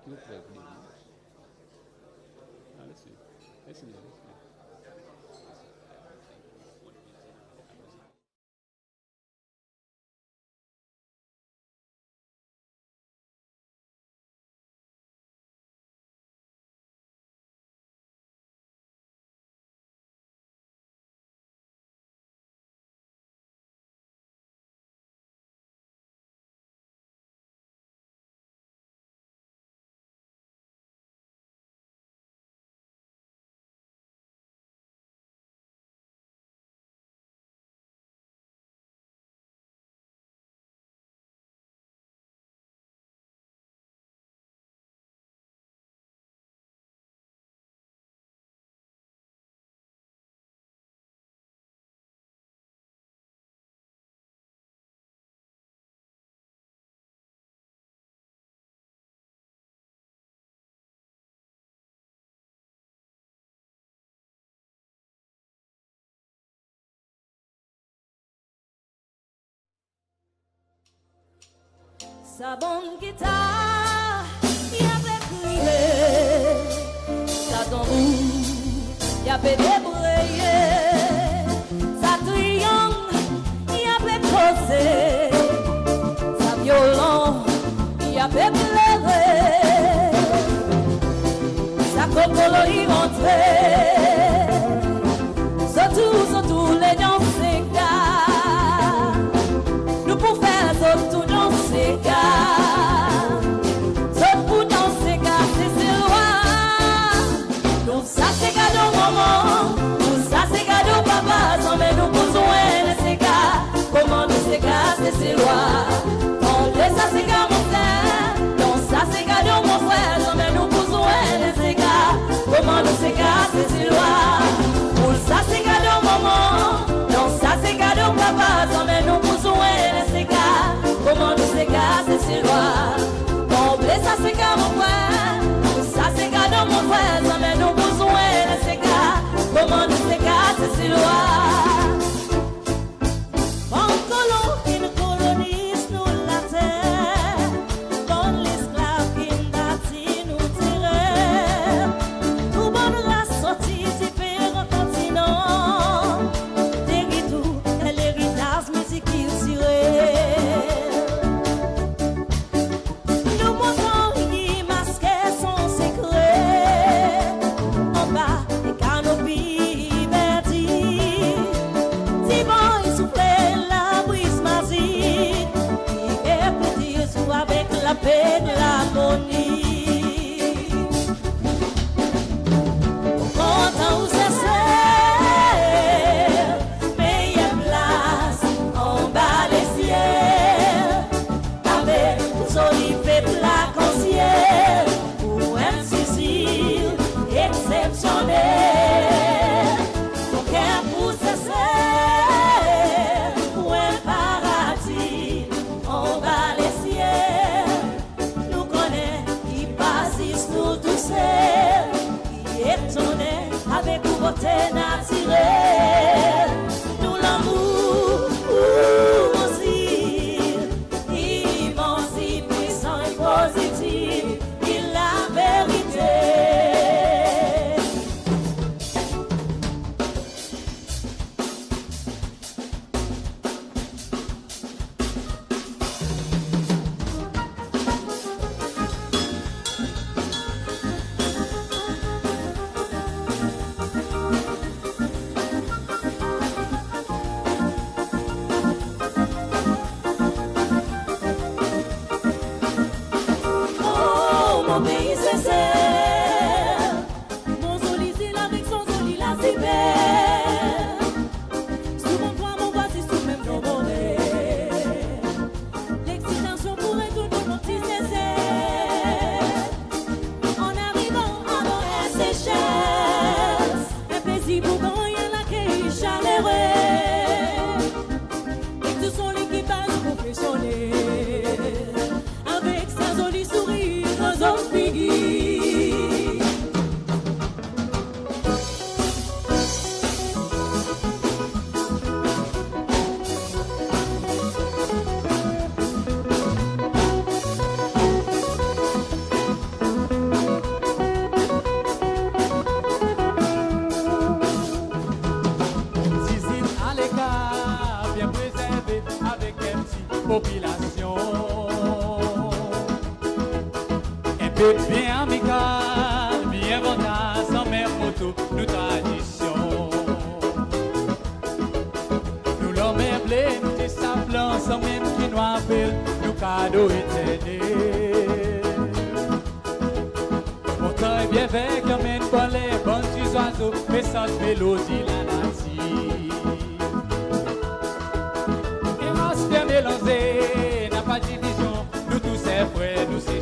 Qui est prêt pour dire? Ah, laisse-le. Laisse-le. Sa bonne guitare, y avait crié, sa tambour, y avait débrayé, sa triangle, y avait causé, sa violon, y avait pleuré, sa cocolo y rentré, surtout les danses gars, nous pour faire surtout danser gars. C'est loin, on laisse ça c'est gars mon frère, donc ça c'est cadeau mon frère, mais nous besoin de ces gars, comment nous c'est gars c'est loin, pour ça c'est cadeau maman, donc ça c'est cadeau papa, mais nous besoin de ces gars, comment nous c'est gars c'est loin, donc laisse ça c'est gars mon frère, pour ça c'est cadeau mon frère, mais nous besoin de ces gars, comment nous c'est gars c'est loin. Avec l'harmonie, quand on se sert, meilleure place en bas les ciels, avec joli peuple en ciel, pour un Sicile exceptionnel, mon cœur pour se serre, pour un paradis en bas les ciels. Qui étonnait avec une beauté naturelle, nous l'amour aussi, immense, puissant et positif, il la vérité. Avec sa jolie souris, nos hommes C'est bien amical, bien vendat, sans même photo, nous tradition. Nous l'homme blé, nous t'es saplant, sans même qui nous appelle, nous cadeaux éternels. Pourtant, est bien fait, comme une polée, bon petits oiseaux, mais sans mélodie, la nature. Et moi, c'est bien mélangé, n'a pas de division, nous tous ces frères, nous c'est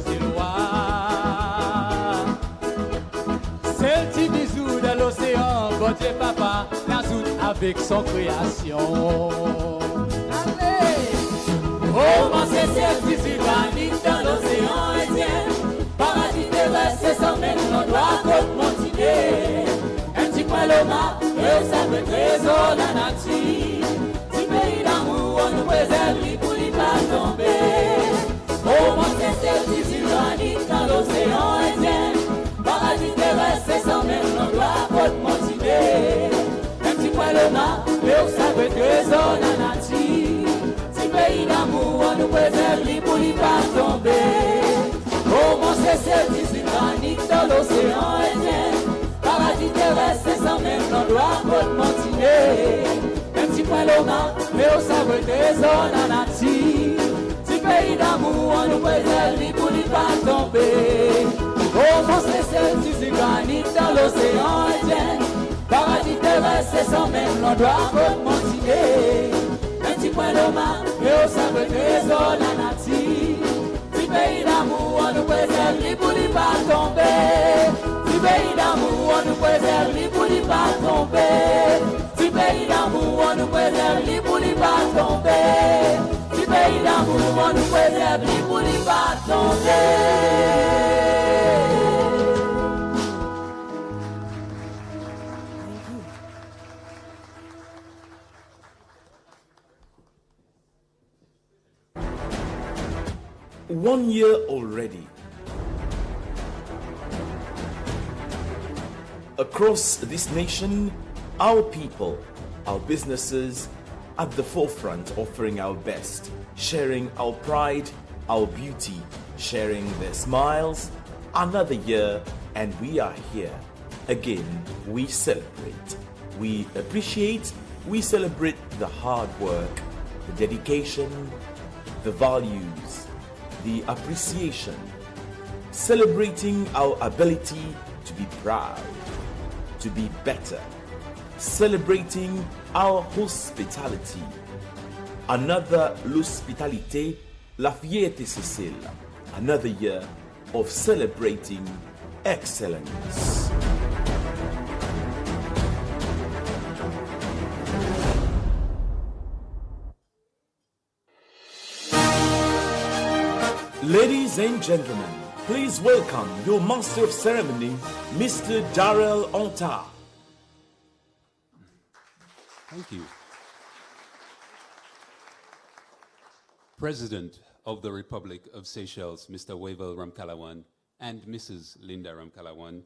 c'est le petit bisou de l'océan, bon Dieu papa, l'azout avec son création. Allez! Oh, moi c'est le petit organique dans l'océan Indien. Paradis terrestre, c'est sans mettre nos doigts contre continuer. Un petit point le mât, et ça veut trésor la nature. Du pays d'amour, on nous préserve, lui pour lui pas tomber. Oh, moi c'est le petit organique dans l'océan Indien. Paradis terrestre, c'est sans même nos doigts pour motiver. Un petit point le mât, et où ça veut trésor la nature. Si pays d'amour, on nous préserve, lui pour lui pas tomber. Oh mon c'est petit granique dans l'océan Indien. Paradis terrestre, c'est sans même nos doigts pour motiver. Un petit point le mât, et où ça veut trésor la nature. Si pays d'amour, on nous préserve, lui pour lui pas tomber. Oh mon c'est du granit dans l'océan Indien. Paradis terrestre, c'est sans même nos doigts pour motiver. Un petit point de main, et au sable trésor la nature. Du pays d'amour, on nous préserve, lui pour lui pas tomber. Du pays d'amour, on nous préserve, lui pour lui pas tomber. Du pays d'amour, on nous préserve, lui pour lui pas tomber. Du pays d'amour, on nous préserve, lui pour lui pas tomber. One year already. Across this nation, our people, our businesses, at the forefront offering our best, sharing our pride, our beauty, sharing their smiles. Another year and we are here. Again, we celebrate. We appreciate, we celebrate the hard work, the dedication, the values, the appreciation, celebrating our ability to be proud, to be better, celebrating our hospitality. Another Lospitalite Lafyerte Sesel, another year of celebrating excellence. Ladies and gentlemen, please welcome your Master of Ceremony, Mr. Darrell Onta. Thank you. President of the Republic of Seychelles, Mr. Wavell Ramkalawan, and Mrs. Linda Ramkalawan,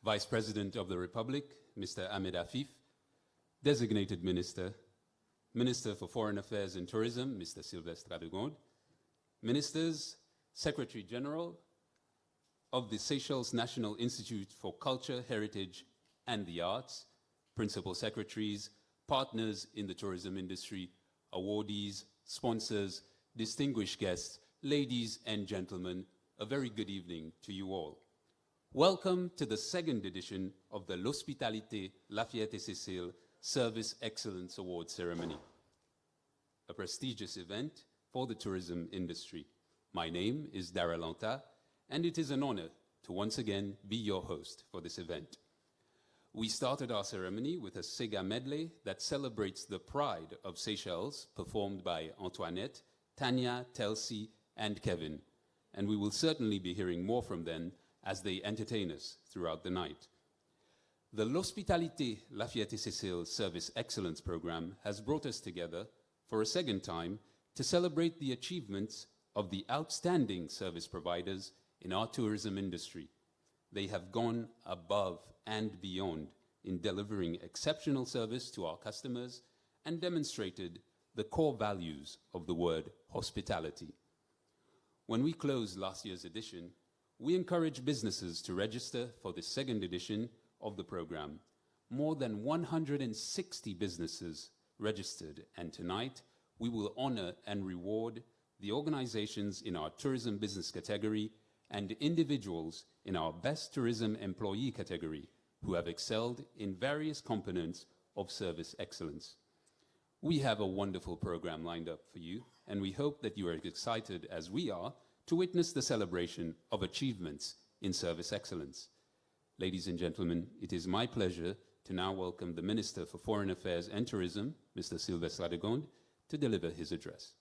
Vice President of the Republic, Mr. Ahmed Afif, Designated Minister, Minister for Foreign Affairs and Tourism, Mr. Sylvestre Adegonde, Ministers, Secretary General of the Seychelles National Institute for Culture, Heritage, and the Arts, Principal Secretaries, partners in the tourism industry, awardees, sponsors, distinguished guests, ladies and gentlemen, a very good evening to you all. Welcome to the second edition of the Lospitalite Lafyerte Sesel Service Excellence Award Ceremony, a prestigious event for the tourism industry. My name is Darrell Onta, and it is an honor to once again be your host for this event. We started our ceremony with a Sega medley that celebrates the pride of Seychelles, performed by Antoinette, Tanya, Telsi, and Kevin. And we will certainly be hearing more from them as they entertain us throughout the night. The L'Hospitalité Lafyette Sesel Service Excellence Program has brought us together for a second time to celebrate the achievements of the outstanding service providers in our tourism industry. They have gone above and beyond in delivering exceptional service to our customers and demonstrated the core values of the word hospitality. When we closed last year's edition, we encourage businesses to register for the second edition of the program. More than 160 businesses registered, and tonight we will honor and reward the organizations in our tourism business category and individuals in our best tourism employee category who have excelled in various components of service excellence. We have a wonderful program lined up for you, and we hope that you are as excited as we are to witness the celebration of achievements in service excellence. Ladies and gentlemen, it is my pleasure to now welcome the Minister for Foreign Affairs and Tourism, Mr. Sylvestre Ladegonde, to deliver his address.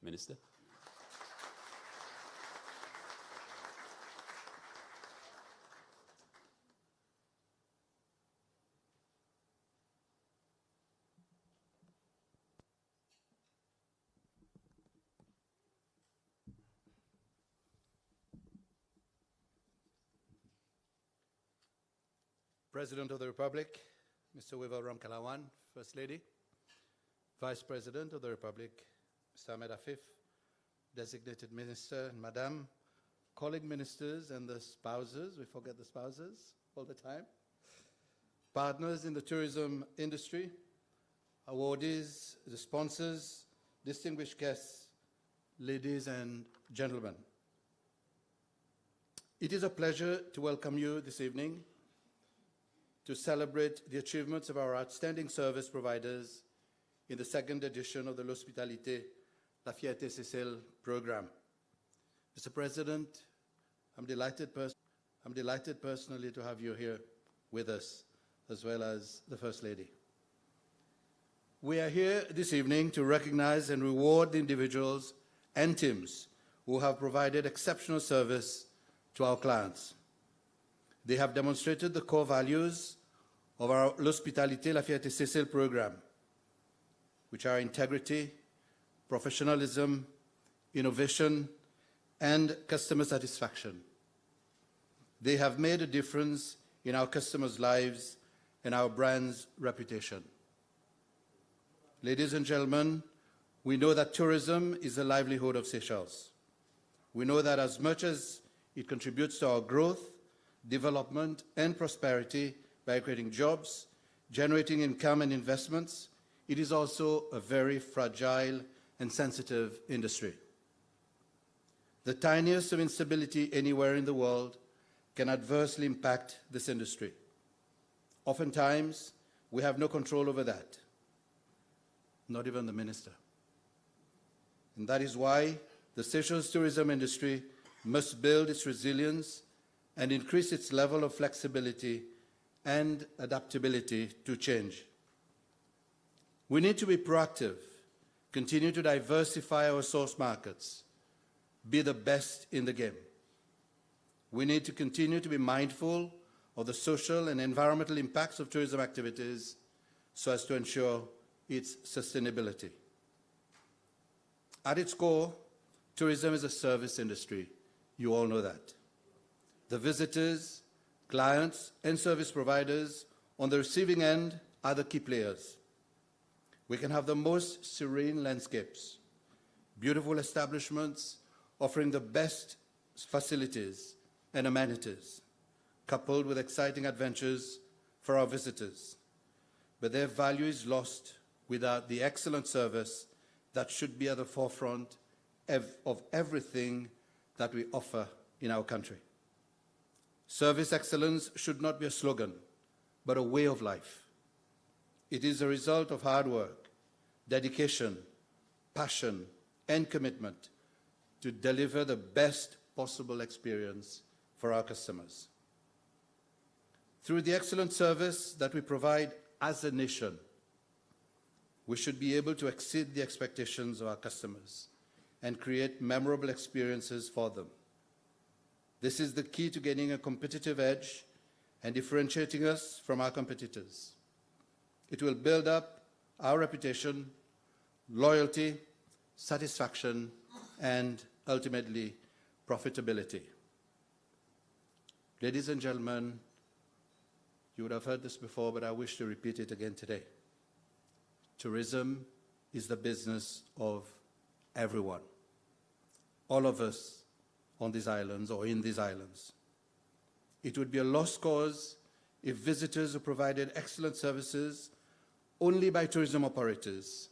Minister. President of the Republic, Mr. Wevel Ramkalawan, First Lady, Vice President of the Republic, Mr. Ahmed Afif, Designated Minister, and Madam, colleague ministers and the spouses, we forget the spouses all the time, partners in the tourism industry, awardees, the sponsors, distinguished guests, ladies and gentlemen. It is a pleasure to welcome you this evening to celebrate the achievements of our outstanding service providers in the second edition of the Lospitalite Lafyerte Sesel program. Mr. President, I'm delighted personally to have you here with us, as well as the First Lady. We are here this evening to recognize and reward the individuals and teams who have provided exceptional service to our clients. They have demonstrated the core values of our Lospitalite Lafyerte Sesel program, which are integrity, professionalism, innovation, and customer satisfaction. They have made a difference in our customers' lives and our brand's reputation. Ladies and gentlemen, we know that tourism is the livelihood of Seychelles. We know that as much as it contributes to our growth, development, and prosperity by creating jobs, generating income and investments, it is also a very fragile and sensitive industry. The tiniest of instability anywhere in the world can adversely impact this industry. Oftentimes, we have no control over that, not even the minister. And that is why the Seychelles tourism industry must build its resilience and increase its level of flexibility and adaptability to change. We need to be proactive, continue to diversify our source markets, be the best in the game. We need to continue to be mindful of the social and environmental impacts of tourism activities so as to ensure its sustainability. At its core, tourism is a service industry. You all know that. The visitors, clients, and service providers on the receiving end are the key players. We can have the most serene landscapes, beautiful establishments offering the best facilities and amenities, coupled with exciting adventures for our visitors. But their value is lost without the excellent service that should be at the forefront of everything that we offer in our country. Service excellence should not be a slogan, but a way of life. It is a result of hard work, dedication, passion, and commitment to deliver the best possible experience for our customers. Through the excellent service that we provide as a nation, we should be able to exceed the expectations of our customers and create memorable experiences for them. This is the key to gaining a competitive edge and differentiating us from our competitors. It will build up our reputation, loyalty, satisfaction, and ultimately profitability. Ladies and gentlemen, you would have heard this before, but I wish to repeat it again today. Tourism is the business of everyone. All of us on these islands or in these islands. It would be a lost cause if visitors who provided excellent services only by tourism operators,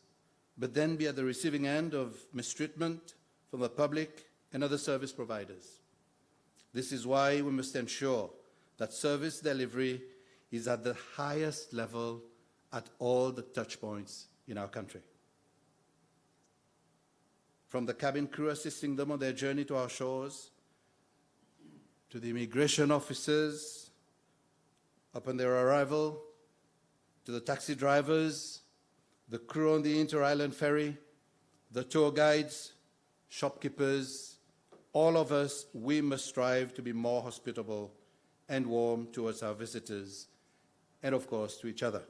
but then be at the receiving end of mistreatment from the public and other service providers. This is why we must ensure that service delivery is at the highest level at all the touch points in our country. From the cabin crew assisting them on their journey to our shores, to the immigration officers upon their arrival, to the taxi drivers, the crew on the inter-island ferry, the tour guides, shopkeepers, all of us, we must strive to be more hospitable and warm towards our visitors and, of course, to each other.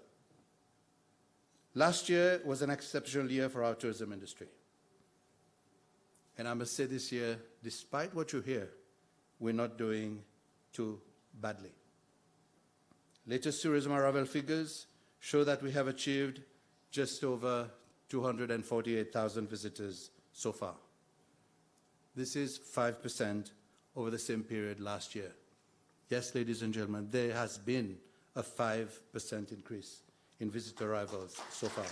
Last year was an exceptional year for our tourism industry. And I must say this year, despite what you hear, we're not doing too badly. Latest tourism arrival figures show that we have achieved just over 248,000 visitors so far. This is 5% over the same period last year. Yes, ladies and gentlemen, there has been a 5% increase in visitor arrivals so far.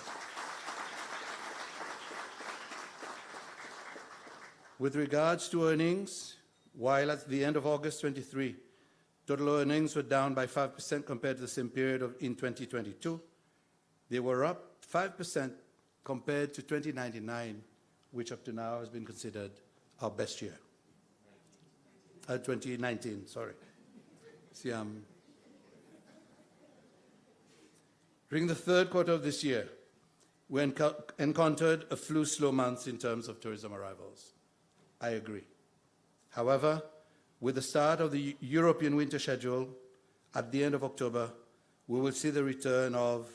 With regards to earnings, while at the end of August 23, total earnings were down by 5% compared to the same period in 2022, they were up 5% compared to 2019, which up to now has been considered our best year. 2019, sorry. See, during the third quarter of this year, we encountered a few slow months in terms of tourism arrivals. I agree. However, with the start of the European winter schedule at the end of October, we will see the return of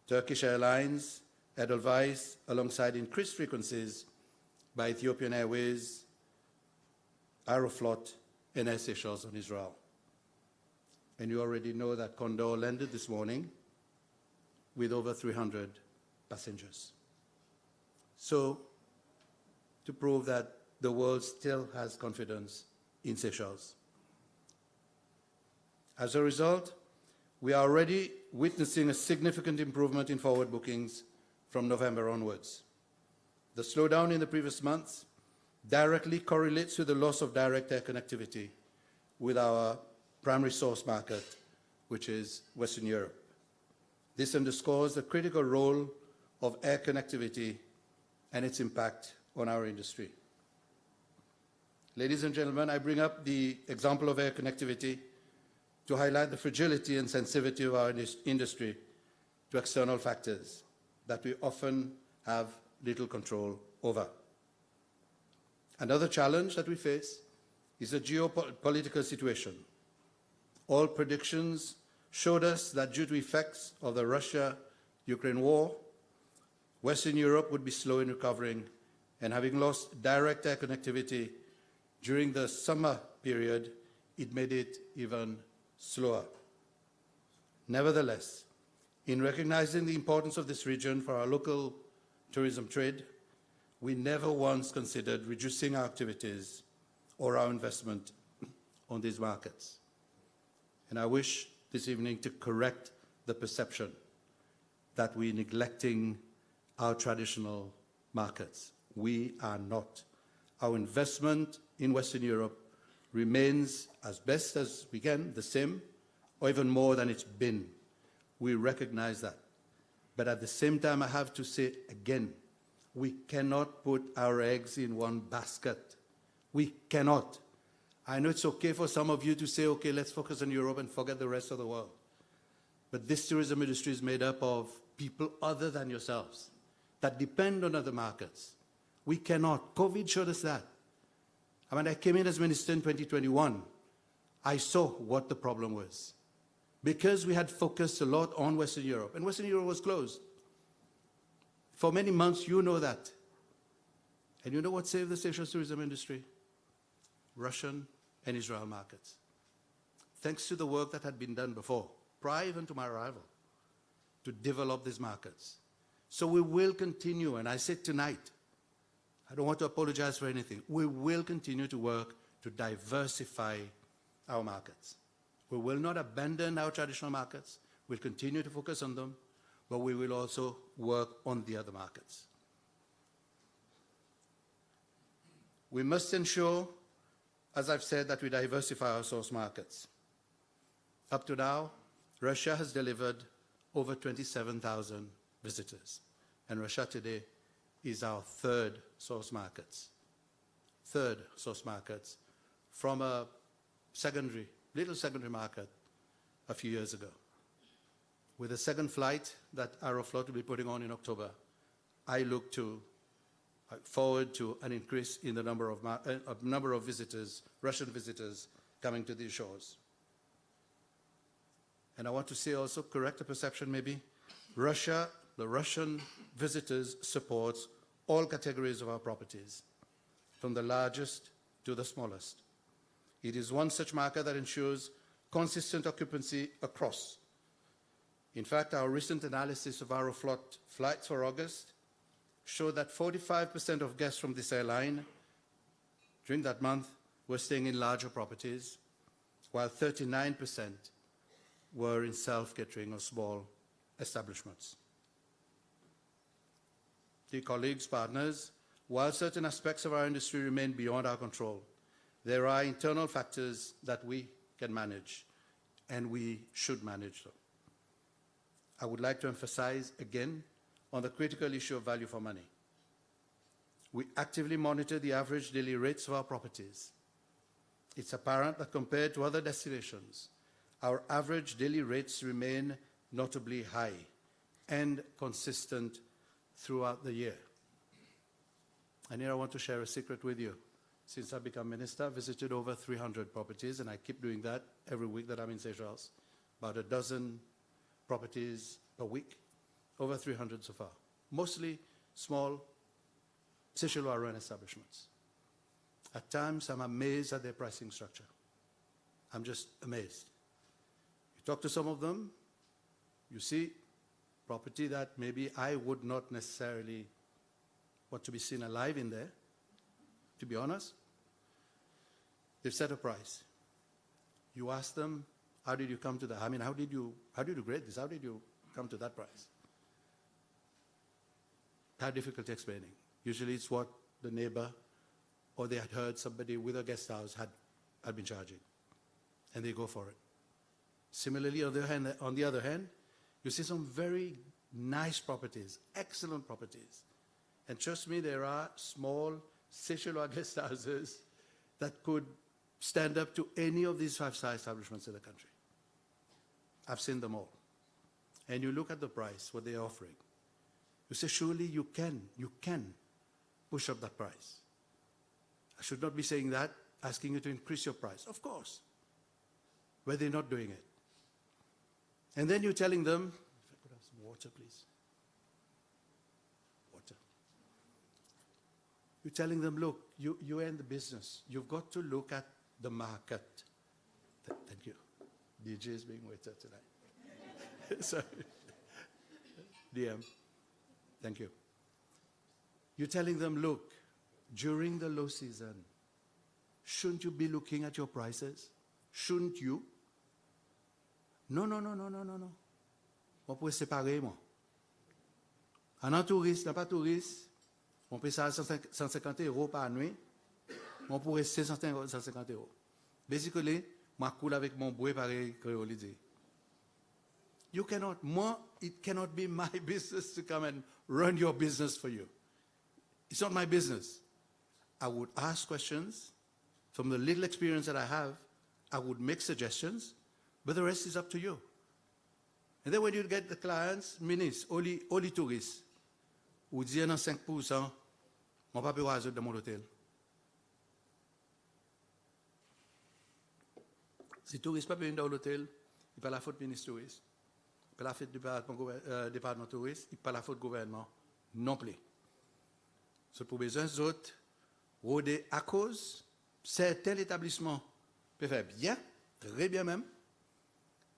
Turkish Airlines, Edelweiss, alongside increased frequencies by Ethiopian Airways, Aeroflot, and Air Seychelles on Israel. And you already know that Condor landed this morning with over 300 passengers. So, to prove that the world still has confidence in Seychelles. As a result, we are already witnessing a significant improvement in forward bookings from November onwards. The slowdown in the previous months directly correlates with the loss of direct air connectivity with our primary source market, which is Western Europe. This underscores the critical role of air connectivity and its impact on our industry. Ladies and gentlemen, I bring up the example of air connectivity to highlight the fragility and sensitivity of our industry to external factors that we often have little control over. Another challenge that we face is the geopolitical situation. All predictions showed us that due to effects of the Russia-Ukraine war, Western Europe would be slow in recovering, and having lost direct air connectivity during the summer period, it made it even slower. Nevertheless, in recognizing the importance of this region for our local tourism trade, we never once considered reducing our activities or our investment on these markets. And I wish this evening to correct the perception that we're neglecting our traditional markets. We are not. Our investment in Western Europe remains, as best as we can, the same or even more than it's been. We recognize that. But at the same time, I have to say again, we cannot put our eggs in one basket. We cannot. I know it's okay for some of you to say, okay, let's focus on Europe and forget the rest of the world. But this tourism industry is made up of people other than yourselves that depend on other markets. We cannot. COVID showed us that. When I came in as minister in 2021, I saw what the problem was. Because we had focused a lot on Western Europe, and Western Europe was closed. For many months, you know that. And you know what saved the Seychelles tourism industry? Russian and Israel markets. Thanks to the work that had been done before, prior even to my arrival, to develop these markets. So we will continue, and I said tonight, I don't want to apologize for anything. We will continue to work to diversify our markets. We will not abandon our traditional markets. We'll continue to focus on them, but we will also work on the other markets. We must ensure, as I've said, that we diversify our source markets. Up to now, Russia has delivered over 27,000 visitors, and Russia today is our third source markets from a little secondary market a few years ago. With the second flight that Aeroflot will be putting on in October, I look forward to an increase in the number of visitors, Russian visitors, coming to these shores. And I want to say also, correct the perception maybe, the Russian visitors supports all categories of our properties, from the largest to the smallest. It is one such market that ensures consistent occupancy across. In fact, our recent analysis of Aeroflot flights for August showed that 45% of guests from this airline during that month were staying in larger properties, while 39% were in self-catering or small establishments. Dear colleagues, partners, while certain aspects of our industry remain beyond our control, there are internal factors that we can manage, and we should manage them. I would like to emphasize again on the critical issue of value for money. We actively monitor the average daily rates of our properties. It's apparent that compared to other destinations, our average daily rates remain notably high and consistent throughout the year. And here I want to share a secret with you. Since I've become minister, I've visited over 300 properties, and I keep doing that every week that I'm in Seychelles. About a dozen properties a week, over 300 so far. Mostly small Seychellois-run establishments. At times, I'm amazed at their pricing structure. I'm just amazed. You talk to some of them, you see property that maybe I would not necessarily want to be seen alive in there, to be honest. They've set a price. You ask them, how did you come to that? I mean, how did you grade this? How did you come to that price? How difficult explaining. Usually it's what the neighbor or they had heard somebody with a guest house had been charging, and they go for it. Similarly, on the other hand, you see some very nice properties, excellent properties. And trust me, there are small Seychellois guest houses that could stand up to any of these five-star establishments in the country. I've seen them all. And you look at the price, what they're offering. You say, surely you can push up that price. I should not be saying that, asking you to increase your price. Of course. But they're not doing it. And then you're telling them, if I could have some water, please. Water. You're telling them, look, you're in the business. You've got to look at the market. Thank you. DJ is being waiter tonight. Sorry. DM. Thank you. You're telling them, look, during the low season, shouldn't you be looking at your prices? Shouldn't you? Non. On peut séparer, moi. Un touriste, n'a pas touriste, on paye ça 150 € par nuit, on pourrait 150 €. Basically, moi, coule avec mon bouée pareil, créole dit. You cannot, it cannot be my business to come and run your business for you. It's not my business. I would ask questions. From the little experience that I have, I would make suggestions, but the rest is up to you. And then when you get the clients, ministre, only tourists, ou dire dans 5%, mon papa va ajouter dans mon hôtel. Si touriste pas paye dans l'hôtel, il pas la faute ministre touriste. Il pas la faute département touriste, il pas la faute gouvernement non plus. C'est pour besoin des autres, rôder à cause, certains établissements peuvent faire bien, très bien même,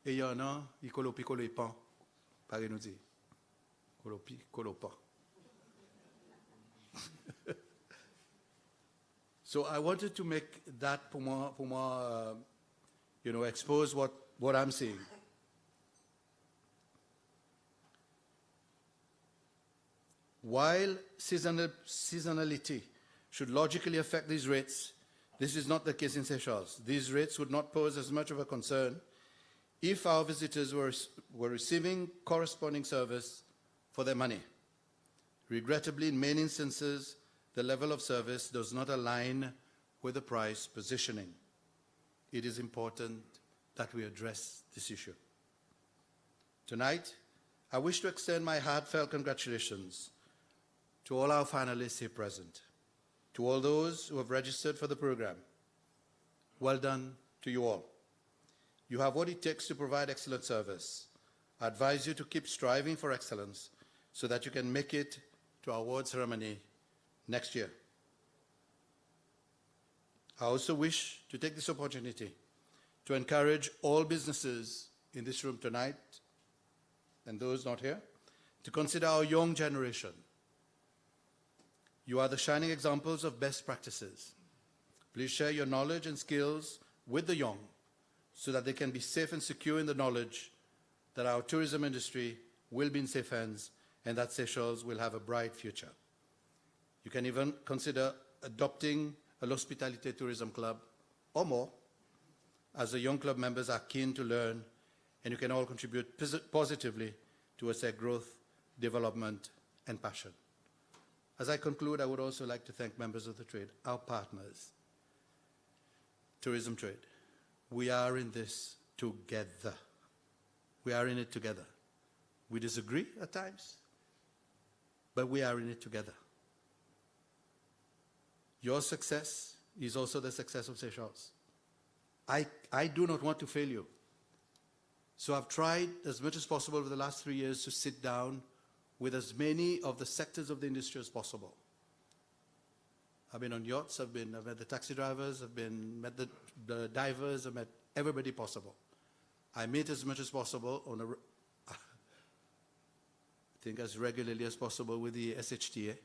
et il y en a, ils colopent les pans, pareil nous dit. Colopent. So I wanted to make that expose what I'm seeing. While seasonality should logically affect these rates, this is not the case in Seychelles. These rates would not pose as much of a concern if our visitors were receiving corresponding service for their money. Regrettably, in many instances, the level of service does not align with the price positioning. It is important that we address this issue. Tonight, I wish to extend my heartfelt congratulations to all our finalists here present, to all those who have registered for the program. Well done to you all. You have what it takes to provide excellent service. I advise you to keep striving for excellence so that you can make it to our award ceremony next year. I also wish to take this opportunity to encourage all businesses in this room tonight, and those not here, to consider our young generation. You are the shining examples of best practices. Please share your knowledge and skills with the young so that they can be safe and secure in the knowledge that our tourism industry will be in safe hands and that Seychelles will have a bright future. You can even consider adopting a Lospitalite tourism club or more, as the young club members are keen to learn, and you can all contribute positively towards their growth, development, and passion. As I conclude, I would also like to thank members of the trade, our partners, tourism trade. We are in this together. We are in it together. We disagree at times, but we are in it together. Your success is also the success of Seychelles. I do not want to fail you. So I've tried as much as possible over the last 3 years to sit down with as many of the sectors of the industry as possible. I've been on yachts, I've met the taxi drivers, I've met the divers, I've met everybody possible. I meet as much as possible I think as regularly as possible with the SHTA,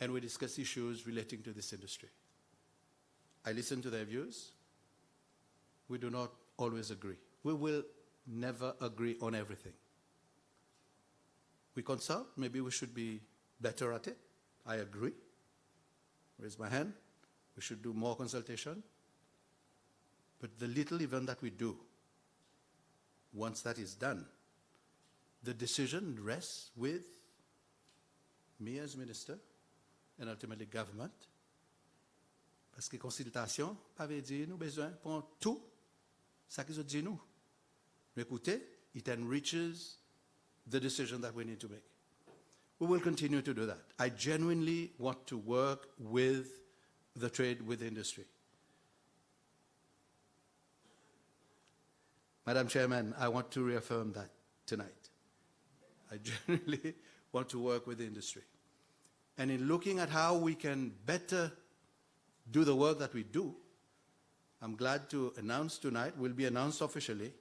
and we discuss issues relating to this industry. I listen to their views. We do not always agree. We will never agree on everything. We consult. Maybe we should be better at it. I agree. Raise my hand. We should do more consultation. But the little event that we do, once that is done, the decision rests with me as minister and ultimately government. Parce que consultation, pas veut dire nous besoin pour tout ça qu'ils ont dit nous. Mais écoutez, it enriches the decision that we need to make. We will continue to do that. I genuinely want to work with the trade, with the industry. Madam Chairman, I want to reaffirm that tonight. I genuinely want to work with the industry. And in looking at how we can better do the work that we do, I'm glad to announce tonight, will be announced officially,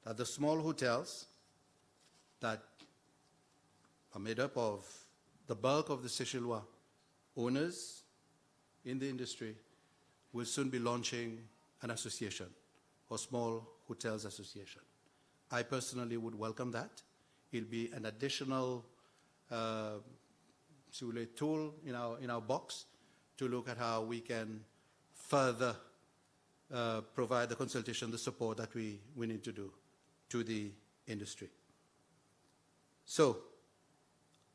that the small hotels that are made up of the bulk of the Seychellois owners in the industry will soon be launching an association, or Small Hotels Association. I personally would welcome that. It'll be an additional tool in our box to look at how we can further provide the consultation, the support that we need to do to the industry. So,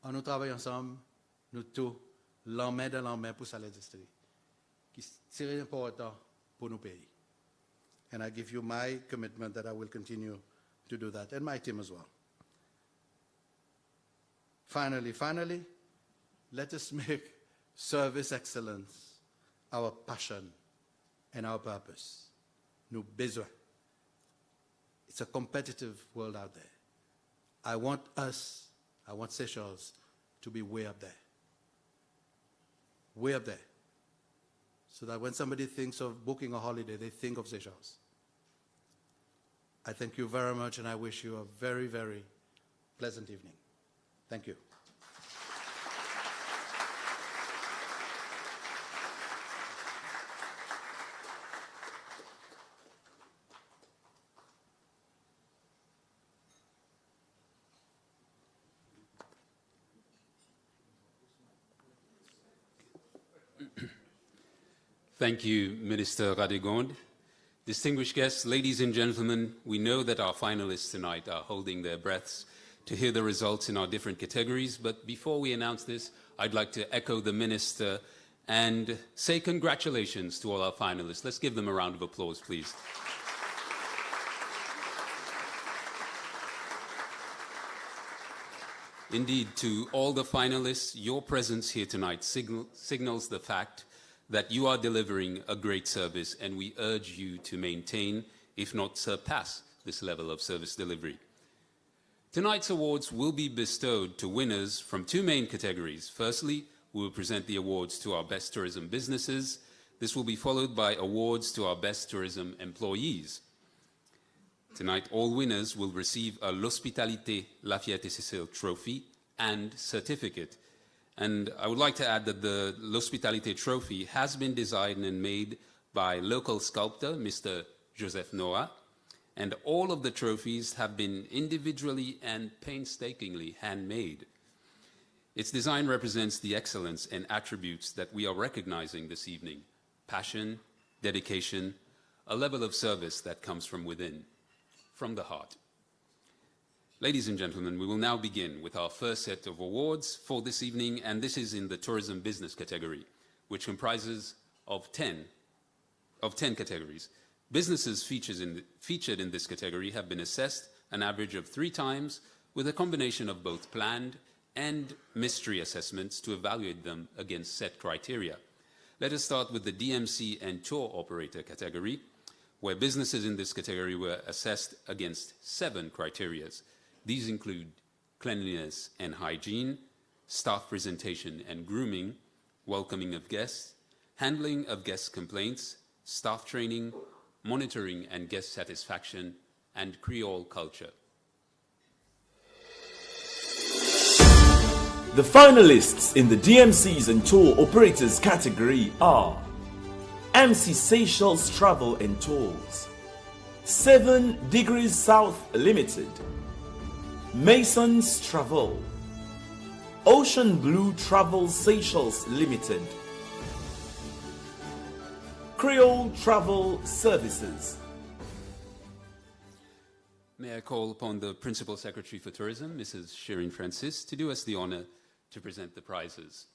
on nous travaille ensemble, nous tous, l'en main dans l'en main pour l'industrie, qui est très important pour nos pays. And I give you my commitment that I will continue to do that, and my team as well. Finally, let us make service excellence our passion and our purpose. Nous besoin. It's a competitive world out there. I want Seychelles to be way up there. Way up there. So that when somebody thinks of booking a holiday, they think of Seychelles. I thank you very much, and I wish you a very, very pleasant evening. Thank you. Thank you, Minister Radegonde. Distinguished guests, ladies and gentlemen, we know that our finalists tonight are holding their breaths to hear the results in our different categories, but before we announce this, I'd like to echo the Minister and say congratulations to all our finalists. Let's give them a round of applause, please. Indeed, to all the finalists, your presence here tonight signals the fact that you are delivering a great service, and we urge you to maintain, if not surpass, this level of service delivery. Tonight's awards will be bestowed to winners from two main categories. Firstly, we will present the awards to our best tourism businesses. This will be followed by awards to our best tourism employees. Tonight, all winners will receive a Lospitalite Lafyerte Sesel trophy and certificate. And I would like to add that the Lospitalite trophy has been designed and made by local sculptor, Mr. Joseph Noah, and all of the trophies have been individually and painstakingly handmade. Its design represents the excellence and attributes that we are recognizing this evening: passion, dedication, a level of service that comes from within, from the heart. Ladies and gentlemen, we will now begin with our first set of awards for this evening, and this is in the tourism business category, which comprises of 10 categories. Businesses featured in this category have been assessed an average of 3 times, with a combination of both planned and mystery assessments to evaluate them against set criteria. Let us start with the DMC and tour operator category, where businesses in this category were assessed against 7 criteria. These include cleanliness and hygiene, staff presentation and grooming, welcoming of guests, handling of guest complaints, staff training, monitoring and guest satisfaction, and Creole culture. The finalists in the DMCs and tour operators category are MC Seychelles Travel and Tours, 7 Degrees South Limited, Masons Travel, Ocean Blue Travel Seychelles Limited, Creole Travel Services. May I call upon the Principal Secretary for Tourism, Mrs. Shirin Francis, to do us the honor to present the prizes.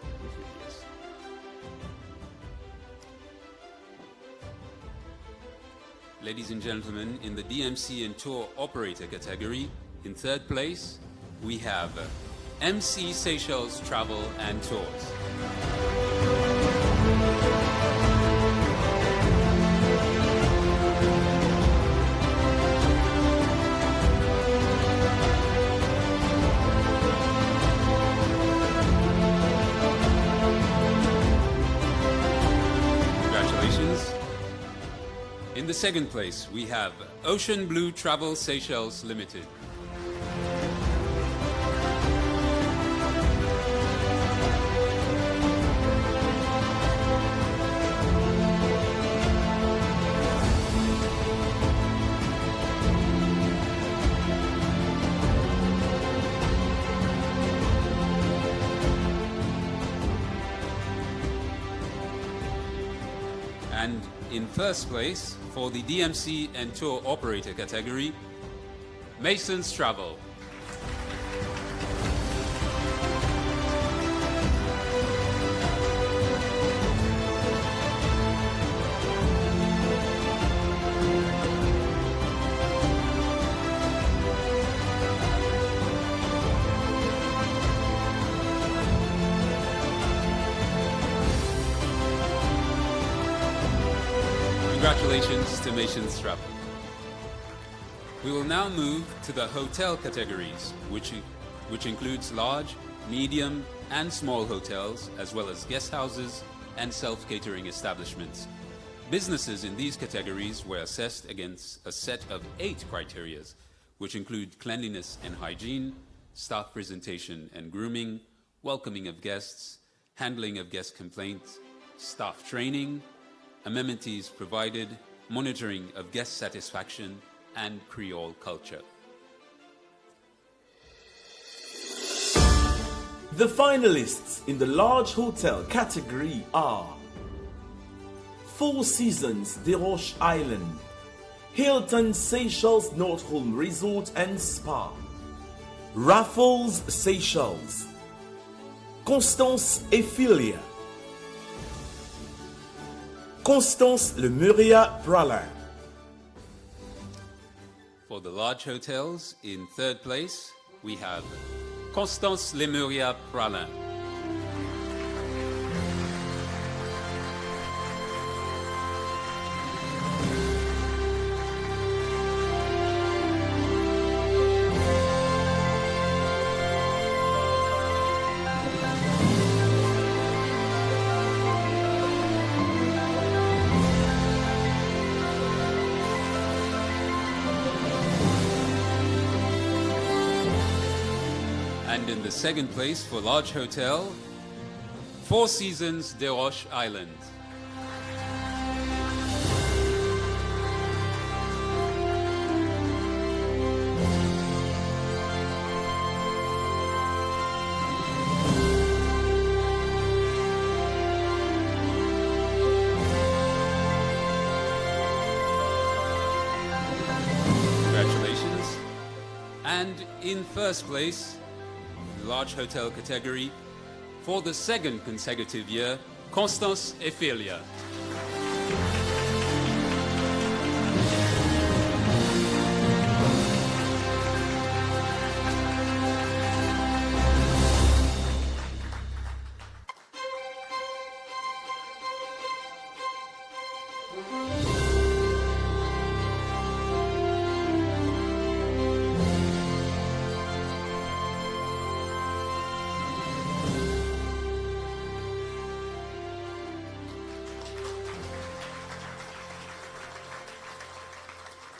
Yes. Ladies and gentlemen, in the DMC and tour operator category, in 3rd place, we have MC Seychelles Travel and Tours. In the 2nd place, we have Ocean Blue Travel Seychelles Limited. And in 1st place, for the DMC and tour operator category, Masons Travel. Congratulations to Masons Travel. We will now move to the hotel categories, which includes large, medium, and small hotels, as well as guest houses and self-catering establishments. Businesses in these categories were assessed against a set of 8 criteria, which include cleanliness and hygiene, staff presentation and grooming, welcoming of guests, handling of guest complaints, staff training, amenities provided, monitoring of guest satisfaction, and Creole culture. The finalists in the large hotel category are Four Seasons de Roche Island, Hilton Seychelles Nordholm Resort and Spa, Raffles Seychelles, Constance Ephelia, Constance Le Muria Pralin. For the large hotels, in third place, we have Constance Lemuria Pralin. And in the second place for large hotel, Four Seasons de Roche Island. Congratulations. And in first place, large hotel category, for the second consecutive year, Constance Ephelia.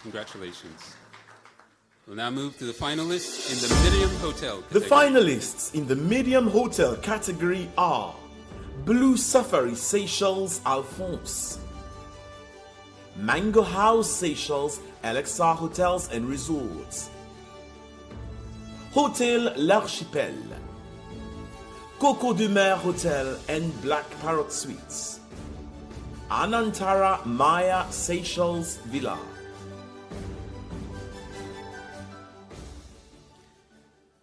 Congratulations. We'll now move to the finalists in the medium hotel category. The finalists in the medium hotel category are Blue Safari Seychelles Alphonse, Mango House Seychelles LXR Hotels and Resorts, Hotel L'Archipel, Coco de Mer Hotel and Black Parrot Suites, Anantara Maya Seychelles Villa.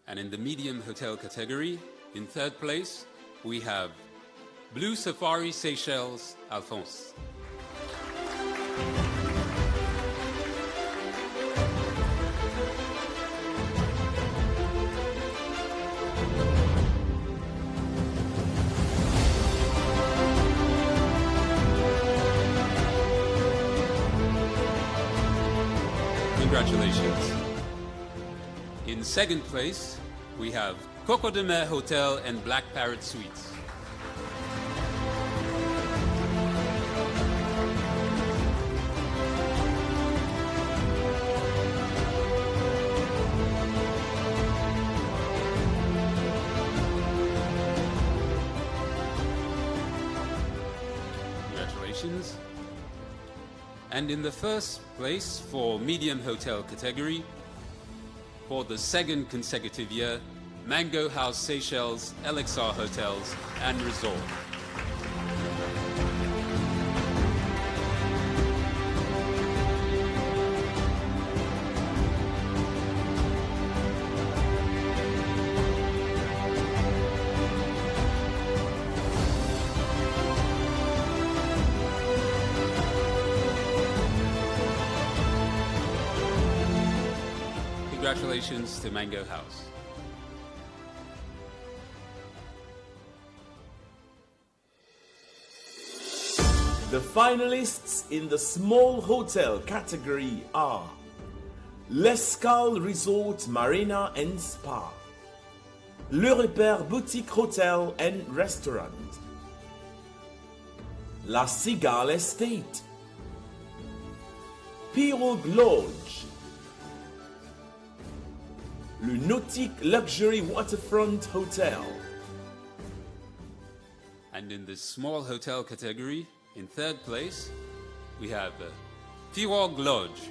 And in the medium hotel category, in third place, we have Blue Safari Seychelles Alphonse. Congratulations. In second place, we have Coco de Mer Hotel and Black Parrot Suites. Congratulations. And in the first place for medium hotel category, for the second consecutive year, Mango House Seychelles LXR Hotels and Resort. Congratulations to Mango House. The finalists in the small hotel category are L'Escale Resort Marina and Spa, Le Repère Boutique Hotel and Restaurant, La Cigale Estate, Pirogue Lodge, Le Nautique Luxury Waterfront Hotel. And in the small hotel category, in third place, we have Pirogue Lodge.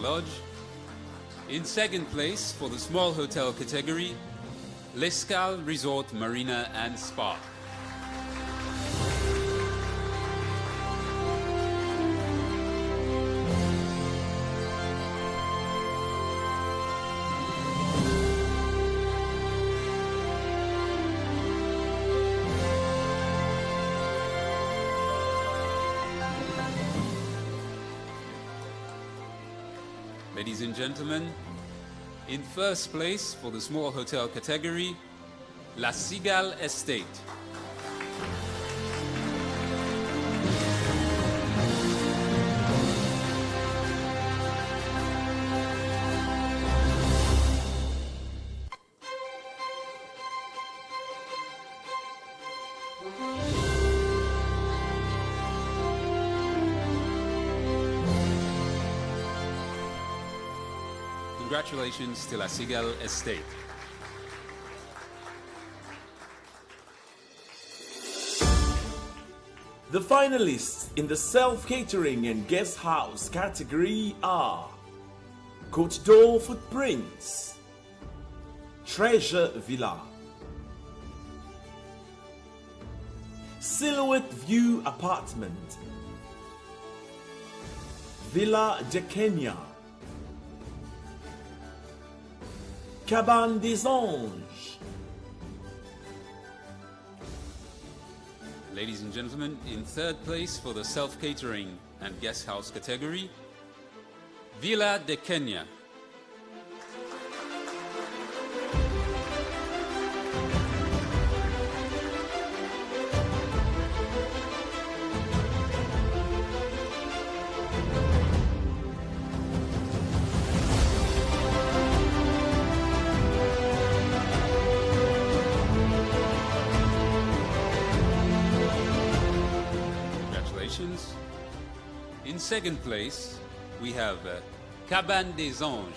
Lodge. In second place for the small hotel category, Ephelia Resort Marina and Spa. Ladies and gentlemen, in first place for the small hotel category, La Cigale Estate. Congratulations to La Cigale Estate. The finalists in the self-catering and guest house category are Côte d'Or Footprints, Treasure Villa, Silhouette View Apartment, Villa de Kenya, Cabane des Anges. Ladies and gentlemen, in third place for the self-catering and guest house category, Villa de Kenya. In second place, we have Cabane des Anges.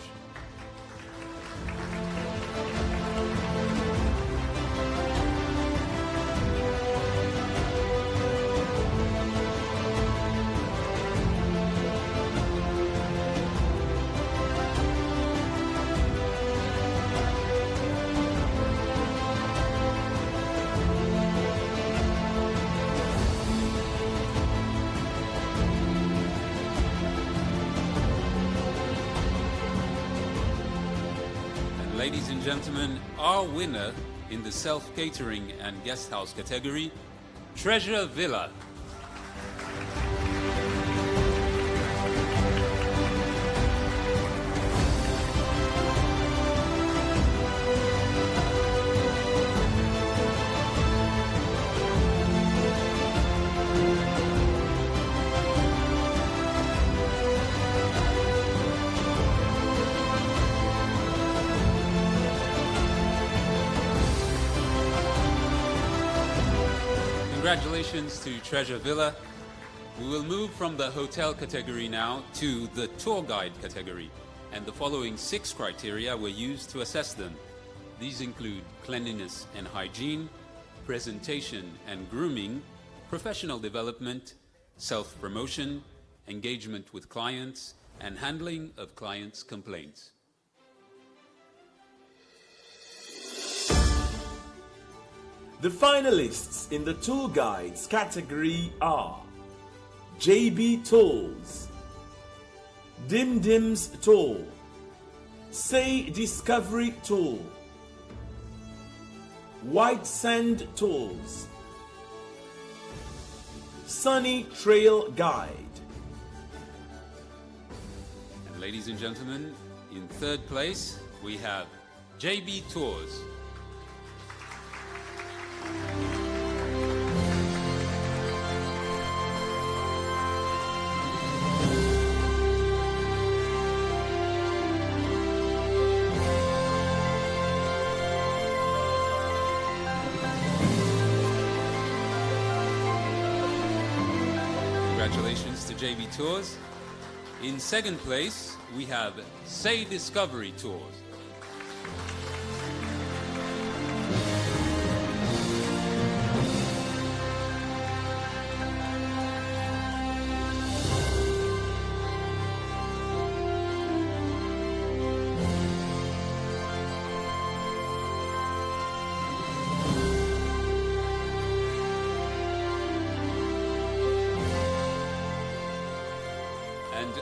Ladies and gentlemen, our winner in the self-catering and guest house category, Treasure Villa. Congratulations to Treasure Villa. We will move from the hotel category now to the tour guide category, and the following 6 criteria were used to assess them. These include cleanliness and hygiene, presentation and grooming, professional development, self-promotion, engagement with clients, and handling of clients' complaints. The finalists in the tour guides category are JB Tours, Dim Dim's Tour, Say Discovery Tour, White Sand Tours, Sunny Trail Guide. And ladies and gentlemen, in third place, we have JB Tours. Congratulations to JB Tours. In second place, we have Say Discovery Tours.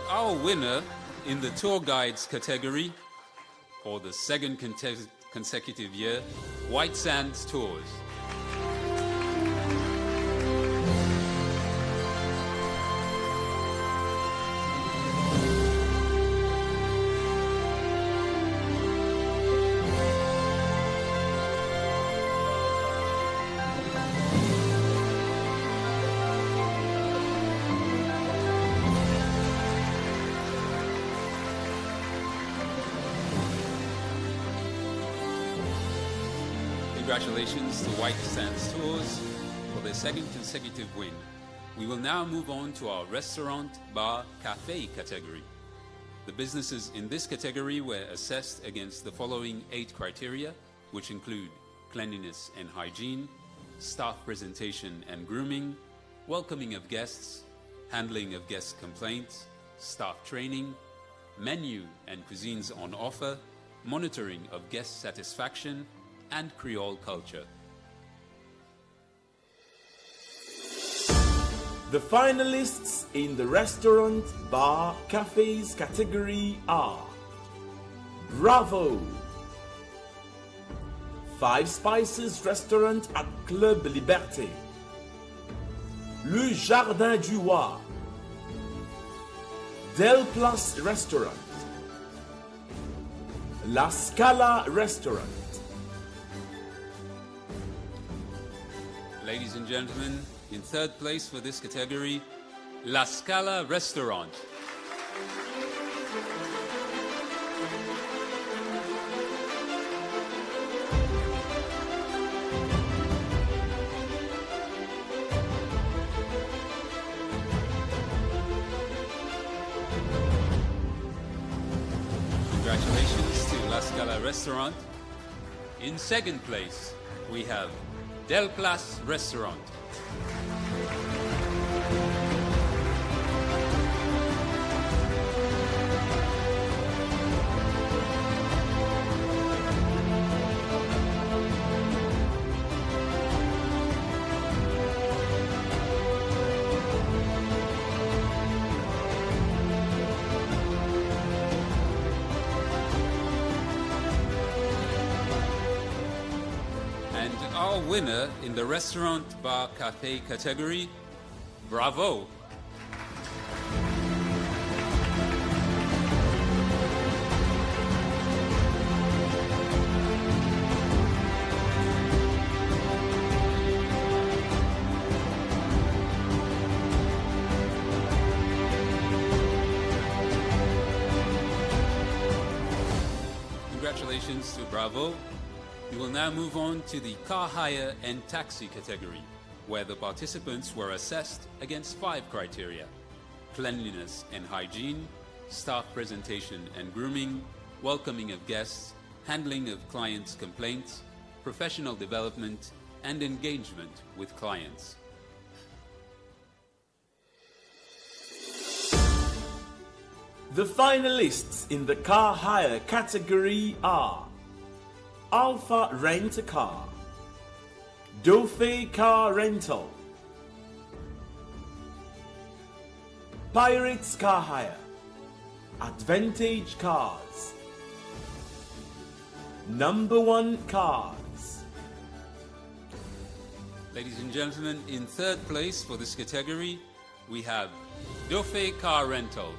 our winner in the tour guides category for the second consecutive year, White Sands Tours. Congratulations to White Sands Tours for their second consecutive win. We will now move on to our restaurant, bar, cafe category. The businesses in this category were assessed against the following 8 criteria, which include cleanliness and hygiene, staff presentation and grooming, welcoming of guests, handling of guest complaints, staff training, menu and cuisines on offer, monitoring of guest satisfaction, and Creole culture. The finalists in the restaurant, bar, cafes category are Bravo! 5 Spices Restaurant at Club Liberté, Le Jardin du Roi, Del Place Restaurant, La Scala Restaurant. Ladies and gentlemen, in third place for this category, La Scala Restaurant. Congratulations to La Scala Restaurant. In second place, we have Del Place Restaurant. Our winner in the restaurant, bar, cafe category, Bravo! Congratulations to Bravo. We will now move on to the car hire and taxi category, where the participants were assessed against 5 criteria: cleanliness and hygiene, staff presentation and grooming, welcoming of guests, handling of clients' complaints, professional development, and engagement with clients. The finalists in the car hire category are Alpha Rent-A-Car, Dauphin Car Rental, Pirates Car Hire, Advantage Cars, Number One Cars. Ladies and gentlemen, in third place for this category, we have Dauphin Car Rental.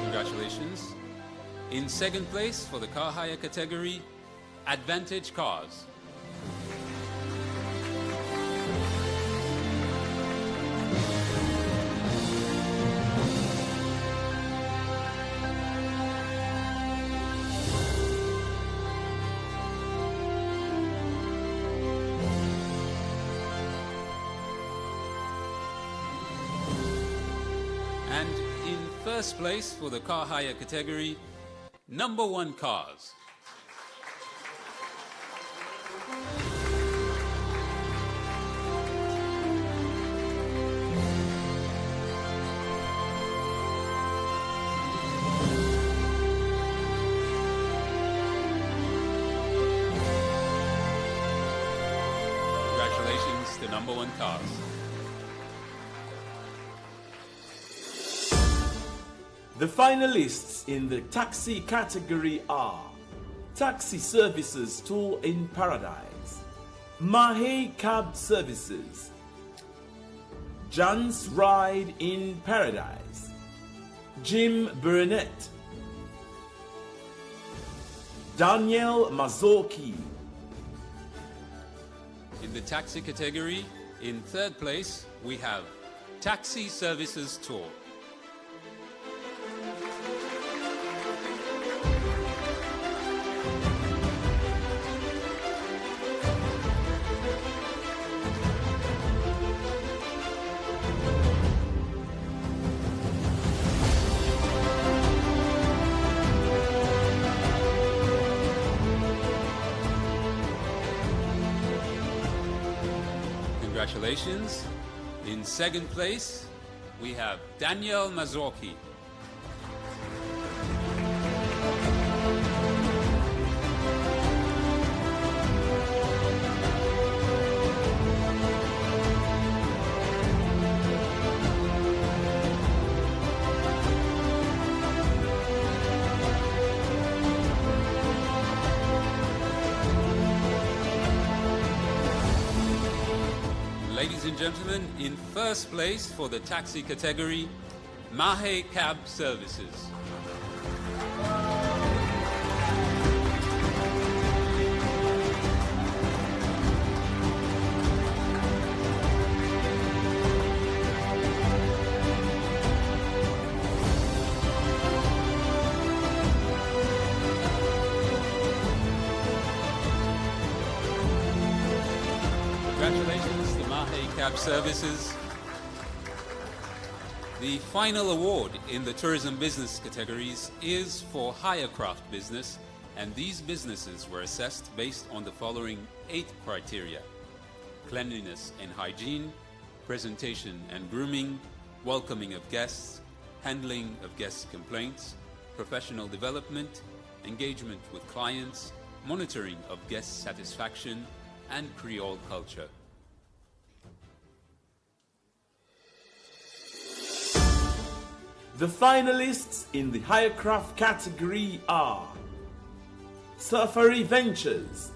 Congratulations. In second place for the car hire category, Advantage Cars. And in first place for the car hire category, Number One Cars. #1 cars. The finalists in the taxi category are Taxi Services Tour in Paradise, Mahe Cab Services, Jan's Ride in Paradise, Jim Burnett, Daniel Mazzocchi. In the taxi category, in 3rd place, we have Taxi Services Tour. Congratulations. In 2nd place, we have Daniel Mazzocchi. Ladies and gentlemen, in 1st place for the taxi category, Mahe Cab Services. Congratulations to Mahe Cab Services. The final award in the tourism business categories is for Hirecraft business, and these businesses were assessed based on the following 8 criteria: cleanliness and hygiene, presentation and grooming, welcoming of guests, handling of guest complaints, professional development, engagement with clients, monitoring of guest satisfaction, and Creole culture. The finalists in the Hirecraft category are Safari Ventures,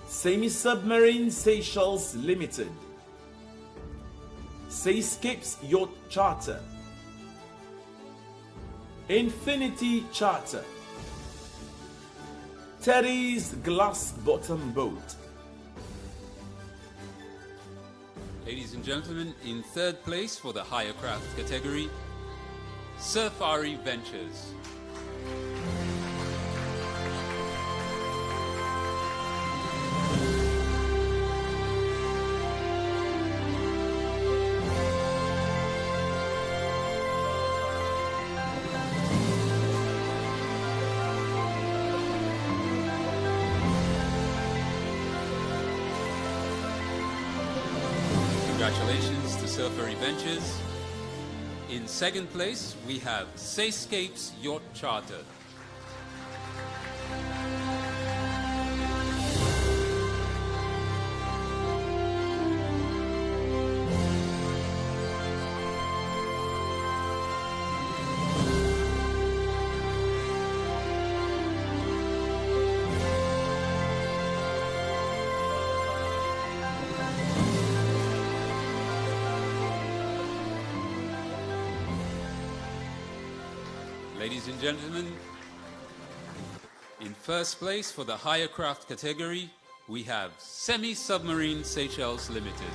Semi-Submarine Seychelles Limited, Seascapes Yacht Charter, Infinity Charter, Teddy's Glass Bottom Boat. Ladies and gentlemen, in 3rd place for the Hirecraft category, Safari Ventures. Congratulations to Safari Ventures. In 2nd place, we have Seascapes Yacht Charter. Ladies and gentlemen, in 1st place for the Hirecraft category, we have Semi-Submarine Seychelles Limited.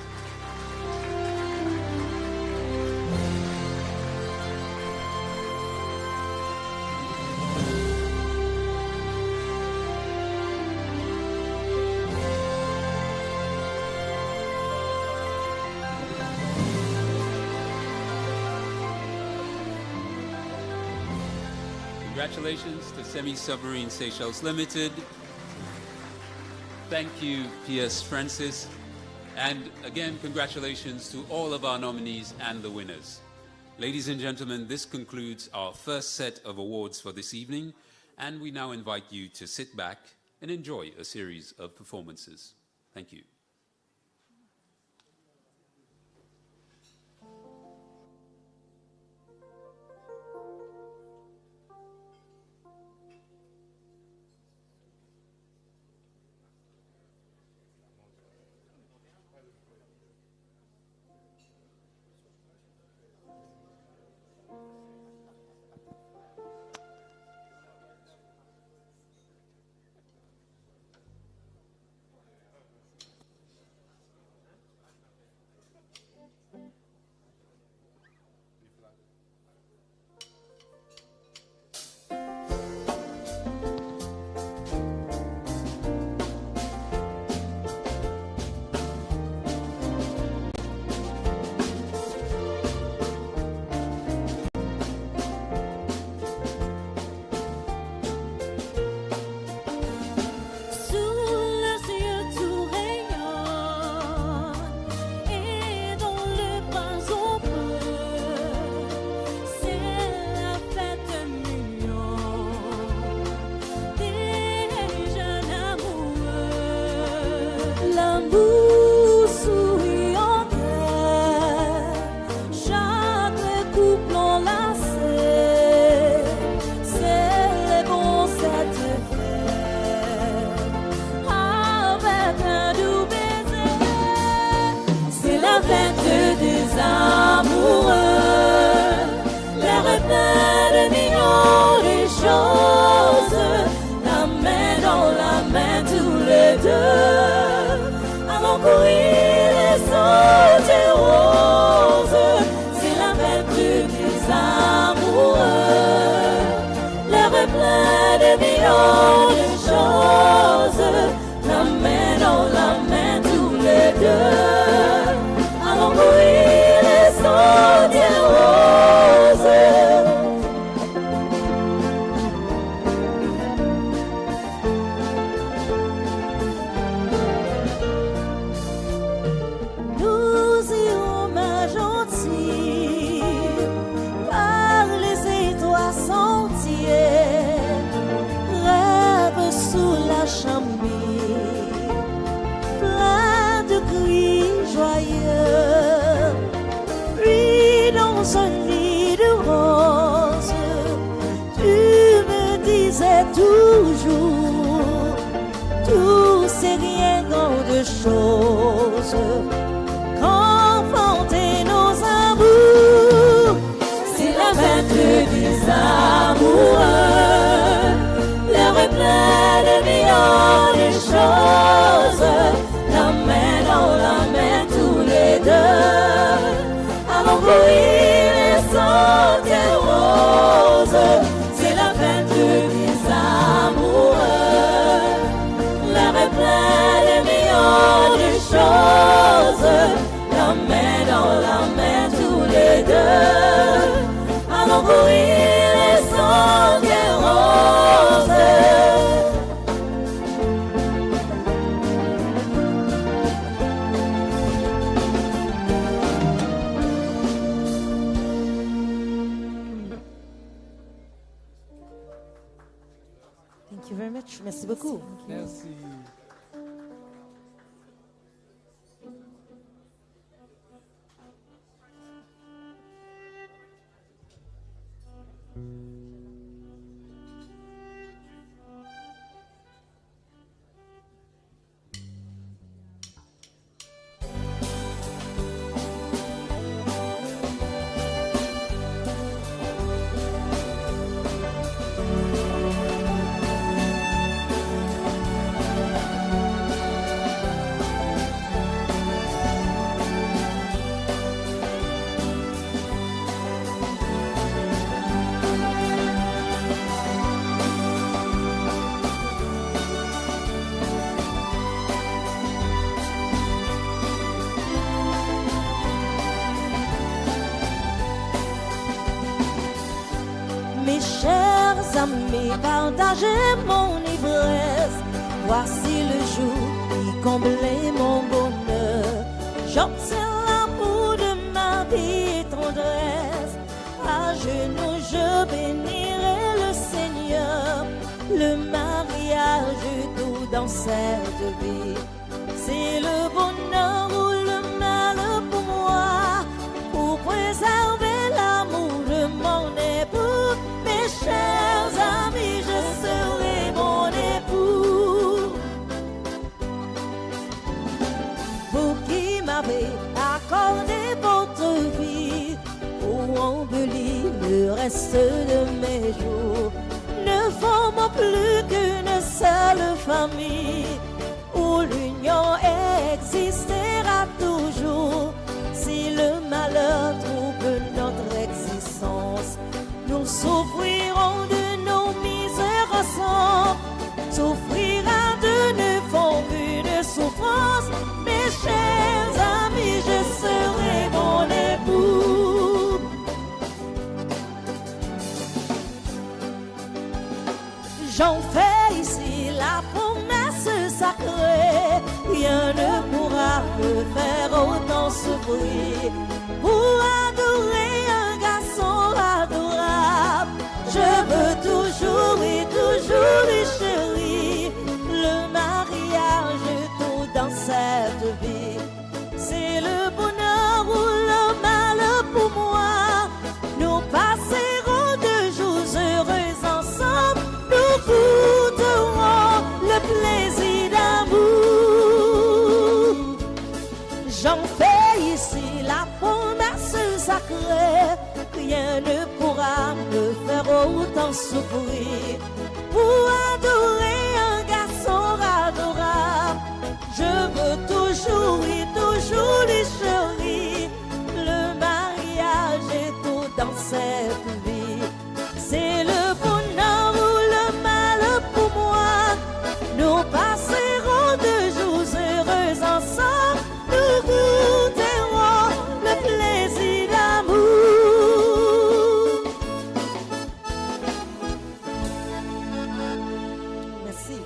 Congratulations to Semi-Submarine Seychelles Limited. Thank you, P.S. Francis. And again, congratulations to all of our nominees and the winners. Ladies and gentlemen, this concludes our first set of awards for this evening, and we now invite you to sit back and enjoy a series of performances. Thank you. pour sourire en cœur, chaque couple enlacé, c'est les bons satisfaits, avec un doux baiser. C'est la fête des amoureux, les reflets de millions de choses, la main dans la main tous les deux, allons courir les sentiers roses. C'est la fête des amoureux, les reflets de millions de choses, la main dans la main tous les deux, allons courir les sentiers roses. Nous irons, ma gentille, par les étoiles sentiers, rêve sous la chambille, plein de cris joyeux, puis dans un nid de roses, tu me disais toujours, tout c'est rien grande chose, confronter nos amours. C'est la fête des amoureux, le reflet de millions de choses, la main dans la main tous les deux, allons courir les sentiers roses. C'est la fête des amoureux, le reflet de millions de choses, la main dans la main tous les deux, allons courir les sentiers roses. Thank you very much. Merci beaucoup. Merci. Mes chers amis, partagez mon ivresse. Voici le jour qui comblait mon bonheur. J'obtiens l'amour de ma vie et tendresse. À genoux, je bénirai le Seigneur. Le mariage tout dans cette vie, c'est le bonheur ou le malheur pour moi. Pour préserver l'amour de mon époux, mes chers amis, je serai mon époux. Vous qui m'avez accordé votre vie pour embellir le reste de mes jours, ne formons plus qu'une seule famille où l'union existera toujours. Si le malheur trouble notre existence, nous souffrirons de nos misères ensemble. Souffrira de nos formules de souffrance. Mes chers amis, je serai mon époux. J'en fais ici la promesse sacrée. Rien ne pourra me faire autant souffrir. Pour adorer un garçon adorable, je veux toujours et toujours lui chérir. Le mariage tout dans cette tant souffrir pour adorer un garçon adorable. Je veux toujours et toujours les chérir. Le mariage est tout dans cette vie. C'est le bonheur ou le malheur pour moi. Nous passerons 2 jours heureux ensemble. Nous goûterons le plaisir d'amour. Merci.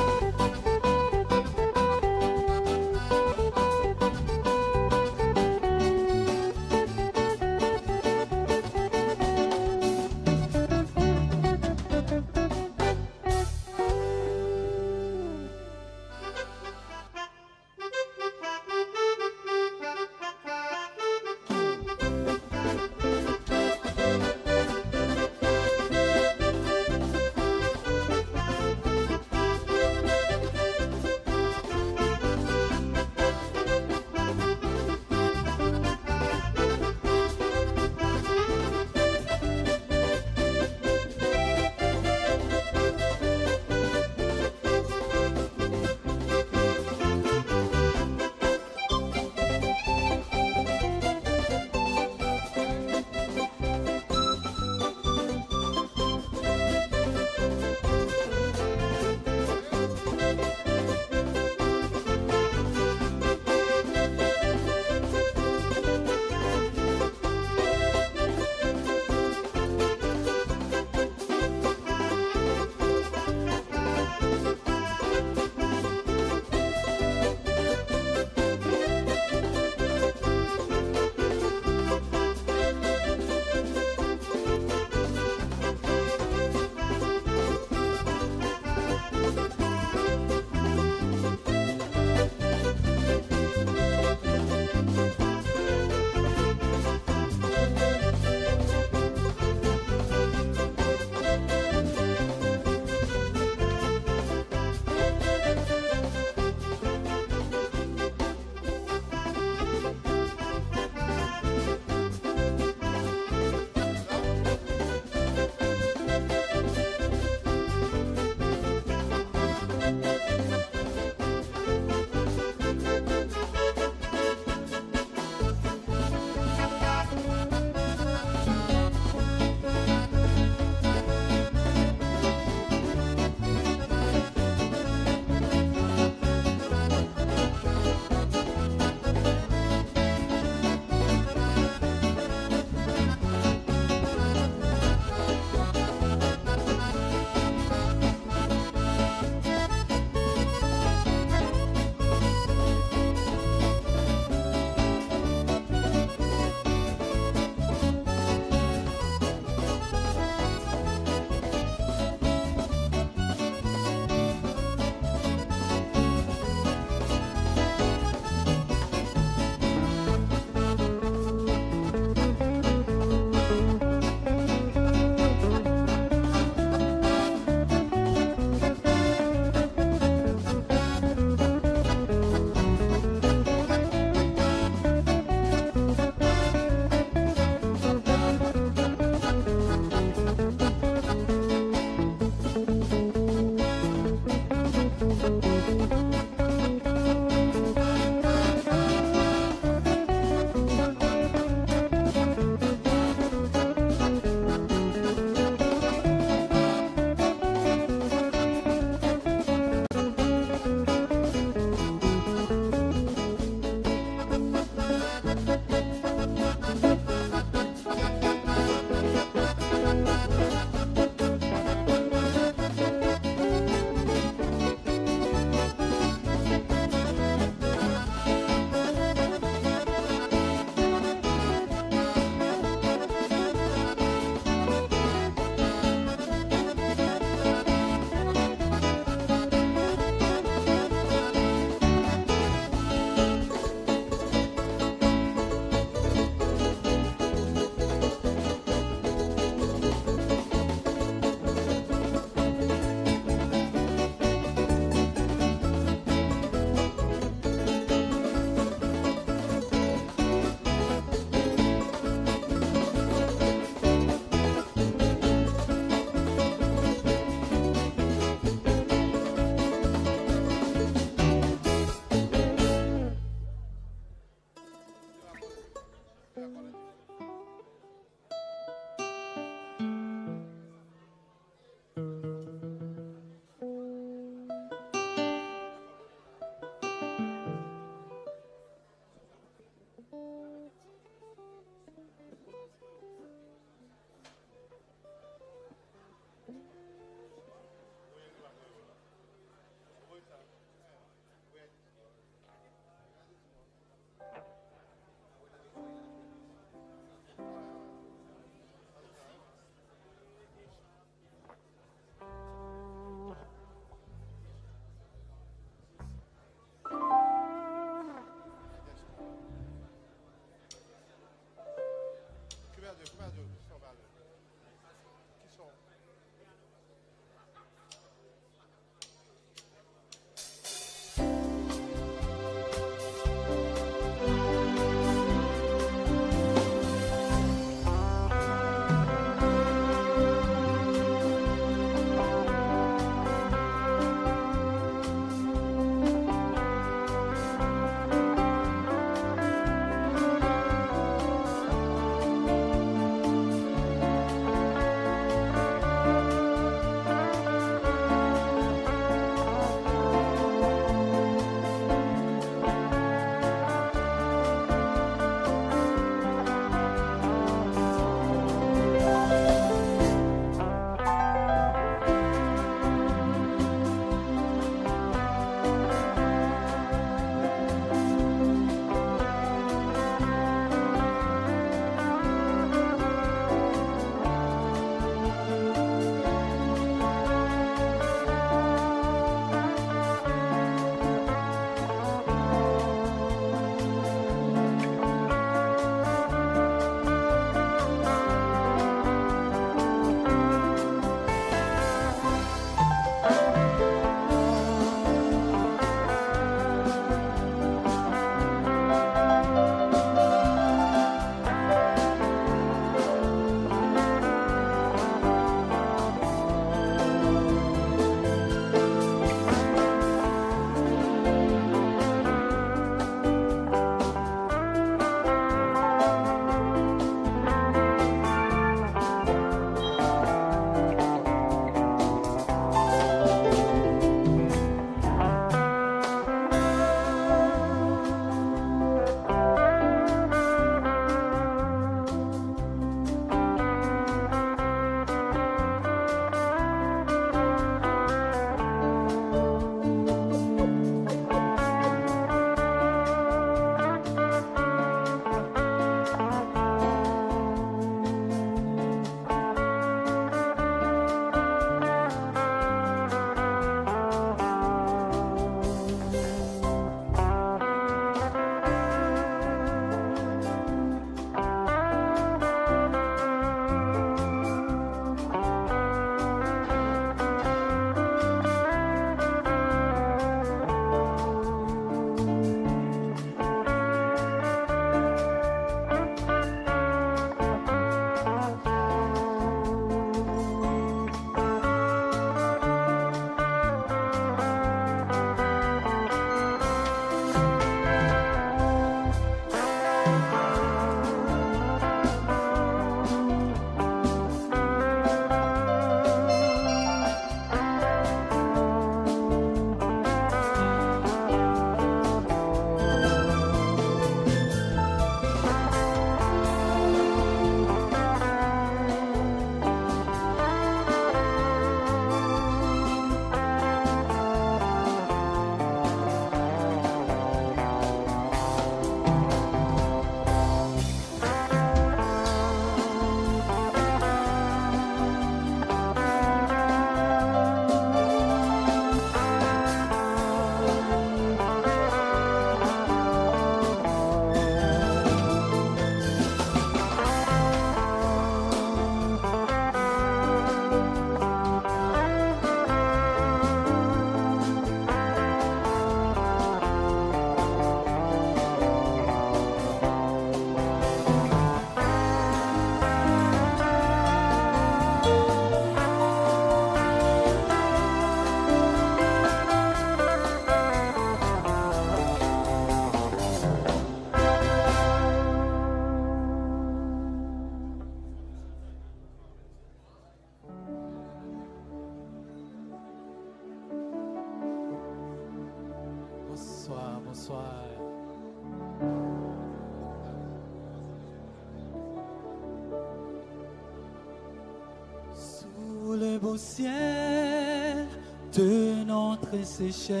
beau ciel de notre Seychelles.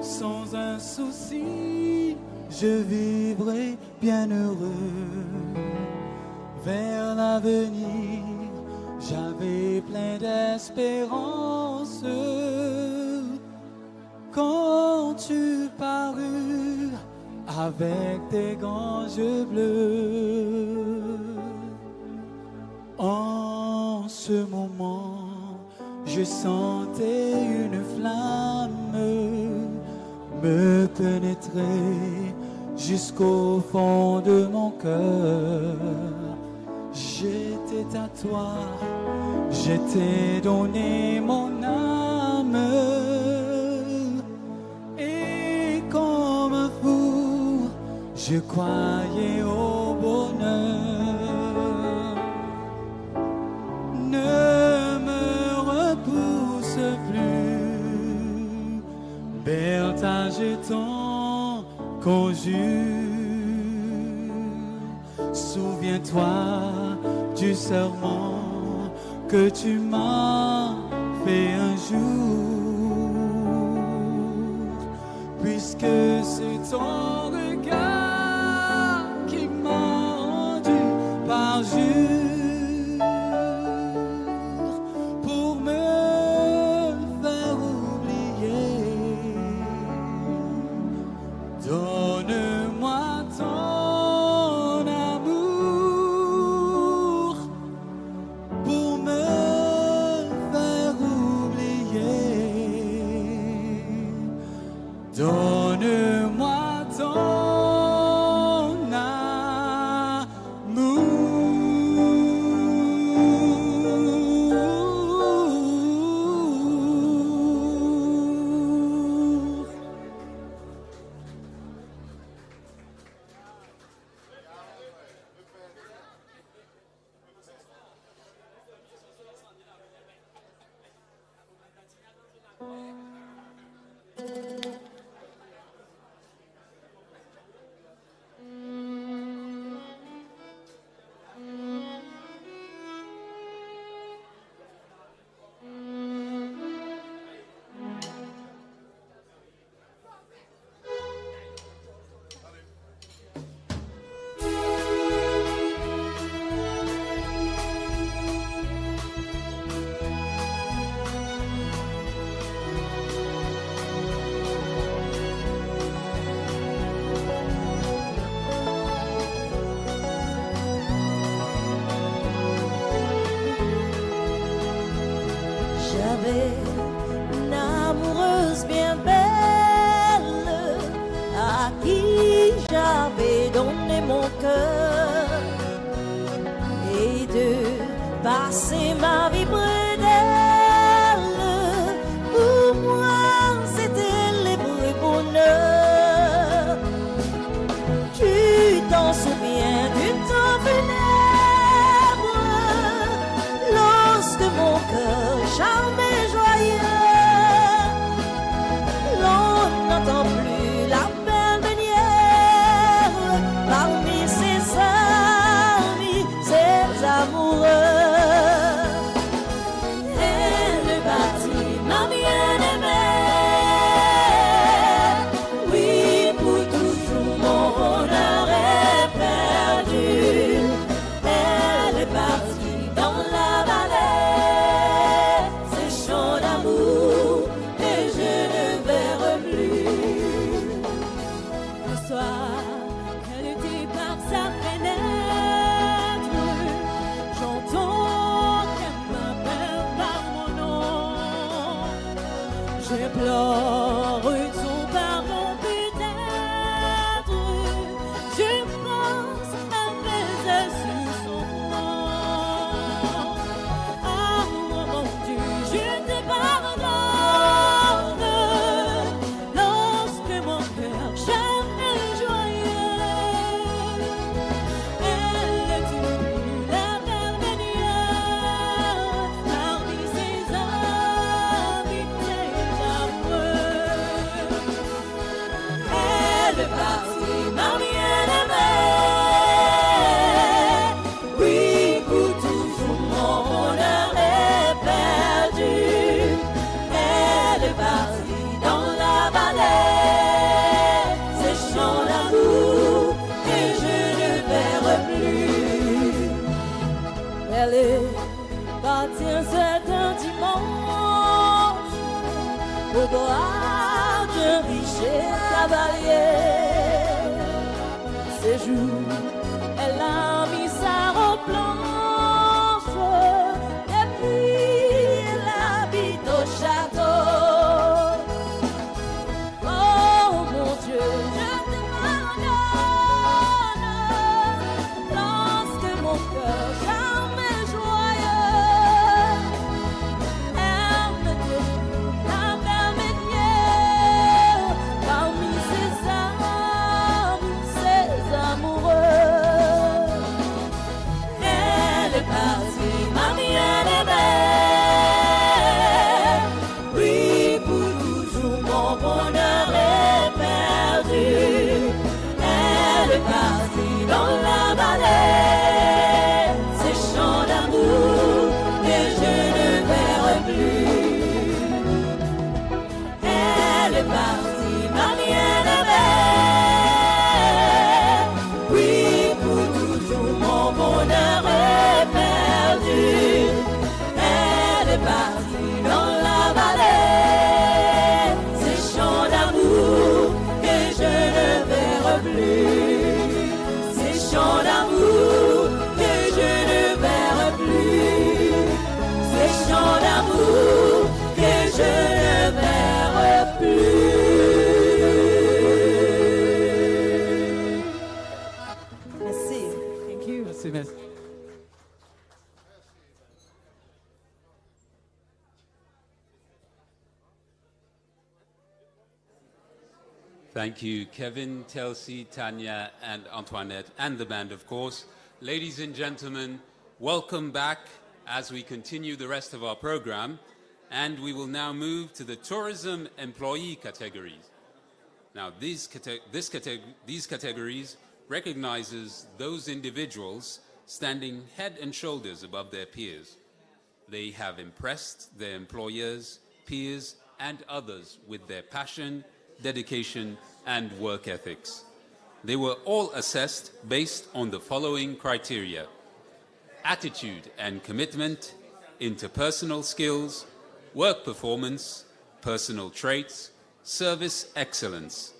Sans un souci, je vivrai bien heureux. Vers l'avenir, j'avais plein d'espérance. Quand tu parus avec tes grands yeux bleus, en ce moment, je sentais une flamme me pénétrer jusqu'au fond de mon cœur. J'étais à toi, je t'ai donné mon âme, et comme un fou, je croyais au bonheur. Ne me repousse plus, Bertha, je t'en conjure. Souviens-toi du serment que tu m'as fait un jour, puisque c'est ton regard qui m'a rendu parjure pour me faire oublier. Donne-moi ton amour pour me faire oublier. Donne-moi ton amour. J'avais une amoureuse bien belle à qui j'avais donné mon cœur, et de passer ma vie près d'elle, pour moi c'était le vrai bonheur. Tu t'en souviens du temps funèbre, lorsque mon cœur charmé, joyeux Elle est partie un certain dimanche au bras d'un riche cavalier. Ces jours, elle a mis sa robe blanche et puis elle habite au château. Oh mon Dieu, je te pardonne lorsque mon cœur jamais joyeux elle me dit la dernière parmi ses amis, ses amoureux. Elle est partie, ma bien-aimée. Oui, pour toujours mon bonheur est perdu. Elle est partie dans la vallée, ces champs d'amour que je ne verrai plus. Elle est partie, ma bien-aimée. Oui, pour toujours mon bonheur est perdu. Elle est partie dans la vallée, ces champs d'amour que je ne verrai plus. Ces champs d'amour que je ne verrai plus. Ces champs d'amour que je ne verrai plus. Merci. Thank you. Merci, merci. Thank you, Kevin, Telsey, Tanya, and Antoinette, and the band, of course. Ladies and gentlemen, welcome back as we continue the rest of our program. And we will now move to the tourism employee categories. Now, these categories recognizes those individuals standing head and shoulders above their peers. They have impressed their employers, peers, and others with their passion, dedication, and work ethics. They were all assessed based on the following criteria: attitude and commitment, interpersonal skills, work performance, personal traits, service excellence.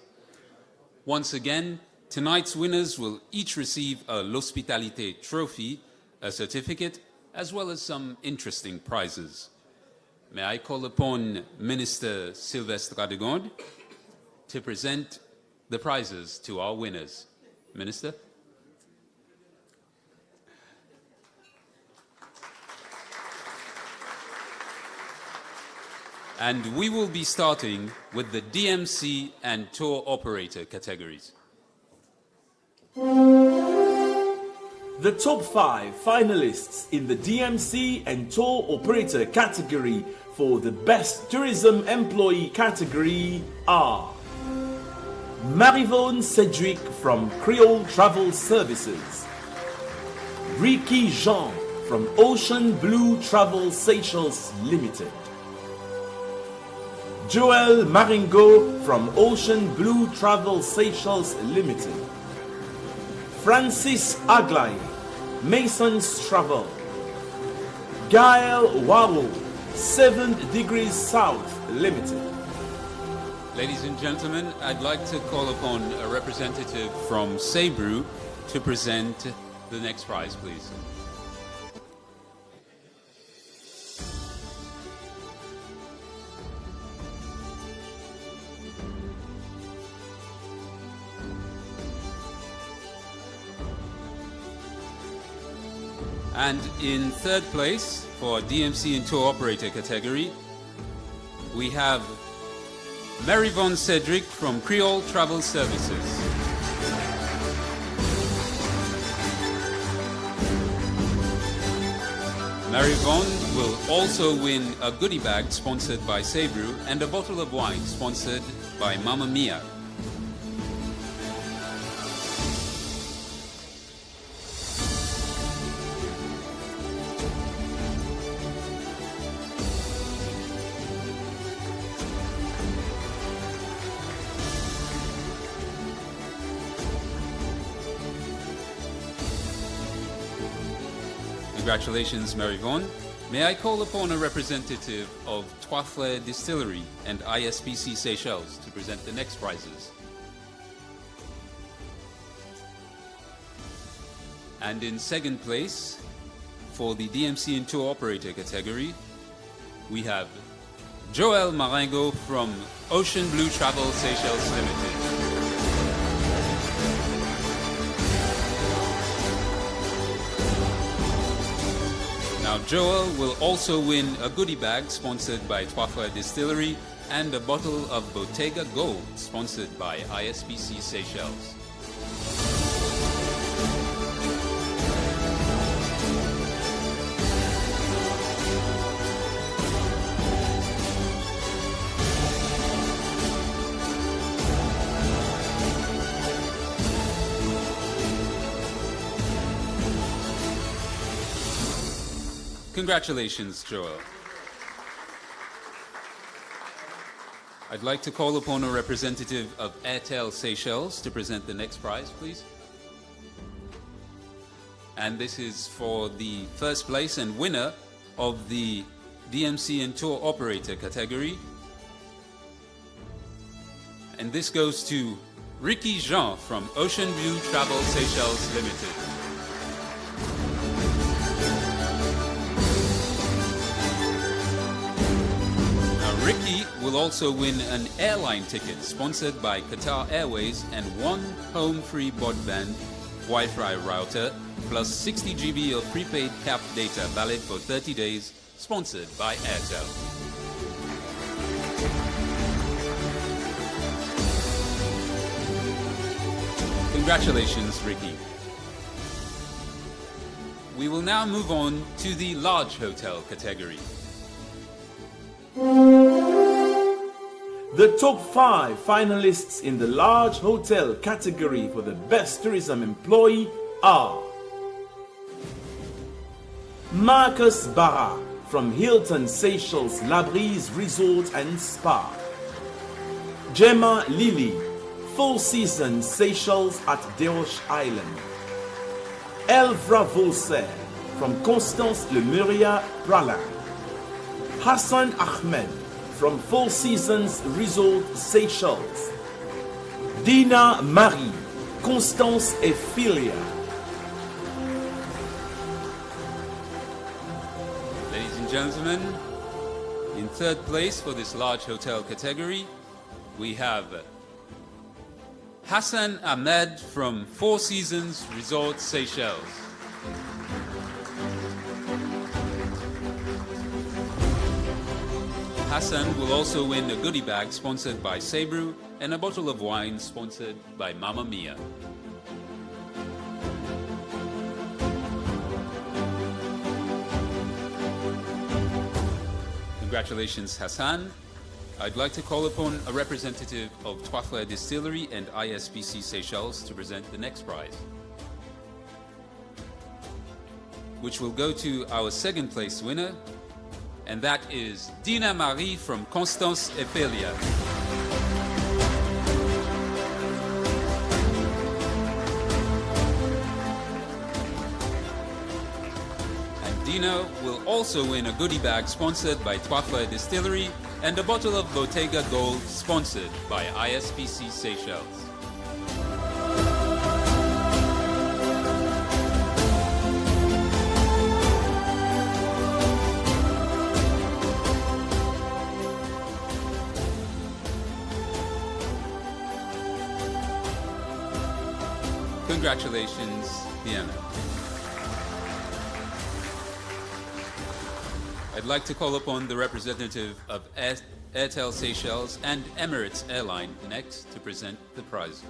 Once again, tonight's winners will each receive a Lospitalite trophy, a certificate, as well as some interesting prizes. May I call upon Minister Sylvestre Radegonde to present the prizes to our winners. Minister? And we will be starting with the DMC and tour operator categories. The top 5 finalists in the DMC and tour operator category for the best tourism employee category are Marivonne Cedric from Creole Travel Services, Ricky Jean from Ocean Blue Travel Seychelles Limited, Joel Maringo from Ocean Blue Travel Seychelles Limited, Francis Aglai, Mason's Travel, Gael Waro, 7 Degrees South Limited. Ladies and gentlemen, I'd like to call upon a representative from Sabru to present the next prize, please. And in third place for DMC and tour operator category, we have Marivonne Cedric from Creole Travel Services. Marivonne will also win a goodie bag sponsored by Sabru and a bottle of wine sponsored by Mamma Mia. Congratulations, Marivonne. May I call upon a representative of Trois Frères Distillery and ISPC Seychelles to present the next prizes. And in second place, for the DMC and Tour Operator category, we have Joel Marengo from Ocean Blue Travel Seychelles Limited. Now, Joel will also win a goodie bag sponsored by Trois Frères Distillery and a bottle of Bottega Gold sponsored by ISPC Seychelles. Congratulations, Joel. I'd like to call upon a representative of Airtel Seychelles to present the next prize, please. And this is for the first place and winner of the DMC and Tour Operator category. And this goes to Ricky Jean from Ocean Blue Travel Seychelles Limited. Ricky will also win an airline ticket sponsored by Qatar Airways and one home free broadband Wi-Fi router plus 60 GB of prepaid cap data valid for 30 days sponsored by Airtel. Congratulations, Ricky. We will now move on to the large hotel category. The top 5 finalists in the large hotel category for the best tourism employee are Marcus Barra from Hilton Seychelles La Brise Resort and Spa, Gemma Lilly, Four Seasons Seychelles at Desroches Island, Elvra Vaucer from Constance Le Muria Pralin, Hassan Ahmed from Four Seasons Resort Seychelles, Dina Marie, Constance Ephelia. Ladies and gentlemen, in third place for this large hotel category, we have Hassan Ahmed from Four Seasons Resort Seychelles. Hassan will also win a goodie bag sponsored by Sabrew and a bottle of wine sponsored by Mamma Mia. Congratulations, Hassan. I'd like to call upon a representative of Trois Frères Distillery and ISPC Seychelles to present the next prize, which will go to our second place winner, and that is Dina Marie from Constance Ephelia. And Dina will also win a goodie bag sponsored by Trois Frères Distillery and a bottle of Bottega Gold sponsored by ISPC Seychelles. Congratulations, Diana. I'd like to call upon the representative of Airtel Seychelles and Emirates Airline next to present the prize.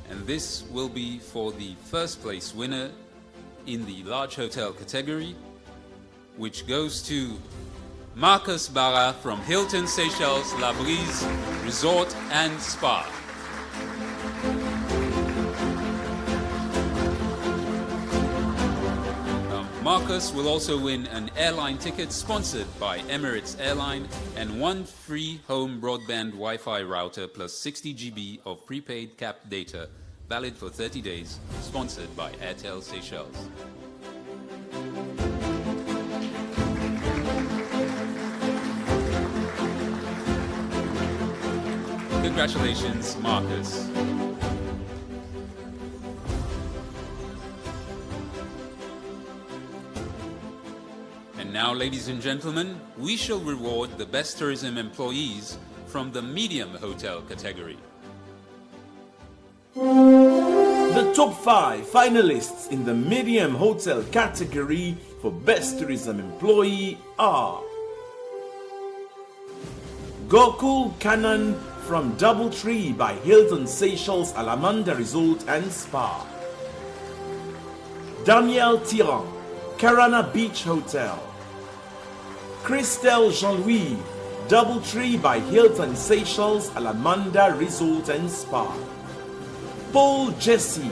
And this will be for the first place winner in the large hotel category, which goes to Marcus Barra from Hilton Seychelles La Brise Resort and Spa. Marcus will also win an airline ticket sponsored by Emirates Airline and one free home broadband Wi-Fi router plus 60 GB of prepaid cap data valid for 30 days, sponsored by Airtel Seychelles. Congratulations, Marcus. And now, ladies and gentlemen, we shall reward the best tourism employees from the medium hotel category. The top 5 finalists in the medium hotel category for best tourism employee are Gokul Kanan from Doubletree by Hilton Seychelles Alamanda Resort and Spa, Daniel Tiran, Carana Beach Hotel, Christelle Jean-Louis, Doubletree by Hilton Seychelles Alamanda Resort and Spa, Paul Jesse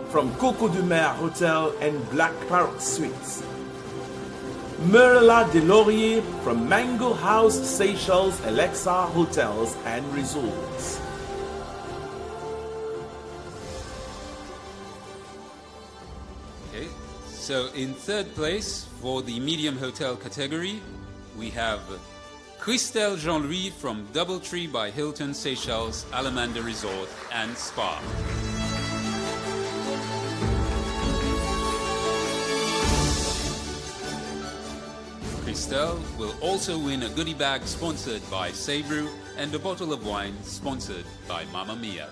from Coco de Mer Hotel and Black Parrot Suites, Merla Delaurier from Mango House Seychelles Alexa Hotels and Resorts. Okay, so in third place for the medium hotel category, we have Christelle Jean-Louis from Doubletree by Hilton Seychelles Alamanda Resort and Spa. Christelle will also win a goodie bag sponsored by Sabrew and a bottle of wine sponsored by Mamma Mia.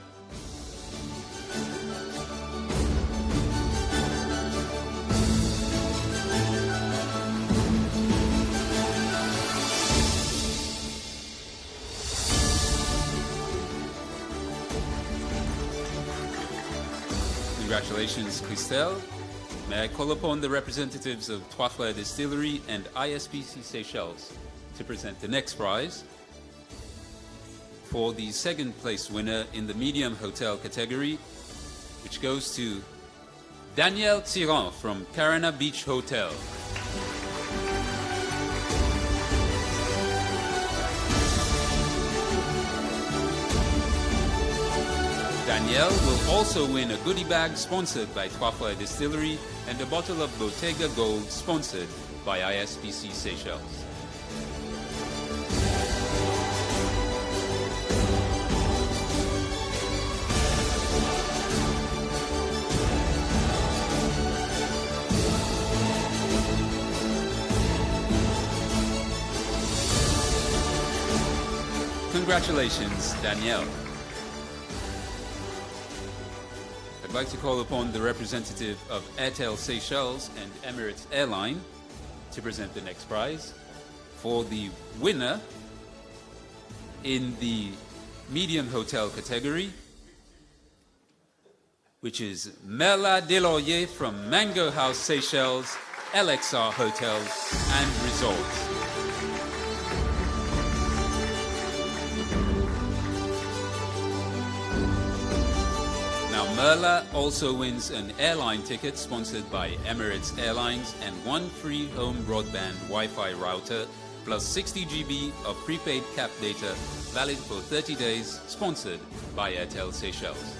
Congratulations, Christelle. May I call upon the representatives of Trois Fleurs Distillery and ISPC Seychelles to present the next prize for the second place winner in the medium hotel category, which goes to Daniel Tiran from Carana Beach Hotel. Danielle will also win a goodie bag sponsored by Trois Fleurs Distillery and a bottle of Bottega Gold sponsored by ISPC Seychelles. Congratulations, Danielle. I'd like to call upon the representative of Airtel Seychelles and Emirates Airline to present the next prize for the winner in the medium hotel category, which is Merla Delaurier from Mango House Seychelles, LXR Hotels and Resorts. Merla also wins an airline ticket sponsored by Emirates Airlines and one free home broadband Wi-Fi router plus 60 GB of prepaid cap data valid for 30 days sponsored by Airtel Seychelles.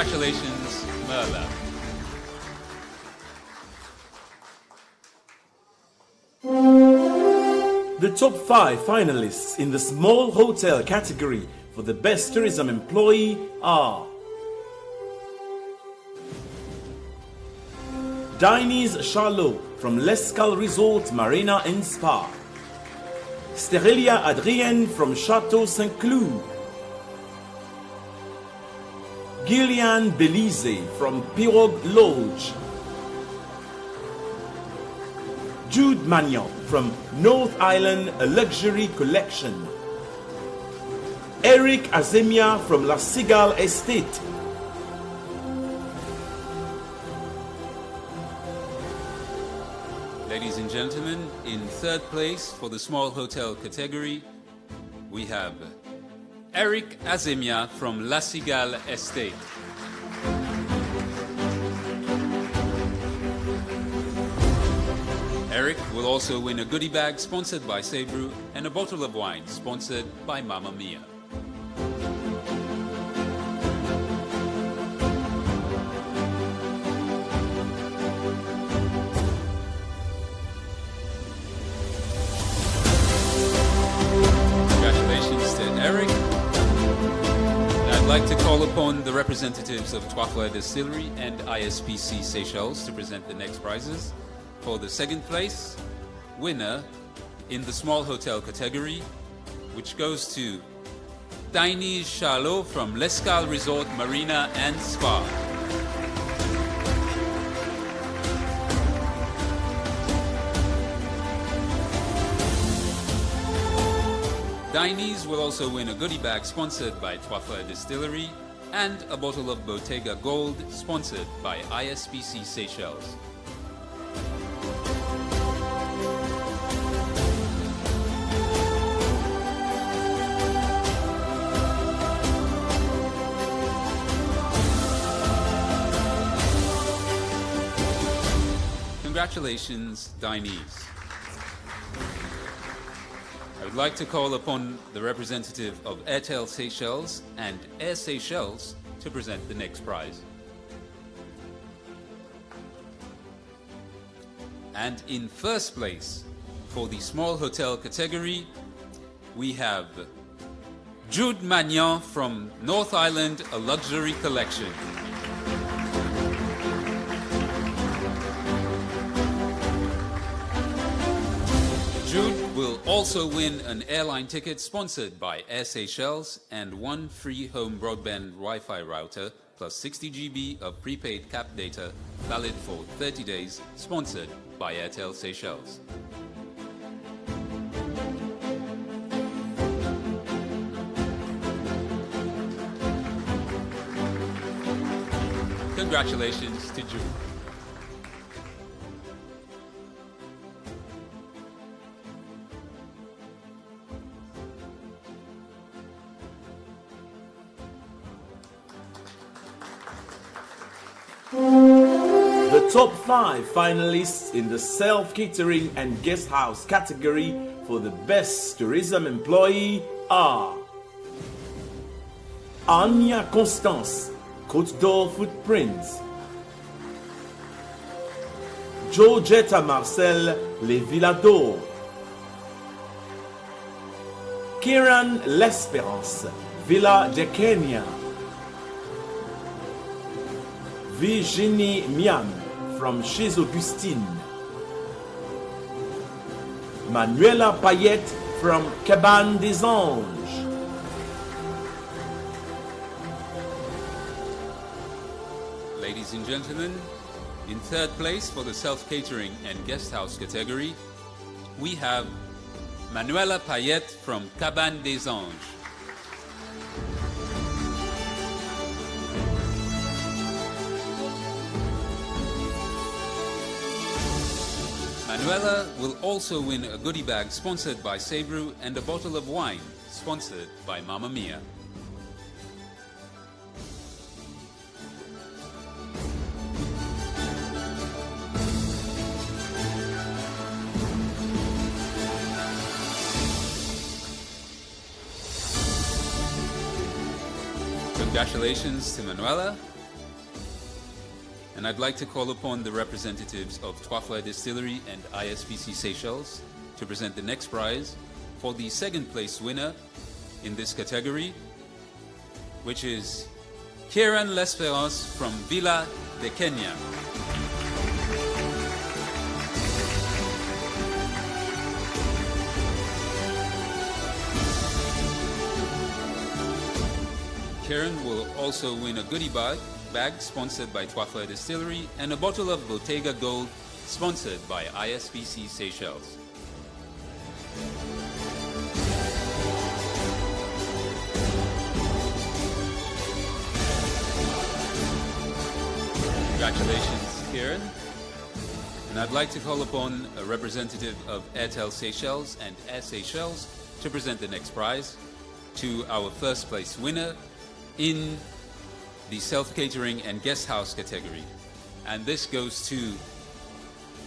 Congratulations, Merla. The top 5 finalists in the small hotel category for the best tourism employee are Diney's Charlot from L'Escale Resort Marina and Spa, Sterilia Adrienne from Chateau Saint-Cloud, Gillian Belize from Pirogue Lodge, Jude Magnon from North Island A Luxury Collection, Eric Azemia from La Cigale Estate, Ladies and gentlemen, in third place for the small hotel category, we have Eric Azemia from La Cigale Estate. Eric will also win a goodie bag sponsored by Sabrew and a bottle of wine sponsored by Mamma Mia. Congratulations to Eric. I'd like to call upon the representatives of Trois Fleurs Distillery and ISPC Seychelles to present the next prizes. For the second place winner in the small hotel category, which goes to Tiny Charlot from L'Escale Resort Marina and Spa. Diney's will also win a goodie bag sponsored by Trois Fleurs Distillery and a bottle of Bottega Gold sponsored by ISPC Seychelles. Congratulations, Diney's. I would like to call upon the representative of Airtel Seychelles and Air Seychelles to present the next prize. And in first place for the small hotel category, we have Jude Magnan from North Island, a luxury collection. Jude will also win an airline ticket sponsored by Air Seychelles and one free home broadband Wi-Fi router plus 60 GB of prepaid cap data valid for 30 days sponsored by Airtel Seychelles. Congratulations to Jude. The top 5 finalists in the self-catering and guest house category for the best tourism employee are Anya Constance, Côte d'Or Footprints, Georgetta Marcel, Les Villas d'Or, Kieran L'Espérance, Villa de Kenya, Virginie Miam from Chez Augustine, Manuela Payette from Cabane des Anges, Ladies and gentlemen, in third place for the self-catering and guest house category, we have Manuela Payette from Cabane des Anges. Manuela will also win a goodie bag sponsored by Sabrew and a bottle of wine sponsored by Mamma Mia. Congratulations to Manuela. And I'd like to call upon the representatives of Trois Fleurs Distillery and ISPC Seychelles to present the next prize for the second place winner in this category, which is Kieran L'Espérance from Villa de Kenya. Kieran will also win a goodie bag sponsored by Trois Fleurs Distillery and a bottle of Bottega Gold sponsored by ISPC Seychelles. Congratulations, Kieran. And I'd like to call upon a representative of Airtel Seychelles and Air Seychelles to present the next prize, to our first place winner in the self-catering and guest house category. And this goes to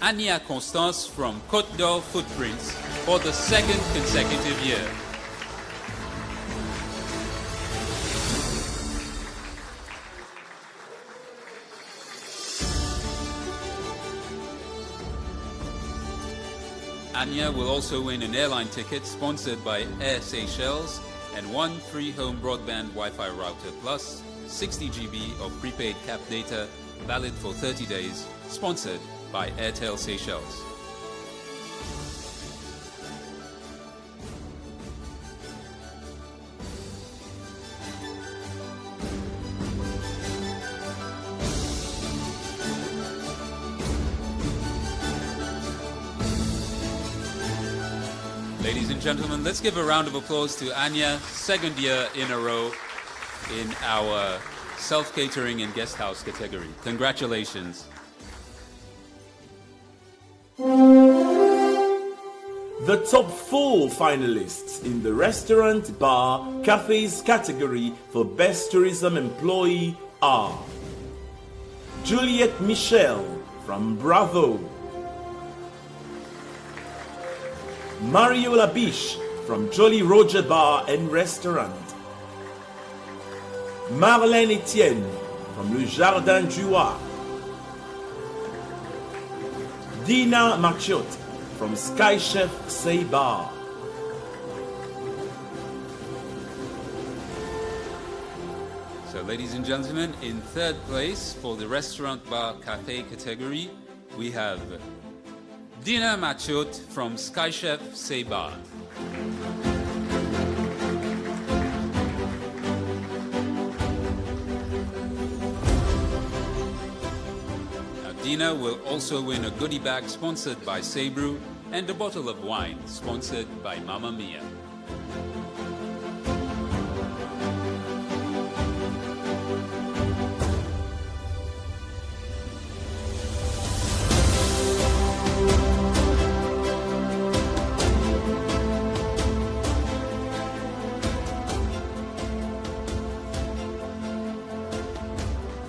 Anya Constance from Côte d'Or Footprints for the second consecutive year. Anya will also win an airline ticket sponsored by Air Seychelles and 1 free home broadband Wi-Fi router plus 60 GB of prepaid cap data valid for 30 days, sponsored by Airtel Seychelles. Ladies and gentlemen, let's give a round of applause to Anya, second year in a row in our self-catering and guest house category. Congratulations. The top 4 finalists in the restaurant, bar, cafes category for Best Tourism Employee are Juliette Michel from Bravo, Mario Labiche from Jolly Roger Bar and Restaurant, Marlène Etienne from Le Jardin du Roi, Dina Marchiot from Sky Chef Say Bar, So ladies and gentlemen, in third place for the restaurant, bar, cafe category, we have Dina Marchiot from Sky Chef Say Bar. Dina will also win a goodie bag sponsored by Sabrew and a bottle of wine sponsored by Mamma Mia.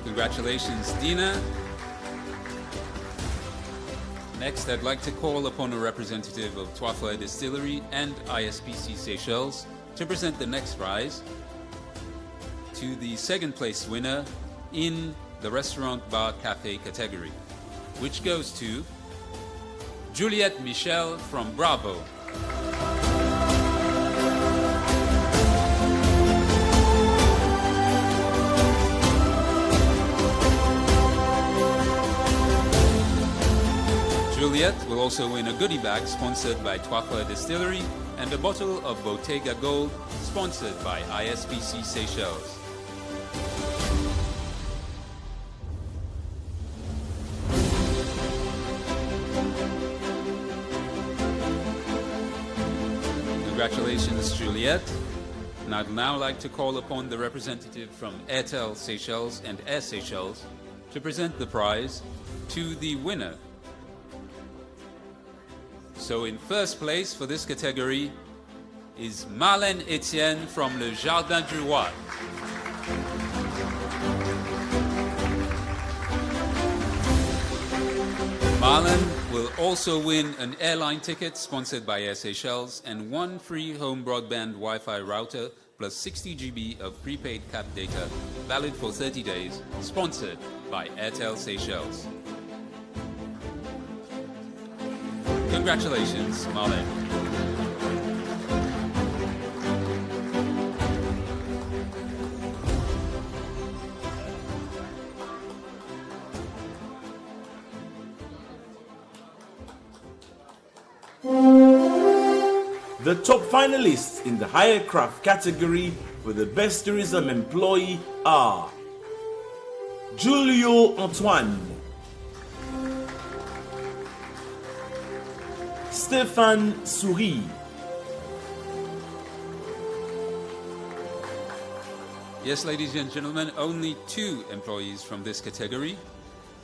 Congratulations, Dina. Next, I'd like to call upon a representative of Trois Fleurs Distillery and ISPC Seychelles to present the next prize to the second place winner in the restaurant, bar, cafe category, which goes to Juliette Michel from Bravo. Juliette will also win a goodie bag sponsored by Trois Fleurs Distillery and a bottle of Bottega Gold sponsored by ISPC Seychelles. Congratulations, Juliette. And I'd now like to call upon the representative from Airtel Seychelles and Air Seychelles to present the prize to the winner. So in first place for this category is Marlène Etienne from Le Jardin du Roi. Marlène will also win an airline ticket sponsored by Air Seychelles and 1 free home broadband Wi-Fi router plus 60 GB of prepaid cap data valid for 30 days, sponsored by Airtel Seychelles. Congratulations, Marlène. The top finalists in the higher craft category for the Best Tourism Employee are Julio Antoine, Stéphane Souris, Yes, ladies and gentlemen, only 2 employees from this category.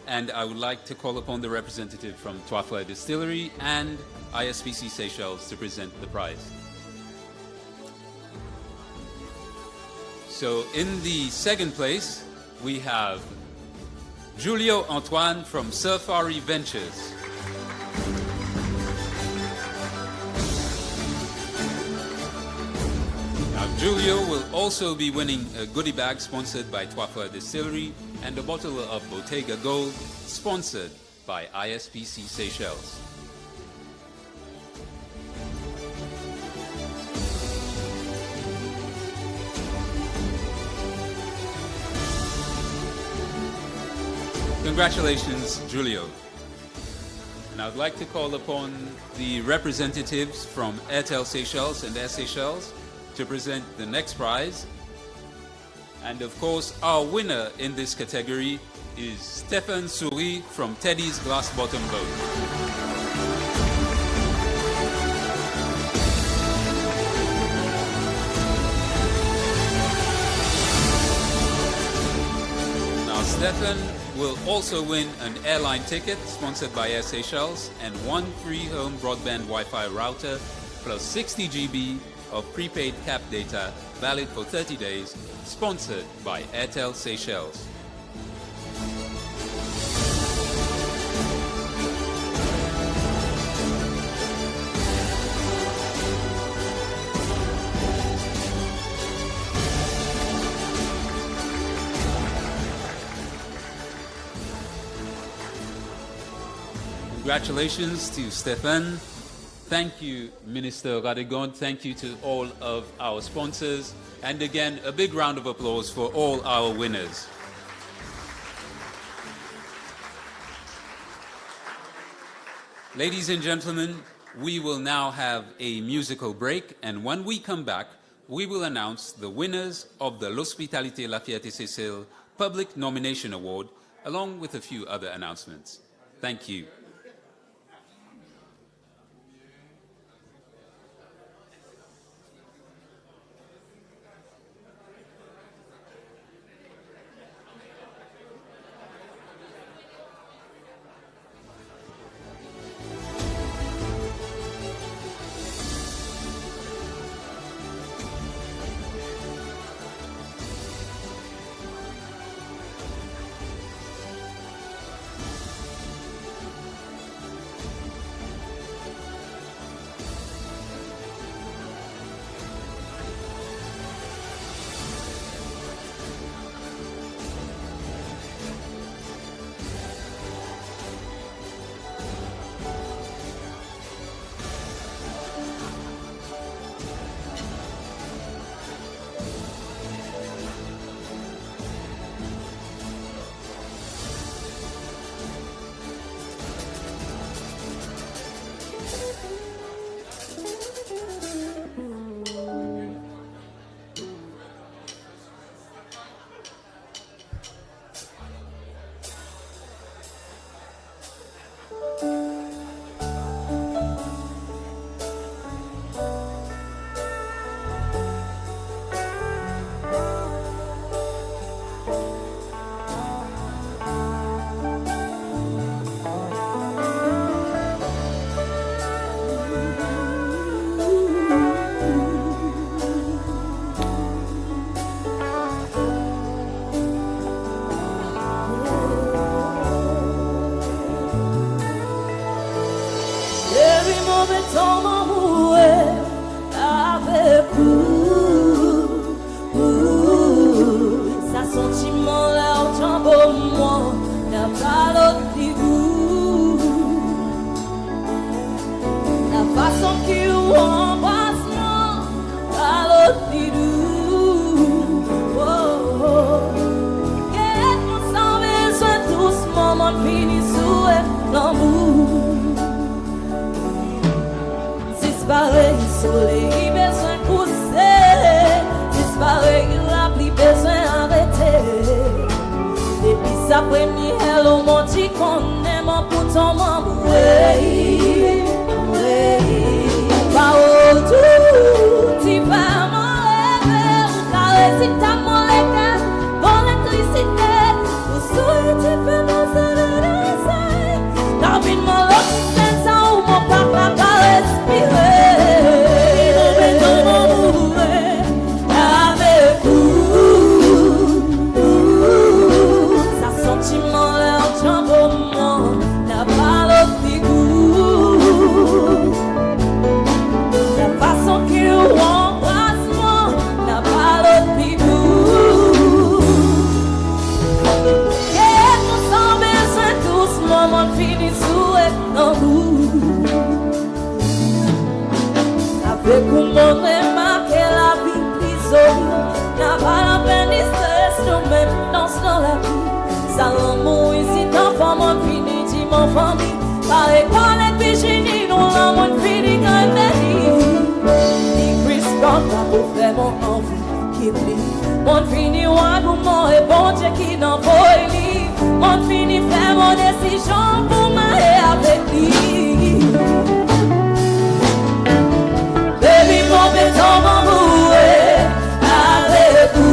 And I would like to call upon the representative from Trois Fleurs Distillery and ISPC Seychelles to present the prize. So in the second place, we have Julio Antoine from Safari Ventures. Now, Julio will also be winning a goodie bag sponsored by Trois Distillery and a bottle of Bottega Gold sponsored by ISPC Seychelles. Congratulations, Julio. And I'd like to call upon the representatives from Airtel Seychelles and Air Seychelles to present the next prize. And of course, our winner in this category is Stéphane Souris from Teddy's Glass Bottom Boat. Now, Stéphane will also win an airline ticket sponsored by Air Seychelles and one free home broadband Wi-Fi router plus 60 GB of prepaid cap data valid for 30 days sponsored by Airtel Seychelles. Congratulations to Stéphane. Thank you, Minister Radegon. Thank you to all of our sponsors. And again, a big round of applause for all our winners. Ladies and gentlemen, we will now have a musical break. And when we come back, we will announce the winners of the Lospitalite Lafyerte Sesel Public Nomination Award, along with a few other announcements. Thank you. Avec vous. Ça l'amour ici dans mon fini dit mon famille. Par école et puis génie, non l'amour fini quand même. Ni Christophe va pour faire mon envie qui plie. Mon fini ouan pour mon et bon Dieu qui n'en voit lui. Mon fini faire mon décision pour m'aider avec lui. Baby mon béton mon boué avec vous.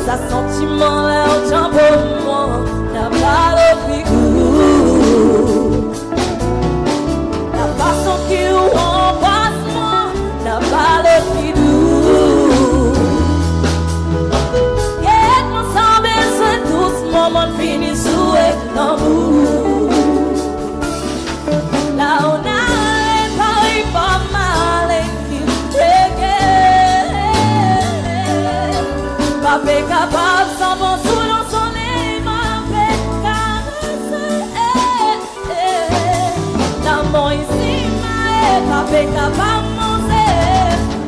Ça sentiment là au temps pour moi n'a pas le figure. La façon qui on passe moi n'a pas le figure. Et mon sang baisse doucement mon fini sous et l'amour. Là on a Paris pas mal et pas capable sans bon sous le soleil m'a fait caresser. L'amour ici m'a pas capable de monter,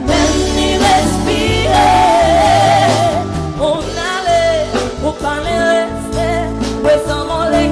même ni respirer. On allait pour parler rester, mais sans mon les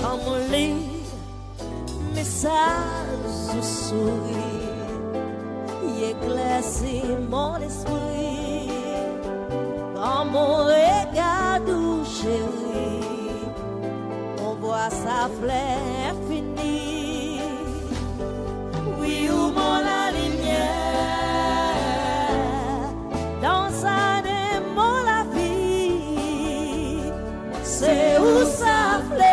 Comme les messages sous sourire, y éclaircit mon esprit. Comme mon regard doux chéri, on voit sa fleur finie. Oui, où mon la lumière, dans sa démon la vie, c'est où sa fleur.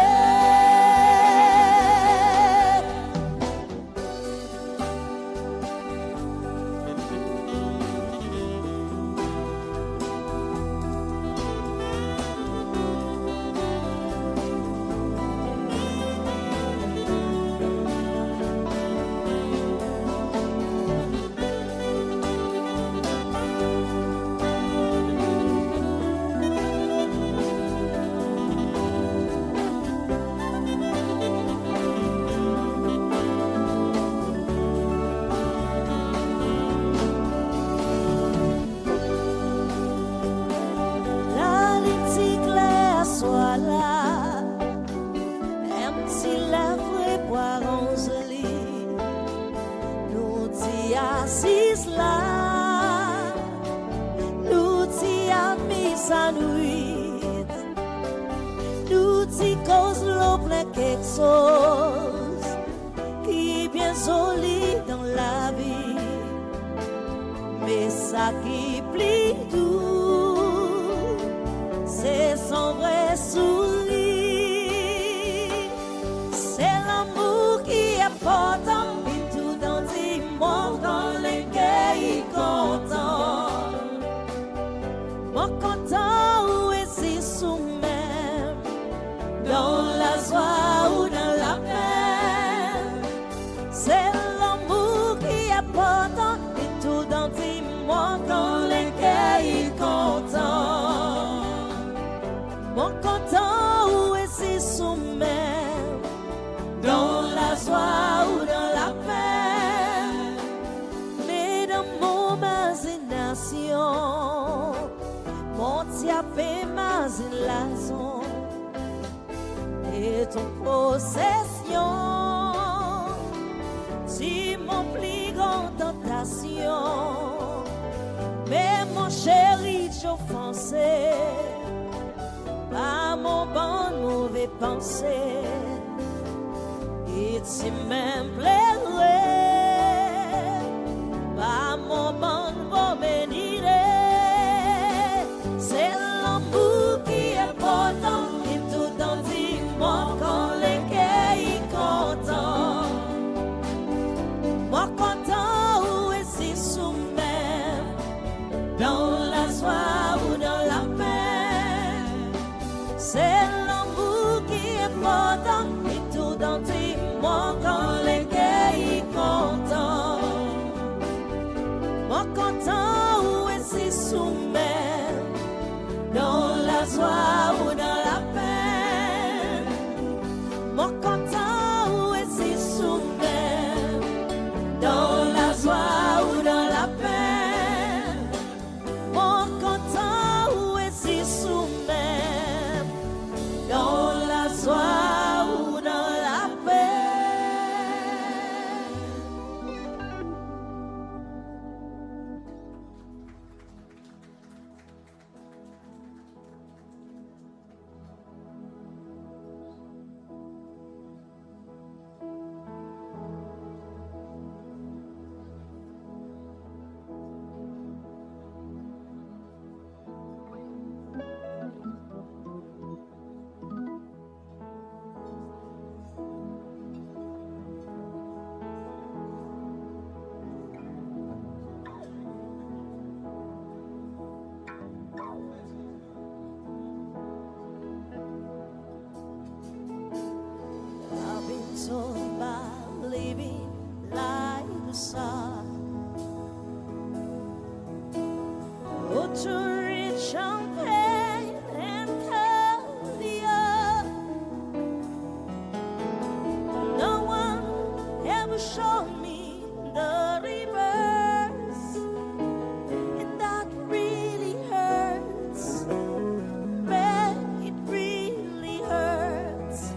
Quelque chose qui est bien solide dans la vie, mais ça qui plie tout, c'est son vrai sourire. C'est l'amour qui est important et tout dans les mots dans lesquels il content. Moi content où est si sous-même dans la joie ou dans la peine, c'est l'amour qui est important et tout dans tes mots dans lesquels il content. Mon content où est si sous-même, dans la joie ou dans la peine, mais dans mon imagination, mon tiapé imagination et ton possession, si mon plus grande tentation, mais mon chéri j'offensé, par mon bon mauvais pensée, et tu même plairais, par mon bon mauvais idée, c'est l'amour qui est important. Moi quand lesquels il content, moi content où est si sous-même, dans la joie ou dans la peine, c'est l'amour qui est important et tout dans tes moi quand lesquels il content, moi content où est si sous-même, dans la joie ou dans la peine. Mon content où est si sous-même, dans la joie ou dans la peine. Mon content où est si sous-même, dans la joie ou dans la paix. Told by living like the sun, oh, to reach champagne and California. No one ever showed me the reverse, and that really hurts, but it really hurts.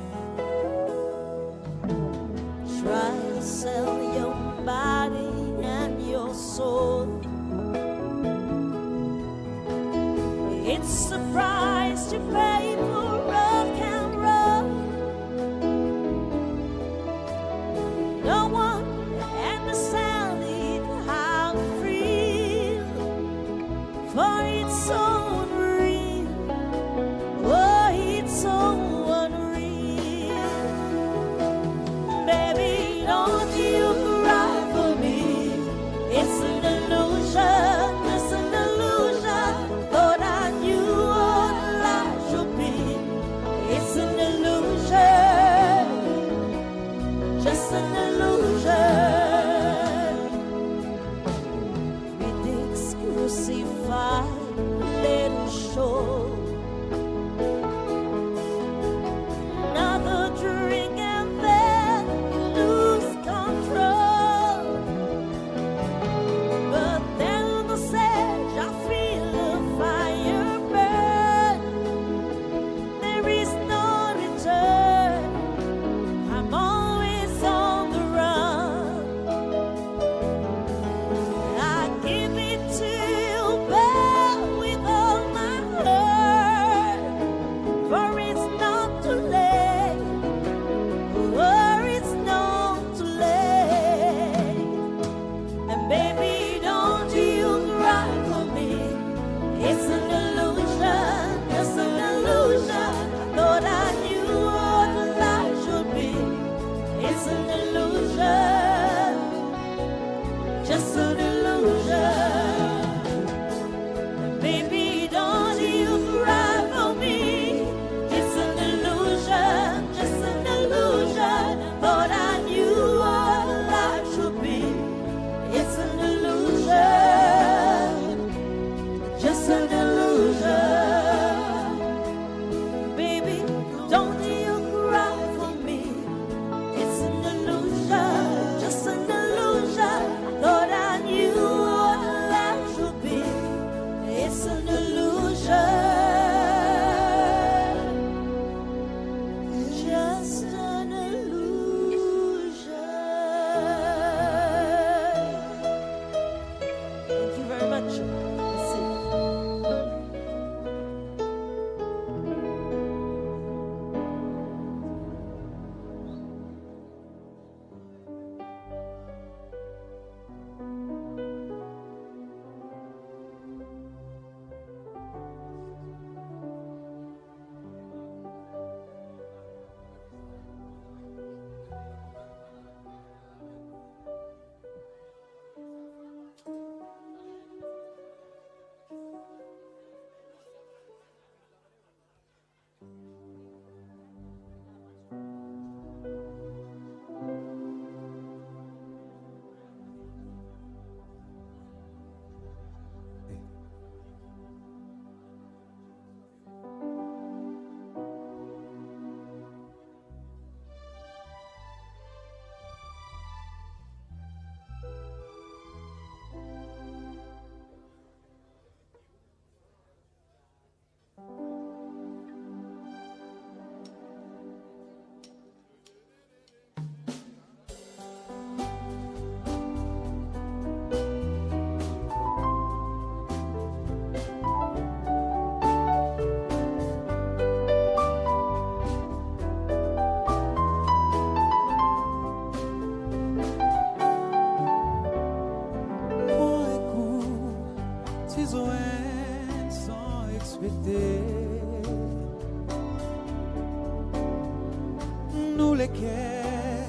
nous les cœurs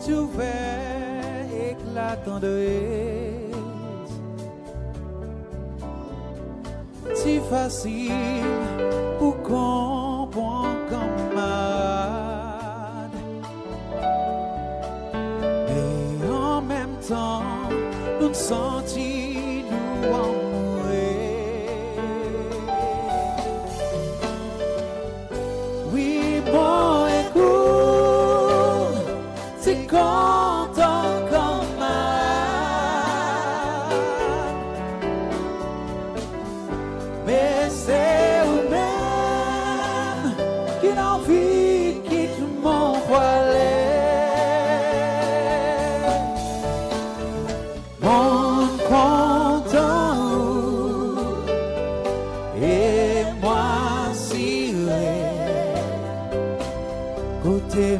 ouverts, éclatants de haine. Si facile pour comprendre comme malade, et en même temps nous sentis nous en mourir. Oui, bon écoute, c'est content comme malade, mais c'est vous-même qui l'envie quitte mon voilet.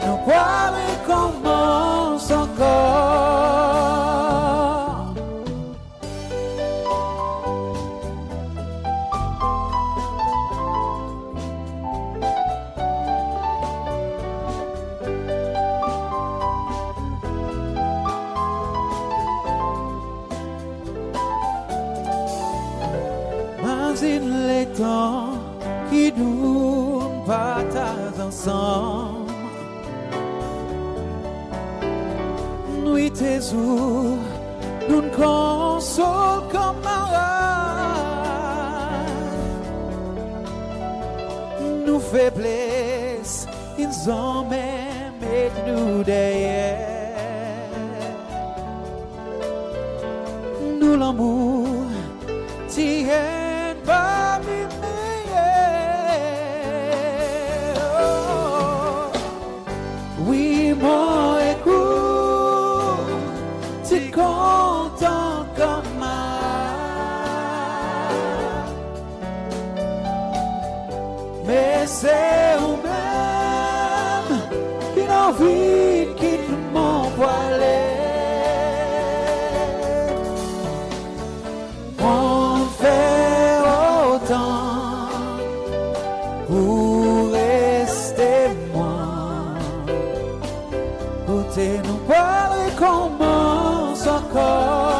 Nous croirait commence encore. Imagine les temps qui nous partagent ensemble. Nuit et jour, nous nous consolons comme marades. Nous faiblesses, ils ont même et nous derrière. Nous l'amour, tiens pas meilleur. Oui, mon écoute, c'est content comme mal, mais c'est vous-même qui l'envie quitte mon voilet. On fait autant pour rester moi, côté nous parler commence encore.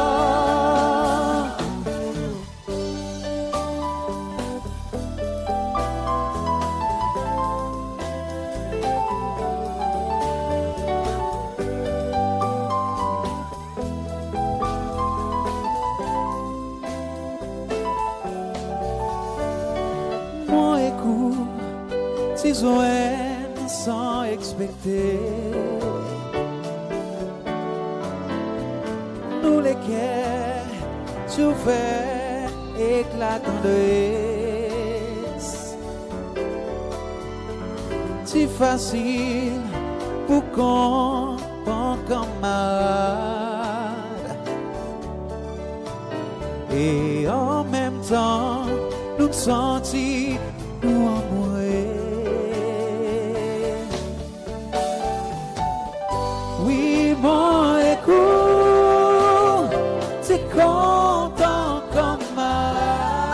Mon écoute, si zoen sans expecter. Nous les cœurs ouverts, éclatants de haine. Si facile pour comprendre comme malade, et en même temps nous sentis nous en mourir. Oui, mon écoute, c'est content comme mal,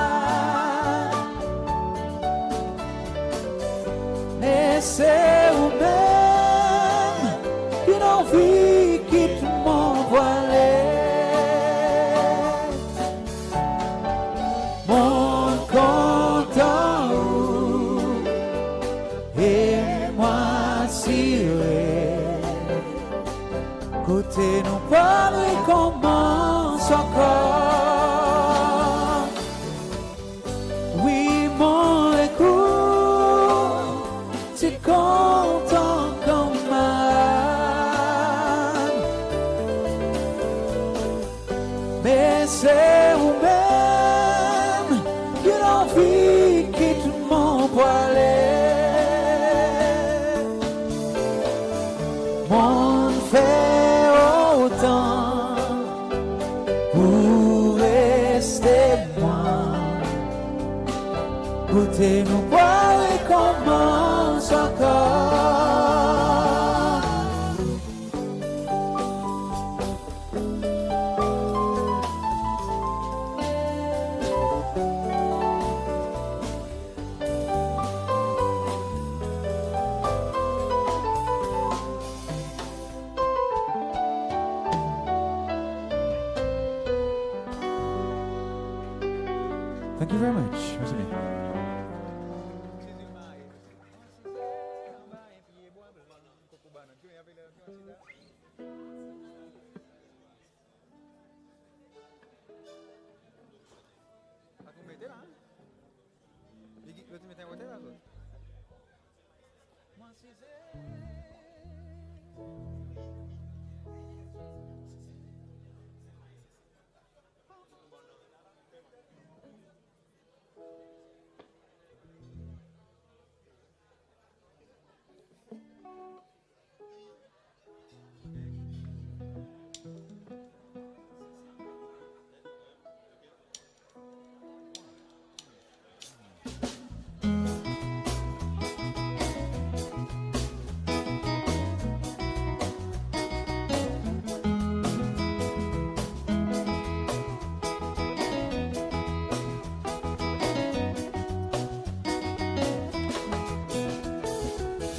mais c'est vous-même qui l'envie quitte mon voilet. Mon content et moi tiré, côté nous parler commence encore. Oui, mon écoute, c'est content comme mal, mais c'est vous-même qui l'envie quitte mon voilet. Mon fait autant pour rester moi, côté nous voir et commence encore. Thank you very much. Merci bien.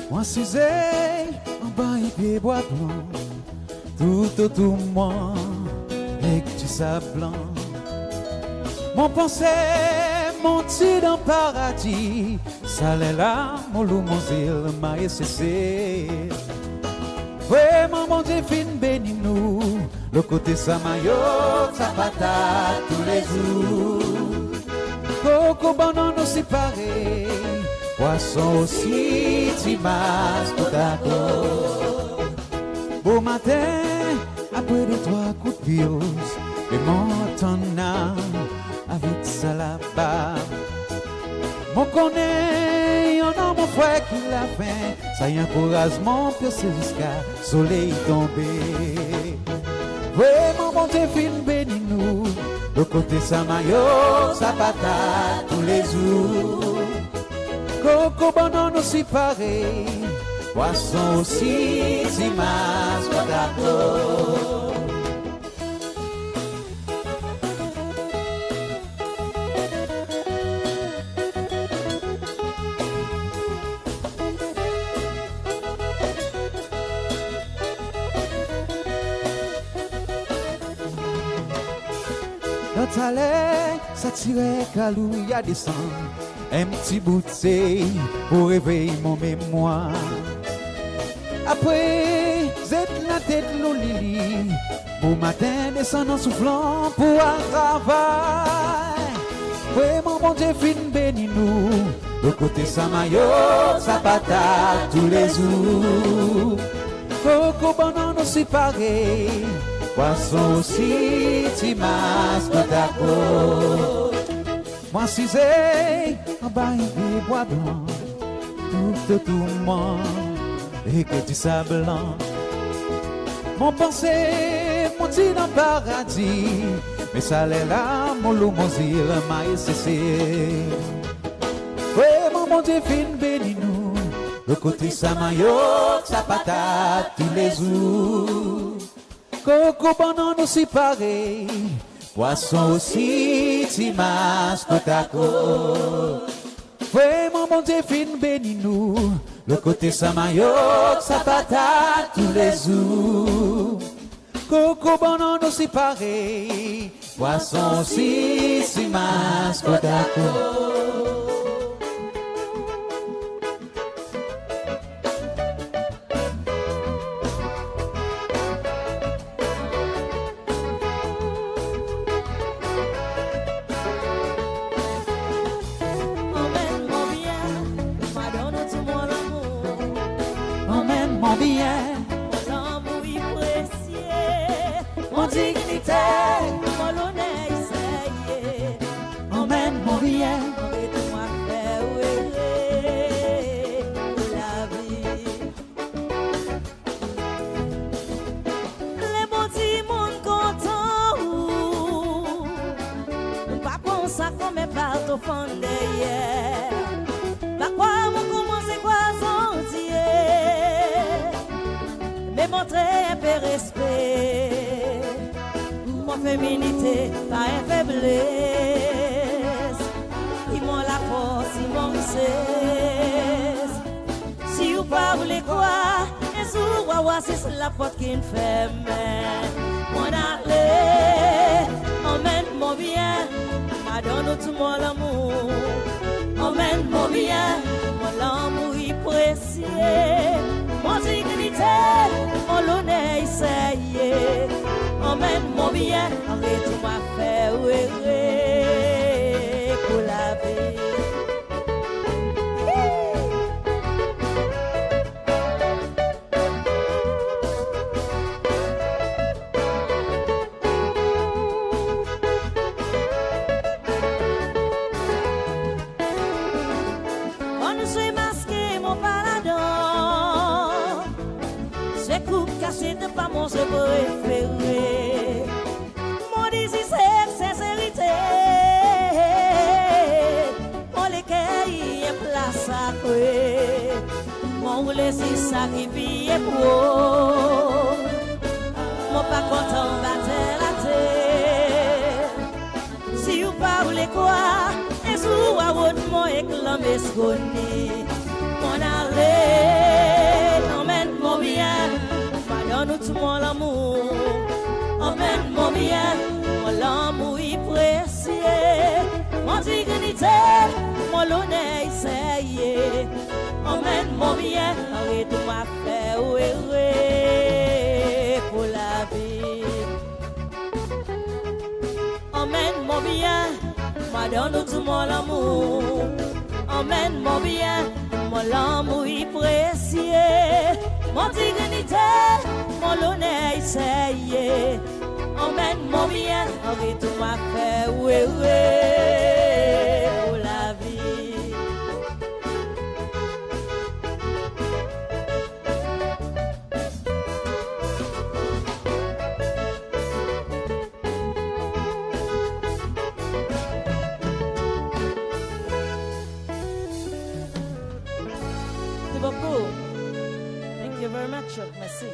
Moi cisé en bas et pied bois blanc, tout autour de moi, avec du sable blanc. Mon pensée monte dans le paradis, ça l'est là, mon loup, mon zèle, m'a cessé. Vraiment, mon Dieu, fin béni nous, le côté samayo, sa patate tous les jours. Coco, banan, nous séparés. Poisson aussi, timas, d'accord. Beau matin, après les 3 coups de piose, et mon âme avec ça là-bas. Mon connaît, on a mon frère qui l'a fait, ça y encourage mon percé jusqu'à soleil tombé. Vraiment, mon Dieu, fin béni nous, le côté samayo, sa patate tous les jours. Coco banan nous séparés, poisson aussi, timas, d'accord. Dans ta lait, ça tirait calou, y'a des sangs. Un petit bout de sel pour réveiller mon mémoire. Après, zet la tête l'eau lili, beau matin descendant soufflant pour un travail. Vraiment mon Dieu fin béni nous, le côté samayo, sa patate tous les jours. Coco banan nous séparés, poisson aussi, timas, d'accord. Moi cisé en bas et bois blanc, tout autour de moi, et que du sable blanc. Mon pensée monte dans le paradis, mais ça l'est là, mon loup, mon zèle, m'a cessé. Vraiment, mon Dieu, fin béni nous, le côté samayo, sa patate tous les jours. Coco banan nous séparés. Poisson aussi, timas, côte-à-côte. Vraiment, mon Dieu, fin béni nous, le côté samayo, sa patate tous les jours. Coco banan nous séparés, poisson aussi, timas, côte-à-côte. Féminité, pas une faiblesse. Ils m'ont la force, ils m'ont richesse. Si vous parlez quoi, et sous wawa, c'est la porte qui me fait mal. Mon allée, emmène mon bien, donne tout mon amour. Emmène mon bien, mon amour précieux, mon dignité, mon honneur, ça y est. Emmène mon bien, arrête tout ma faire, pour la vie. C'est pas mon jeu préféré. Mon désir c'est sincérité. Mon l'écueil est place à couer. Mon roulé c'est sacrifié pour. Mon pas content battre la terre. Si vous parlez quoi, et sous à votre mot éclamé ce qu'on est. Mon allée, emmène mon bien. Donne tout mon amour, emmène mon bien, mon amour précieux, mon dignité, mon honneur, ça y est. Emmène mon bien, arrête de m'affaire, pour la vie. Emmène mon bien, donne tout mon amour, emmène mon bien, mon amour précieux, mon dignité. Mon honneur, ça y est. Emmène mon bien, arrête tout ma faire, pour la vie. C'est beaucoup. Thank you very much. Merci.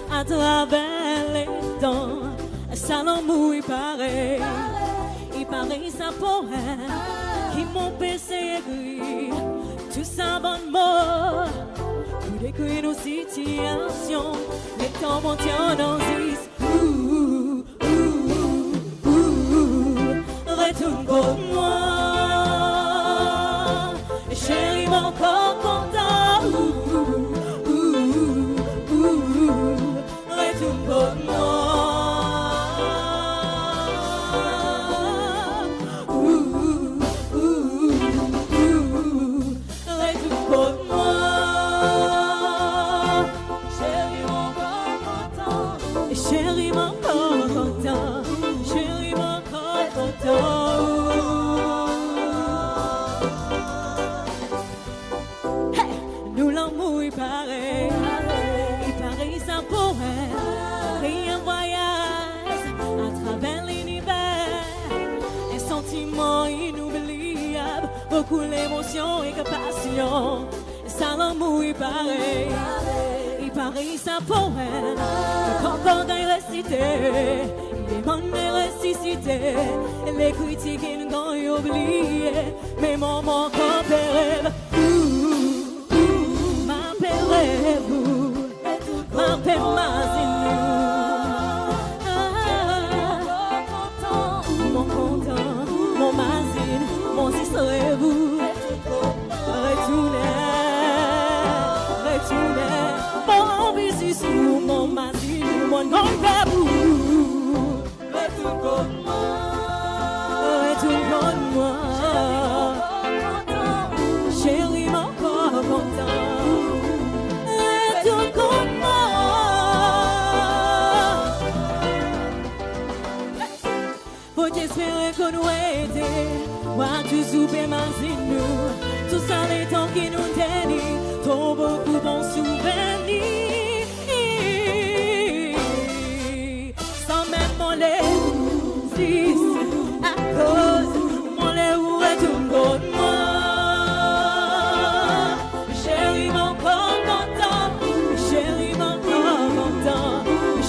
À travers les temps, ça l'amour il paraît ça poème qui m'ont baissé gris, tout ça bon mot, pour décrire nos situations, les temps vont en dix, retourne pour moi, chérie mon corps content, retourne pour moi. Beaucoup l'émotion et que passion, ça l'amour il paraît ça poème, quand on est récité, les mondes ressuscité, les critiques ils n'ont oublié, mais mon corps rêve, m'appelez-vous, m'appelle Mazinou, mon content, mon Mazine, mon serez-vous, retournez, mon bisou, mon Mazine, mon nom qu'on nous aide, moi tu soupes ma nous, tout ça les temps qui nous dénient, trop beaucoup bons souvenirs, sans même mon lait, à cause mon lait où est tout le monde, moi, chérie mon corps content, chérie mon corps content,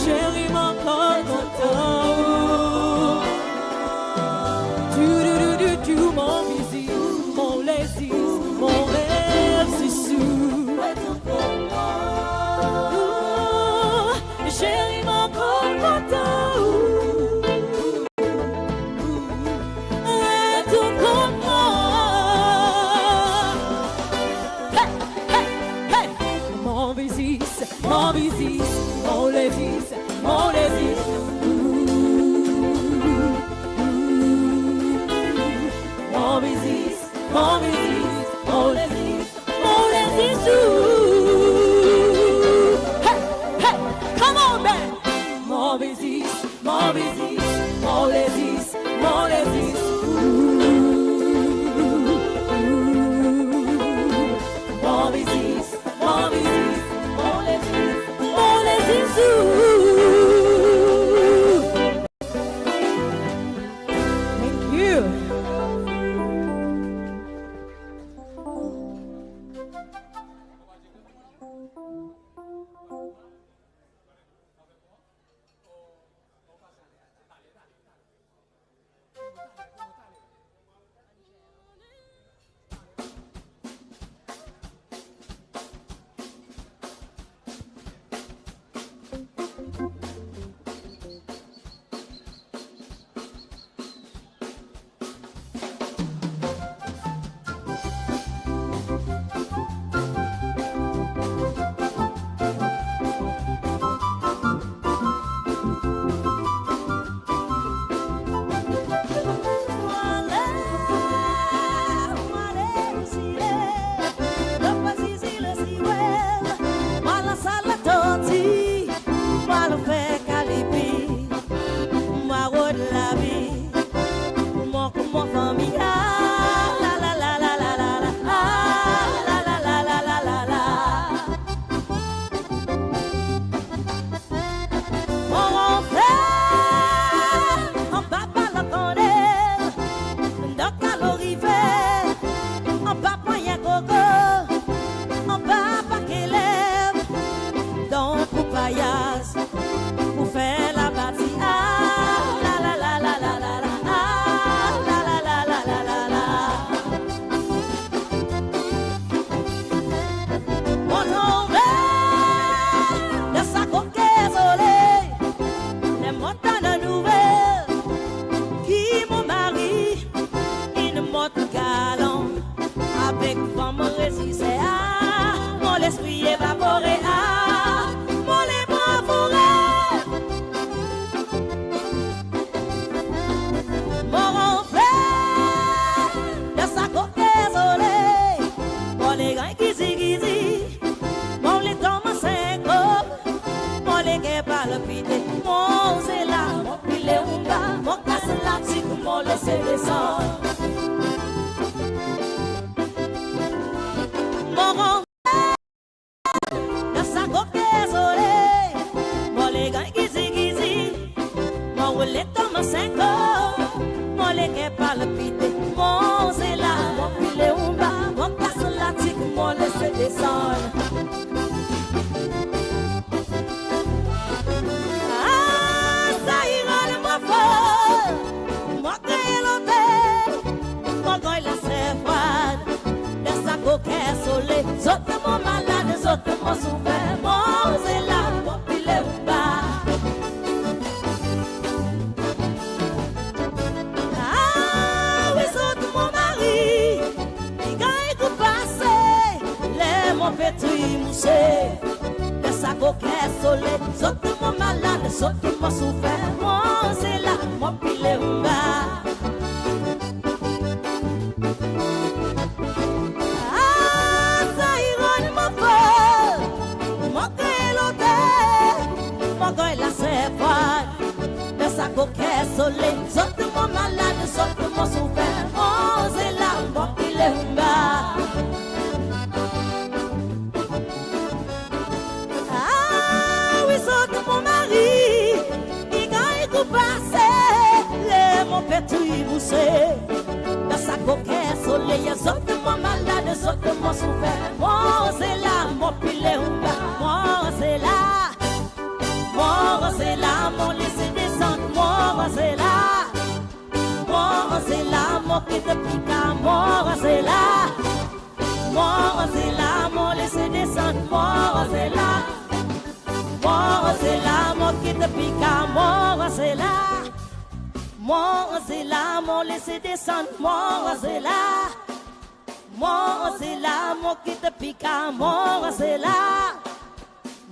chérie mon corps content. Mon visite, mon lazy, mon rêve, c'est sous. Chérie, mon corps content. Tout comme moi. Hey, hey, hey. Mon visite, mon visite, mon lazy, mon lazy. Mon business, mon business, mon business, mon business. Hey, hey, come on, man. Mon business, mon business, mon business, mon business. Mon business, mon business, mon business, mon business. Thank you. Soleil, sorte mon malade, sorte depuis qu'à moi c'est là. Moi c'est là, mon laissé descendre, moi c'est là. Moi c'est là, mon qui te pique à moi c'est là.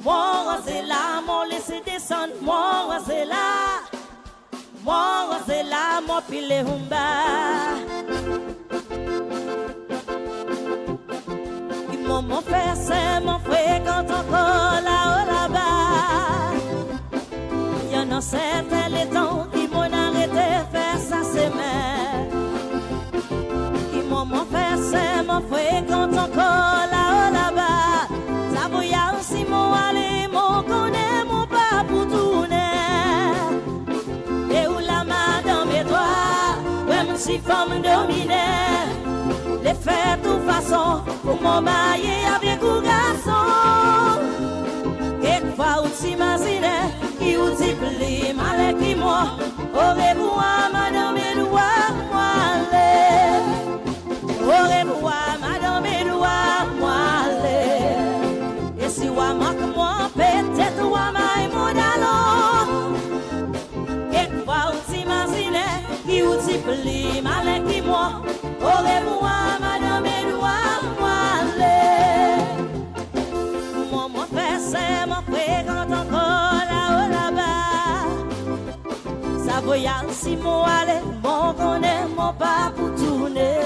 Moi c'est là, mon laissé descendre, moi c'est là. Moi c'est là, mon pile humba. Mon frère c'est mon frère quand encore là-haut là-bas. Y'en a certains les temps qui m'ont arrêté faire ça c'est mère. Mon frère c'est mon frère quand encore là-haut là-bas. Ça vous y a aussi mon aller, mon connaît, mon pas pour tourner. Et où la main dans mes doigts, ouais me suis femme dominée. Les faire de toute façon pour mon mailler avec un garçon. Quelquefois où t'imagines qui ou t'y plie mal qui moi. Aurait vous madame et doigt moi aller. Aurait vous madame et doigt moi aller. Et si wa manque moi peut-être wa maille mon allon. Quelquefois où t'imagines qui ou t'y plie mal qui moi. Aurait vous madame et doigt moi aller. Mon frère c'est mon frère quand encore là-haut là-bas. Ça voyage si mon aller, mon connaît, mon pas pour tourner.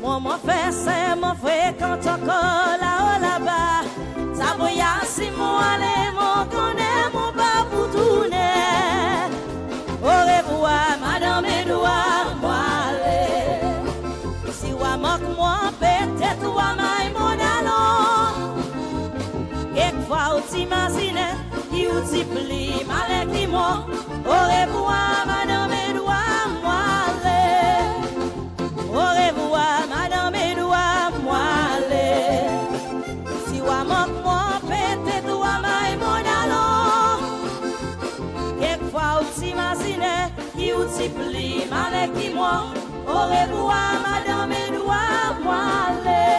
Mon frère c'est mon frère quand encore là-haut là-bas. Ça voyage si mon aller, mon connaît, mon pas pour tourner. Au revoir madame et doigt moi aller. Si wa manque moi peut-être wa maille mon allon. Quelquefois où t'imagines qui ou t'y plie mal qui moi. Au revoir madame et doigt moi aller. Au revoir madame et doigt moi aller. Si wa manque moi peut-être wa maille mon allon. Quelquefois où t'imagines qui ou t'y plie mal qui moi. Au revoir madame et doigt moi aller.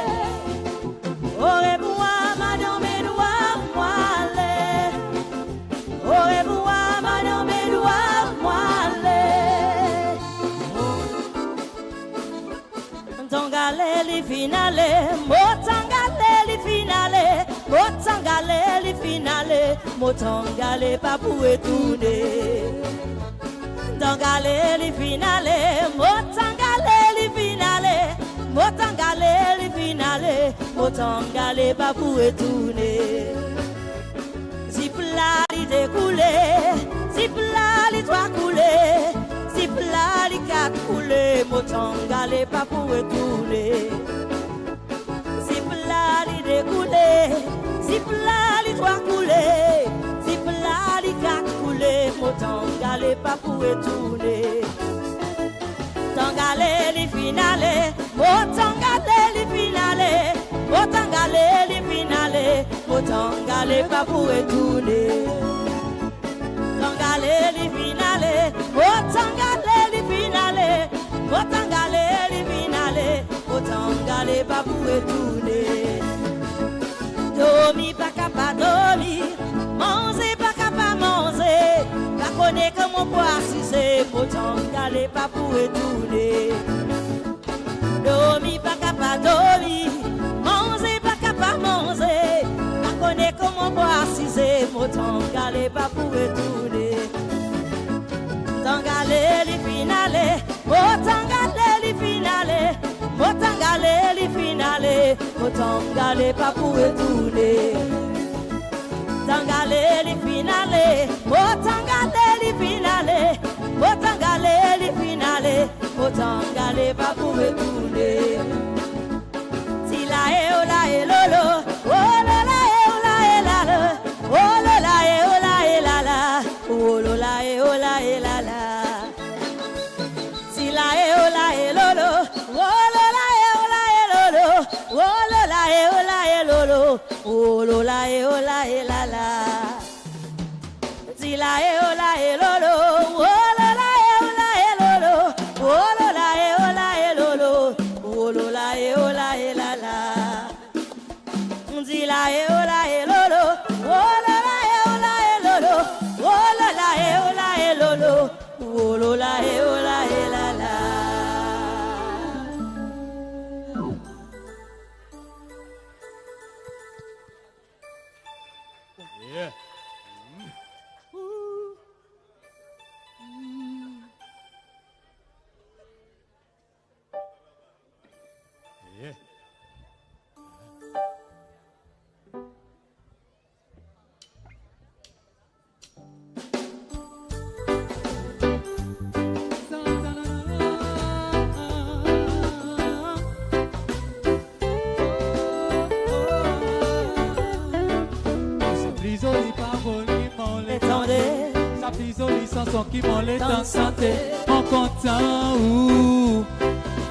Au revoir madame et doigt moi aller. Au revoir madame et doigt moi aller. Tangale li finale, mo tangale li finale, mo tangale li finale, mo tangale pas pour tourner. Tangale li finale, mo tangale li finale, mo tangale li finale, mo tangale pas pour tourner. Si plat li découlé, si plat li trois coulé, si plat li quatre coulé, mo tangale pas pour tourner. Si plat li découlé, si plat li trois coulé, si plat li quatre coulé, mo tangale pas pour tourner. Tangale li finale, mo tangale li finale, mo tangale li finale, mo tangale pas pour tourner. Tangale li finale, mo tangale li finale, mo tangale li finale, mo tangale pas pour tourner. Domi pas capable dormir, manger pas capable manger, pas connaître comment boire si c'est mo tangale pas pour tourner. Domi pas capable dormir, manger pas capable manger, pas connaître comment boire si c'est mo tangale pas pour tourner. Tangale li finale, mo tangale li finale, mo tangale li finale, mo tangale pas pour tourner. Tangale li finale, mo tangale li finale, mo tangale li finale, mo tangale pas pour tourner. Si la e lolo, oh la la e la la, oh la la e la la, oh la e la la. Si la e lolo, oh la e lolo, oh la e lolo, oh la e la la. Si la e lolo, oh la e lolo, oh la e lolo, oh la e la la. Si la e lolo, oh la e la, eh, oh la, eh, la, la. Yeah. Yeah. Jolie parole qui m'en l'étendait, sa plus jolie chanson qui m'en l'étend santé, en content ou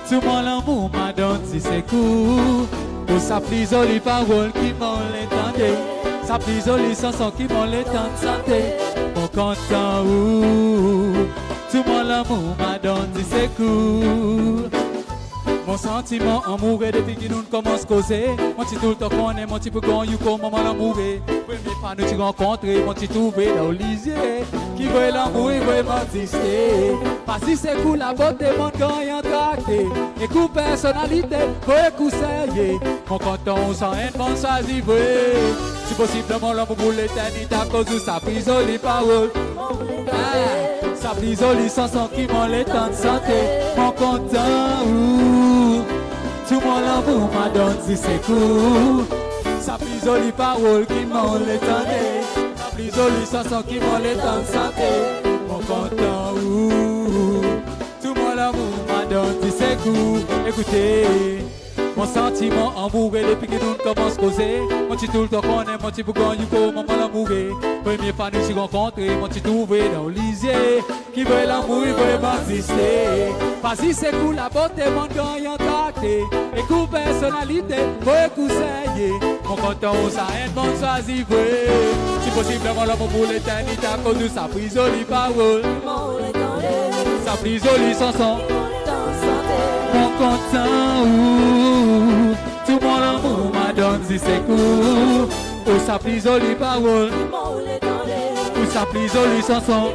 tout mon amour m'a donné ses coups, pour sa plus jolie parole qui m'en l'étendait, sa plus jolie chanson qui m'en l'étend santé, en content ou tout mon amour m'a donné ses coups. Mon sentiment amoureux depuis que nous commençons à causer. Mon petit tout le temps qu'on est, mon petit peu quand you comme maman l'amoureux. Premier pas nous t'y rencontrer, mon petit trouvé dans l'Olysée. Qui veut l'amour, il veut m'exister. Pas si c'est cool la beauté, mon gagnant tracté. Et coup personnalité, faut coup sérieux. Mon canton sans haine, mon choisi vrai. Si possible, mon l'amour pour l'éternité à cause de sa prise jolie parole. Sa plus jolie chanson qui m'en l'étend santé, mon content ou tout mon amour m'a donné ses coups. Sa plus jolie parole qui m'en l'étendait, sa plus jolie chanson qui m'en l'étend santé, mon content ou tout mon amour m'a donné ses coups. Écoutez, mon sentiment amoureux depuis que nous commençons à causer. Mon petit tout le temps qu'on est, mon petit bougon, you go, maman l'amoureux. Premier pas nous s'y rencontrer, mon petit trouvé dans l'Olysée. Qui veut l'amour, il veut m'exister. Pas si c'est cool la beauté, mon gagnant tracté. Et coup personnalité, faut conseiller. Mon content, ça aide, mon choisi vrai. Si possible, mon amour pour l'éternité à cause de sa prise jolie parole. Sa prise jolie chanson. Mon content ou tout mon amour m'a donné ses coups. Ou sa plus jolie parole, ou sa plus jolie chanson.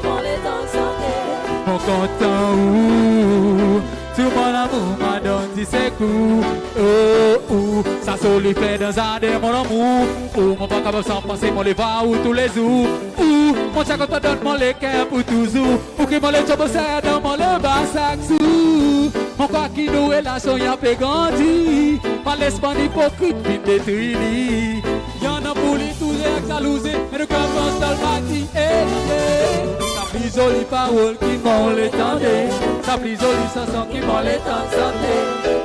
Mon content ou tout mon amour m'a donné ses coups. Oh, oh, ça se fait dans un de mon amour. Oh, mon pas capable sans penser, mon les va ou tous les jours. Ou mon chaque te donne mon les cœurs pour toujours. Pour que mon les chobos dans mon le bas chaque jour. Mon quoi qui nous relation y'a fait grandir. Par l'esprit hypocrite vite détruit. Y'en a pour les tous les jalousés. Et nous commençons dans le bâti. Sa plus jolie parole qui m'en l'étendait. Sa plus jolie chanson qui m'en l'étend santé.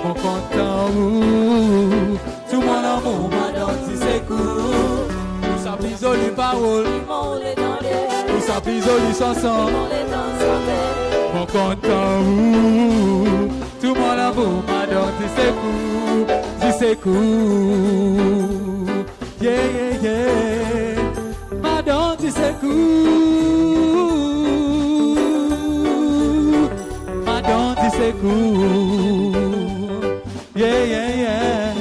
Mon content ou tout mon amour m'a donné ses coups. Pour sa plus jolie parole qui m'en l'étendait. Pour sa plus jolie chanson qui m'en l'étend santé. Mon content ou tout mon amour m'a donné ses coups. Dit ses coups. Yeah, yeah, yeah. M'a donné ses coups. M'a donné ses coups. Yeah, yeah, yeah.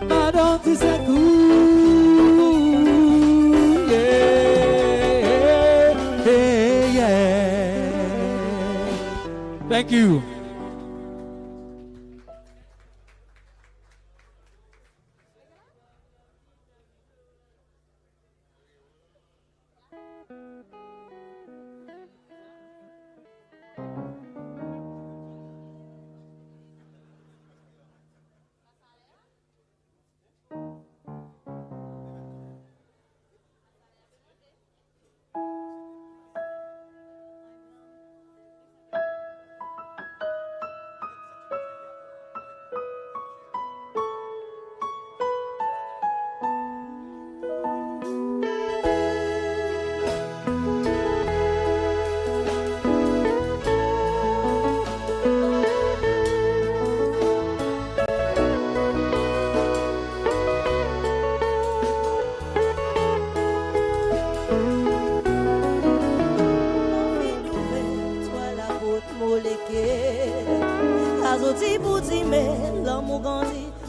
M'a donné ses coups. Yeah, yeah, yeah. Thank you.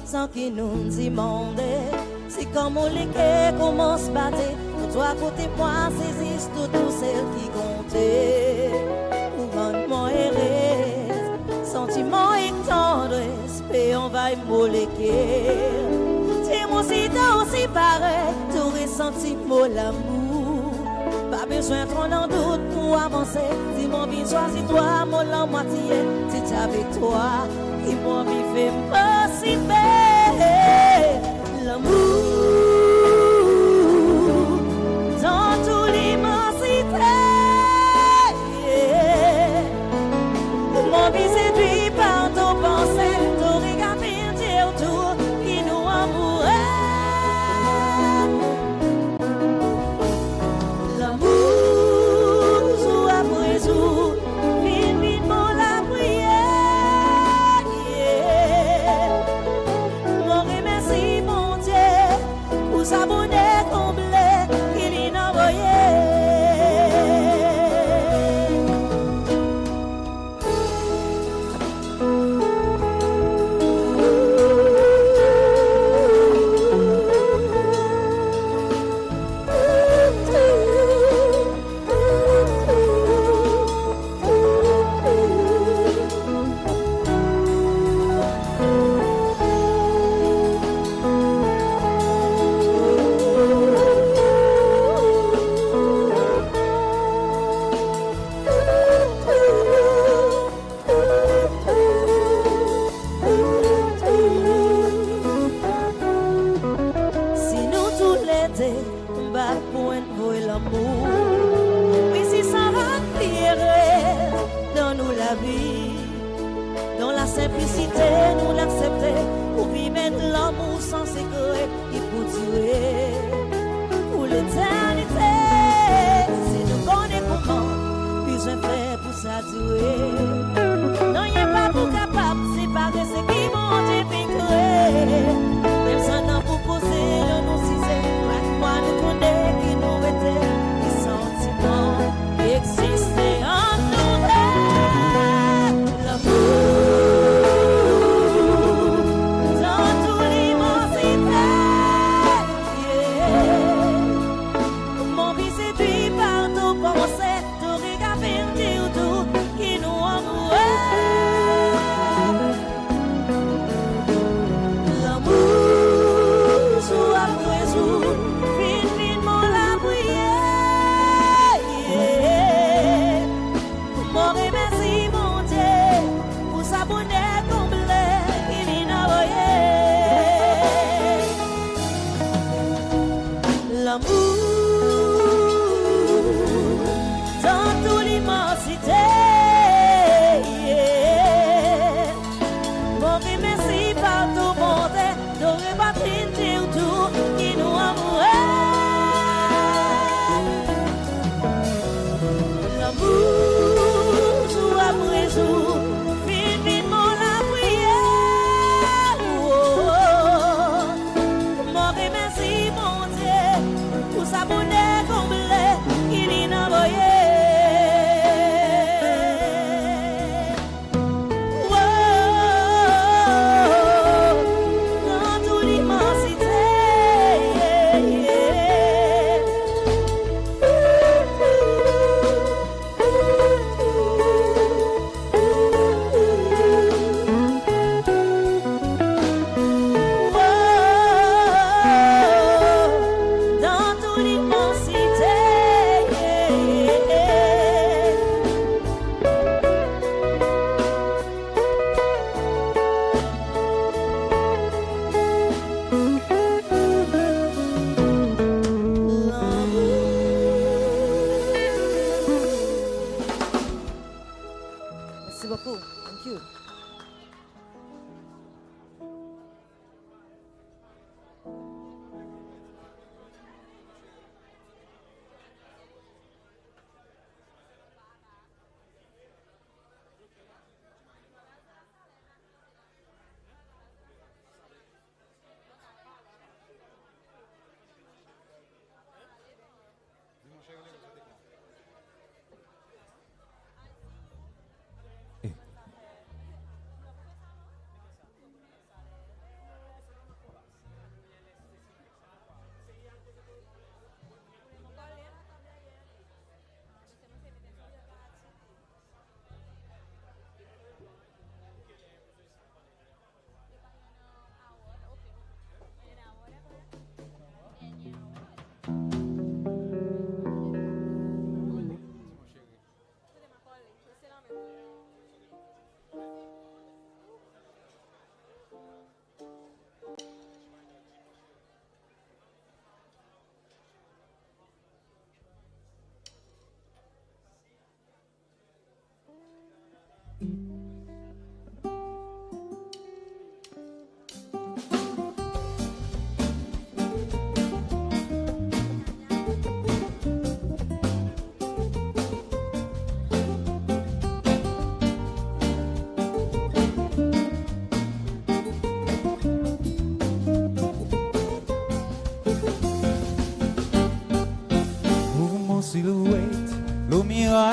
Sans qui nous demande si comme on les quais commence à battre, toi côté moi saisis tout celle qui comptait. Ou sentiment et tendresse, et on va y moléquer. Si mon sida aussi pareil, tout ressenti mot l'amour. Pas besoin de trop en doute pour avancer. Si mon vie choisit toi, mon la moitié, c'est avec toi. Et mon vie fait possible l'amour dans toute l'immensité. Mon vie séduit par ton pensée, ton regard pinté autour qui nous amourait. L'amour, jour après jour, vite la prière. Mon remercie, mon Dieu, pour sa bonne comblé qu'il y n'a envoyé. Nous l'accepter pour vivre l'amour sans secret et pour durer pour l'éternité. Si nous connaissons comment, besoin faire pour ça durer. Non, il n'y a pas pour capable, c'est pas de ce qui m'ont dépiqué. Même ça n'a pour poser le nous cisé, moi nous tourner qui nous était les sentiments qui existaient en nous. L'amour. Dans toute l'immensité.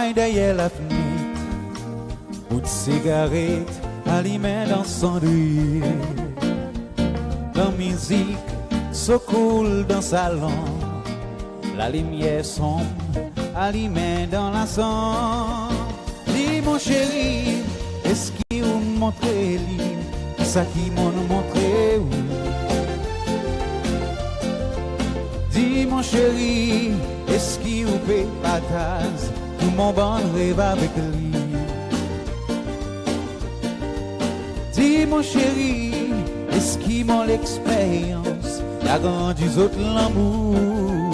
travaille derrière la fenêtre. Bout de cigarette, aliment dans son nuit. La musique se coule dans le salon. La lumière sombre, aliment dans la sang. Dis mon chéri, est-ce qu'il vous montre lui? Ça qui m'ont montré où? Dis mon chéri, est-ce qu'il vous paie patate? Tout mon bon rêve avec lui. Dis mon chéri, est-ce qu'il m'a l'expérience? La grande du autres l'amour.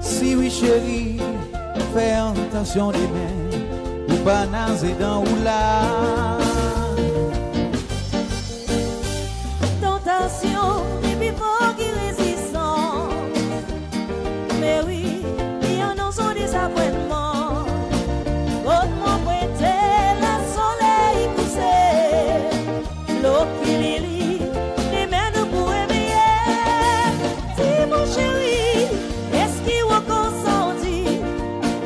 Si oui chéri, fais attention des mains, ou pas naser dans ou là. Tentation, des pipeaux qui résistent. Mais oui, il y en a son désappointement. Autrement prêté, la soleil poussé. L'eau qui lit, les mains ne pourraient briller. Dis mon chéri, est-ce qu'il vous consenti?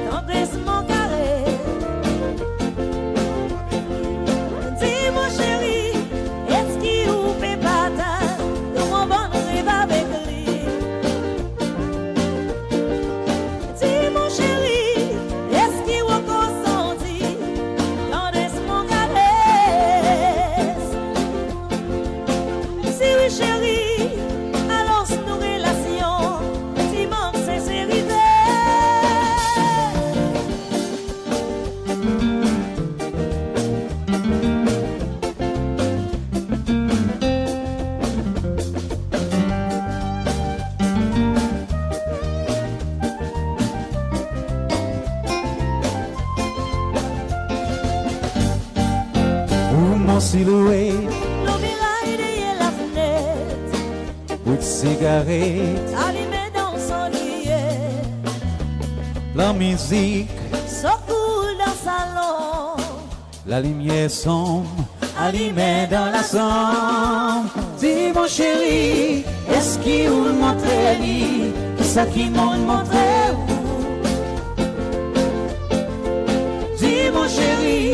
Tendresse mon carré. Dis mon chéri, est-ce qu'il vous fait patate? Comment bon rêve avec lui? Dis mon chéri, est-ce qu'il vous consenti? Tendresse mon caresse. Si oui chéri, alors nos relations, si manque sincérité. Ou mon silhouette, L'opéraille derrière la fenêtre, bout de cigarette, allumé dans son lit, la musique, ça coule dans le salon. la lumière sombre, allumée dans la sombre. Dis mon chéri, est-ce qu'il vous montre lui? Ça qui m'ont montré où? Dis mon chéri,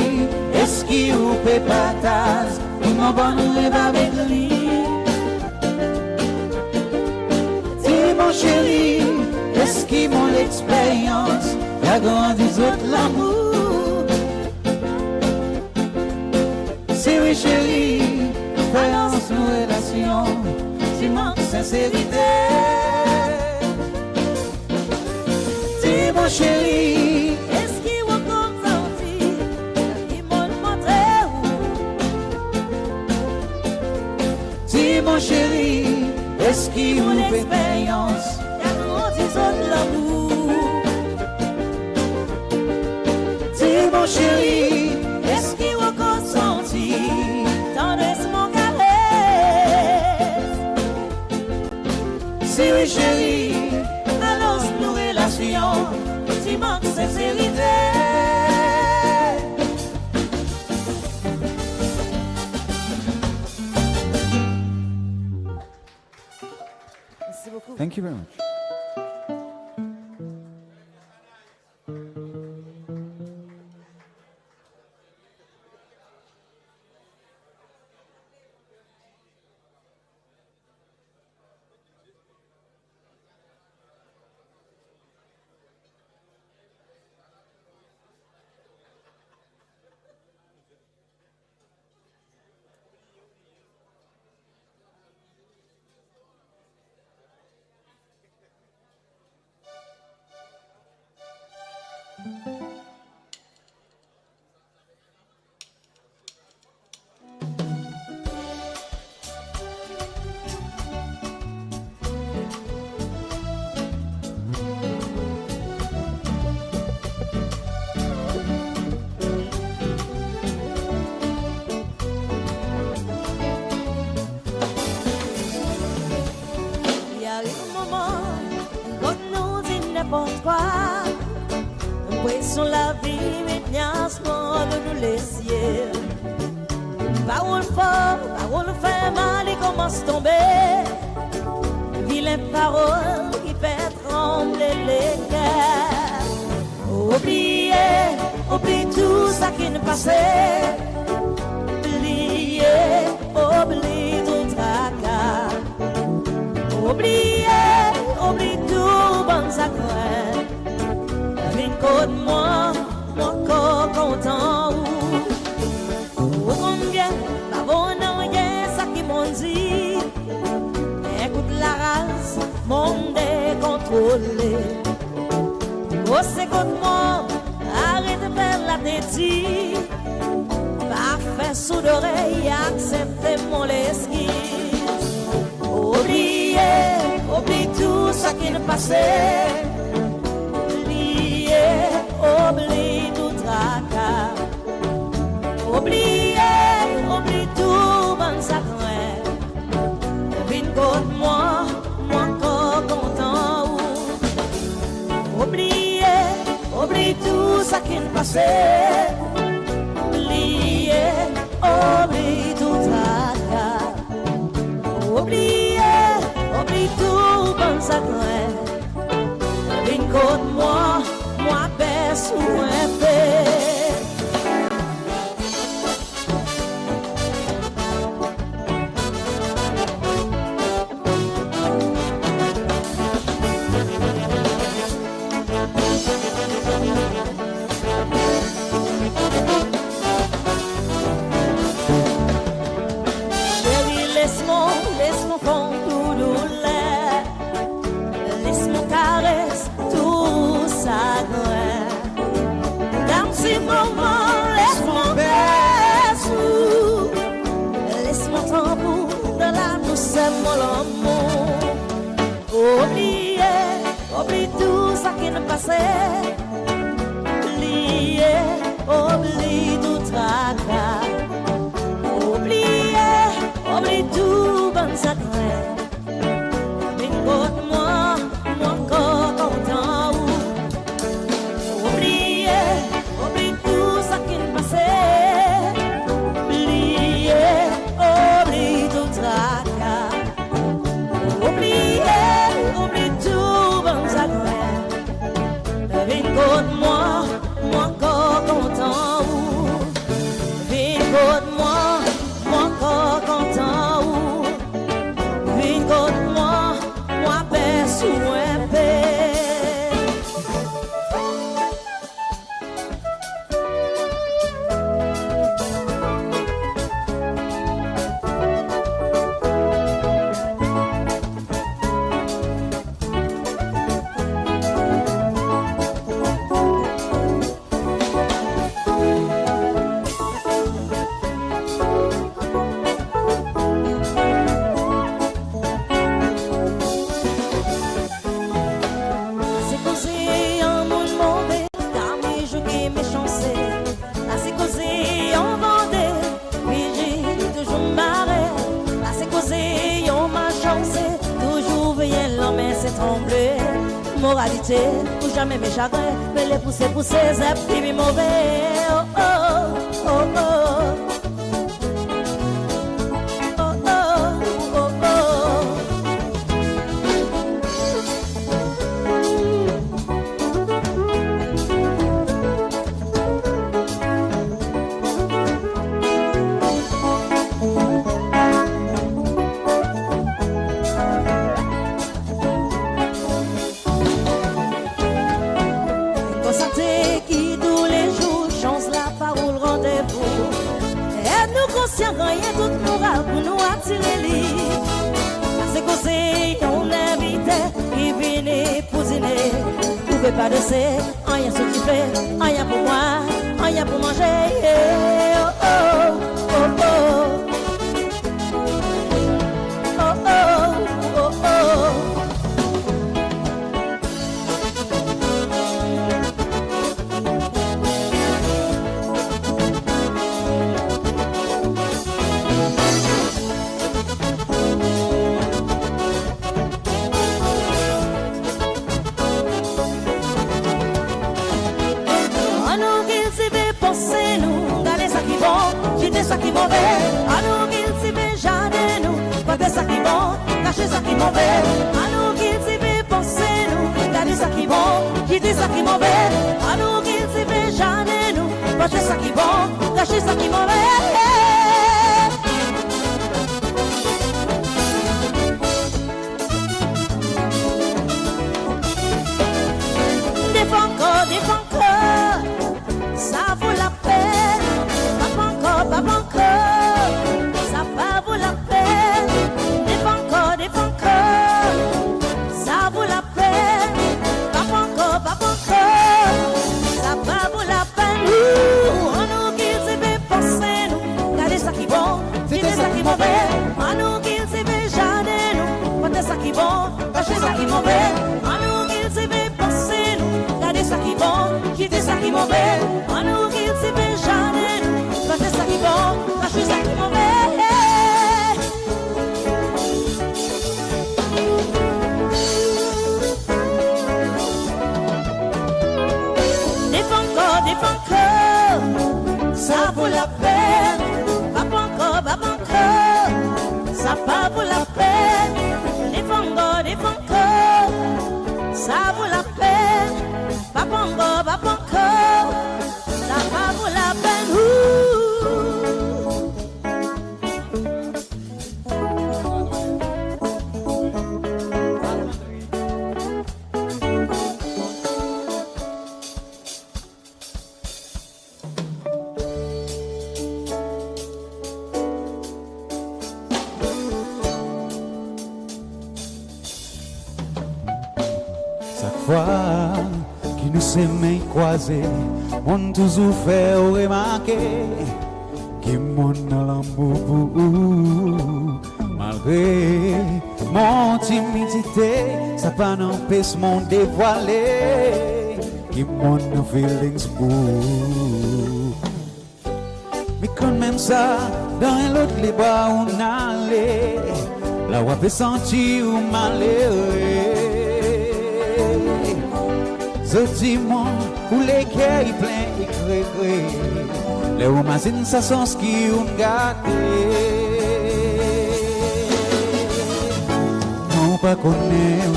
est-ce qu'il vous fait patate? Ou mon bon rêve avec lui? Dis mon chéri, est-ce qu'il m'ont l'expérience? La grande des autres l'amour. Si oui chéri, faisons nos relations, si manque sincérité. Dis mon chéri, Est-ce qu'il vous consenti? Il m'a montré où? dis mon chéri, est-ce qu'il vous fait expérience? Il a grandi son l'amour. Dis mon chéri, Est-ce qu'il vous consenti? Tendresse mon caresse. si oui chéri, Alors nos relations, si manque sincérité. Merci beaucoup. thank you very much. n'importe quoi. Pression la vie, maintenant de nous laisser. Parole fort, parole fait mal et commence à tomber. Vilaine parole qui fait trembler les cœurs. oublie tout ça qui nous passait. Oublier, oublie tout tracas. Oublier, oublie tout bon sacré. Viens côté moi encore content. Ou combien, ma bonne rien, ça qui m'ont dit. Écoute la race, monde décontrôlé. Oh, c'est contre moi, arrête de faire la tétie. Parfait sous l'oreille, acceptez mon esquisse. Oubliez, oublie tout ce qui nous passait. Oubliez, oublie tout tracas. Oubliez, oublie tout bon sacré. Viens contre moi encore content. Oubliez, oublie tout ce qui nous passait. Oubliez, oublie tout tracas. Oubliez, oublie tout bon sacré. Viens contre moi baisse ou un peu. Laisse-moi prendre tout douleur. Laisse-moi caresse tout sagrin. Dans ces moments, laisse-moi baisser. Laisse-moi tambour dans la douceur de mon amour. Oublie tout ça qui nous passait. Oublie tout tracas. Oublie tout bon sacré. Viens contre moi encore content. Oublie tout ça qui nous passait. Oublie tout tracas. Oublie tout bon sacré. Viens contre moi encore content. Viens contre moi encore content. Viens contre moi baisse ou un peu. Moralité, pour jamais mes chagrins, mais les pousser, zep, puis mauvais. Oh oh, oh oh. Rien tout moral pour nous attirer lui. C'est causé, on invité, il vient pour dîner. Vous pouvez pas laisser, rien s'occuper, rien pour moi, rien pour manger. Oh oh, oh oh. Oh oh, oh oh. Cacher ça qui bon, cacher ça qui mauvais. Défends encore, ça vaut la peine. Pas encore, ça va vaut la peine. Défends encore, ça vaut la peine. Pas encore, ça va vaut la peine. On nous qui se fait penser nous, regardez ça qui bon, faites ça qui mauvais. On nous qui se fait jardin nous, regardez ça qui bon, cachez ça qui mauvais. On nous qui se fait penser nous, regardez ça qui bon, quittez ça qui mauvais. On nous qui se fait jardin nous, regardez ça qui bon, cachez ça qui mauvais. Ça vaut la peine, pas encore, ça va vaut la peine, défends encore, ça vaut la peine, pas encore, ça va vaut la peine. Qui nous s'est main croisée, on toujours fait remarquer que mon l'amour pour malgré mon timidité, ça pas n'empêche mon dévoiler que mon feelings pour. Mais quand même ça, dans l'autre les bras on allait, là où on peut sentir ou malheureux. Je dis-moi où les cœurs pleins et créés, les romancines ça sont ce qui ont gâté. Non pas connaître,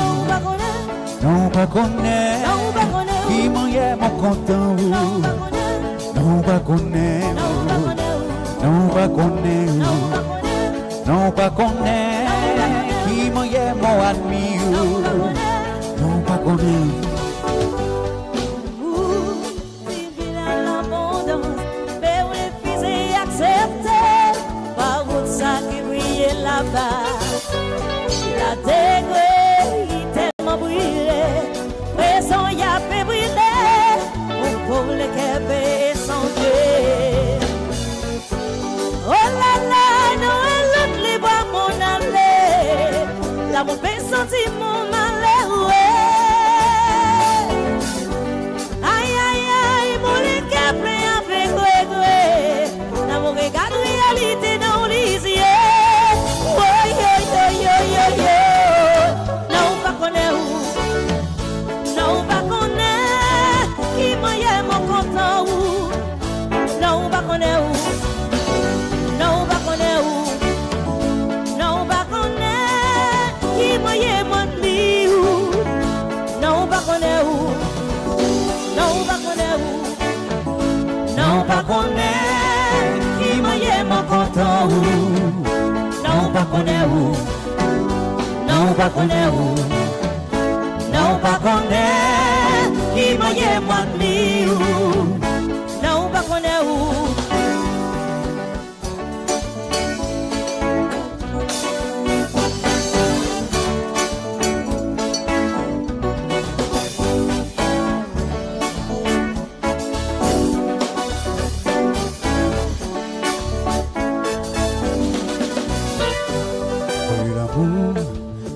non pas connaître, qui m'en est mon content. Non pas connaître, non pas connaître, non pas connaître, qui m'en est mon admis. Non pas connaître. La degré tellement brûlé, raison y a fait brûler, mon pauvre le cœur fait songer. Oh là là, Noël, l'autre les bras mon aller, là mon fait sentir mon malheur. Aïe aïe aïe, mon le cœur plein avec regret, là mon regard de réalité dans les yeux. Non pas connaître, non pas connaître, qui m'a yé moi de non pas connaître.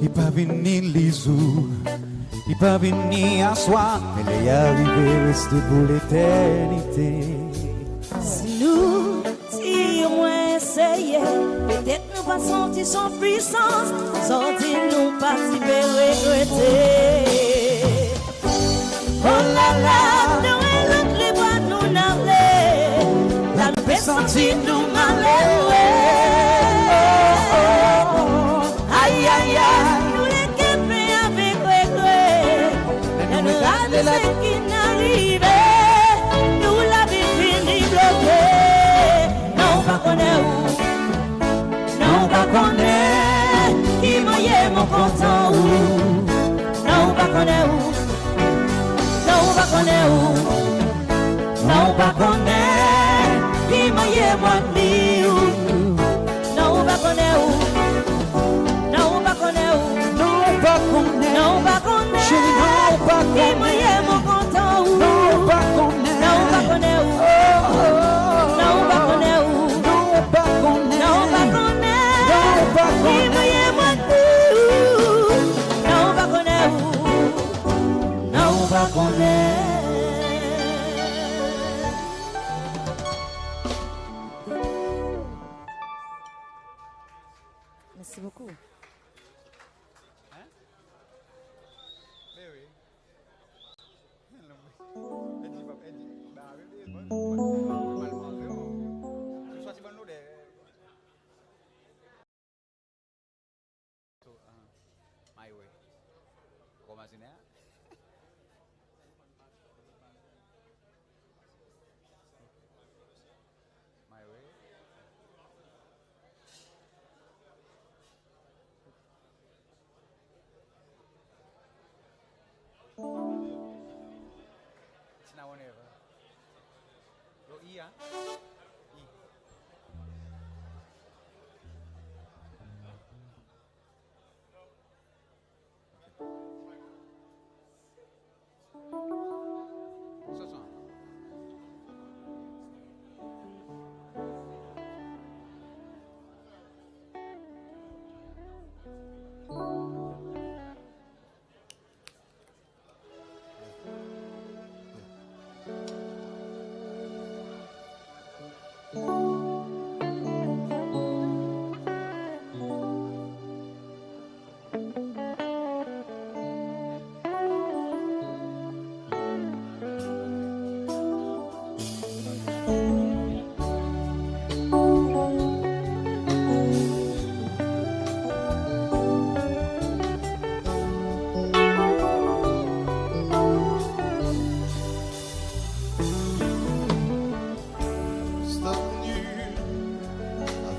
Il pas venir les jours, il pas venir à soi, elle est arrivée rester pour l'éternité. Si nous, si on essayait, peut-être nous pas sentir son puissance, sortir nous pas si regretter. Oh là là, nous et l'autre les bois nous n'avons, la nous fait sentir nous malheureux. Aïe aïe aïe, nous les quêpés avec regret, nous regardons ce qui n'arrivait, nous l'avons fini. Merci beaucoup.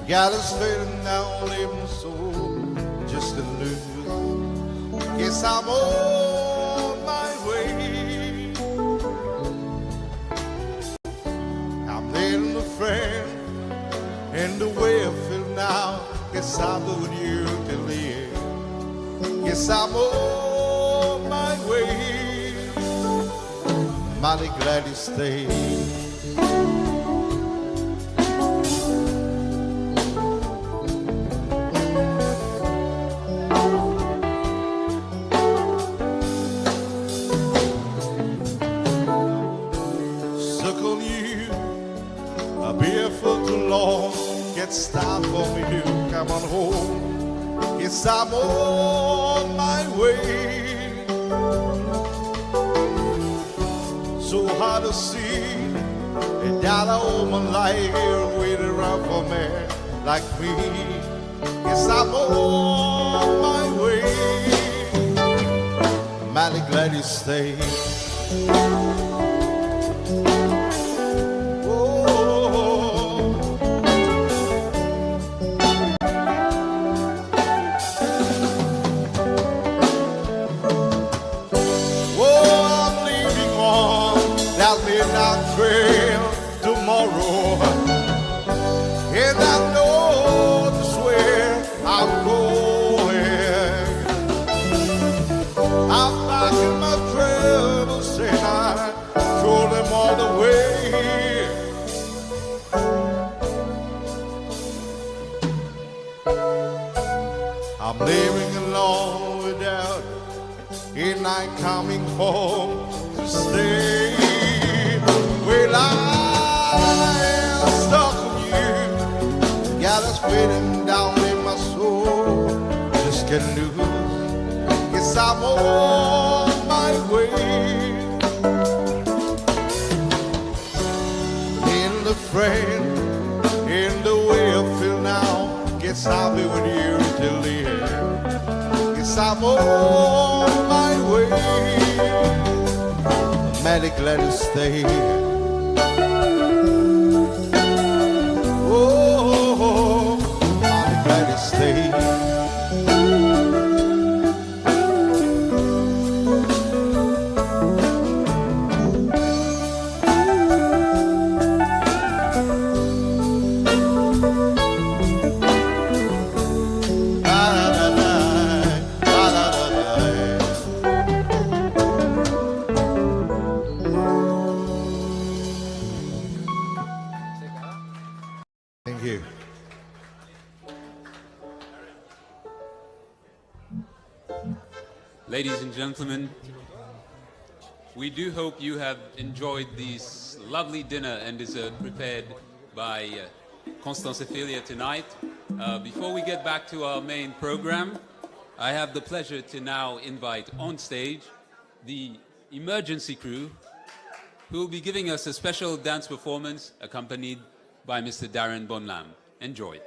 Got us fading down, leaving soul just to lose. Guess I'm on my way. I'm letting a friend, and the way I feel now, guess I'll be with you till the end. Guess I'm on my way. Mighty glad you stayed. Stop for me to come on home. Yes, I'm on my way. So hard to see a dollar all my life here waiting around for me like me. Yes, I'm on my way. Mighty glad you stayed. Trail tomorrow, and I know just where I'm going. I'm back in my troubles, and I throw them all away. I'm living alone without you, and I'm coming home to stay. Well, I'm stuck on you. Got us waiting down in my soul. Just can't lose. Guess I'm on my way. In the frame, in the way I feel now. Guess I'll be with you till the end. Guess I'm on my way. Mighty glad to stay here. Oh, I'm glad to stay. Ladies and gentlemen, we do hope you have enjoyed this lovely dinner and dessert prepared by Constance Ephelia tonight. Before we get back to our main program, I have the pleasure to now invite on stage the emergency crew who will be giving us a special dance performance accompanied by Mr. Darren Bonlam. Enjoy.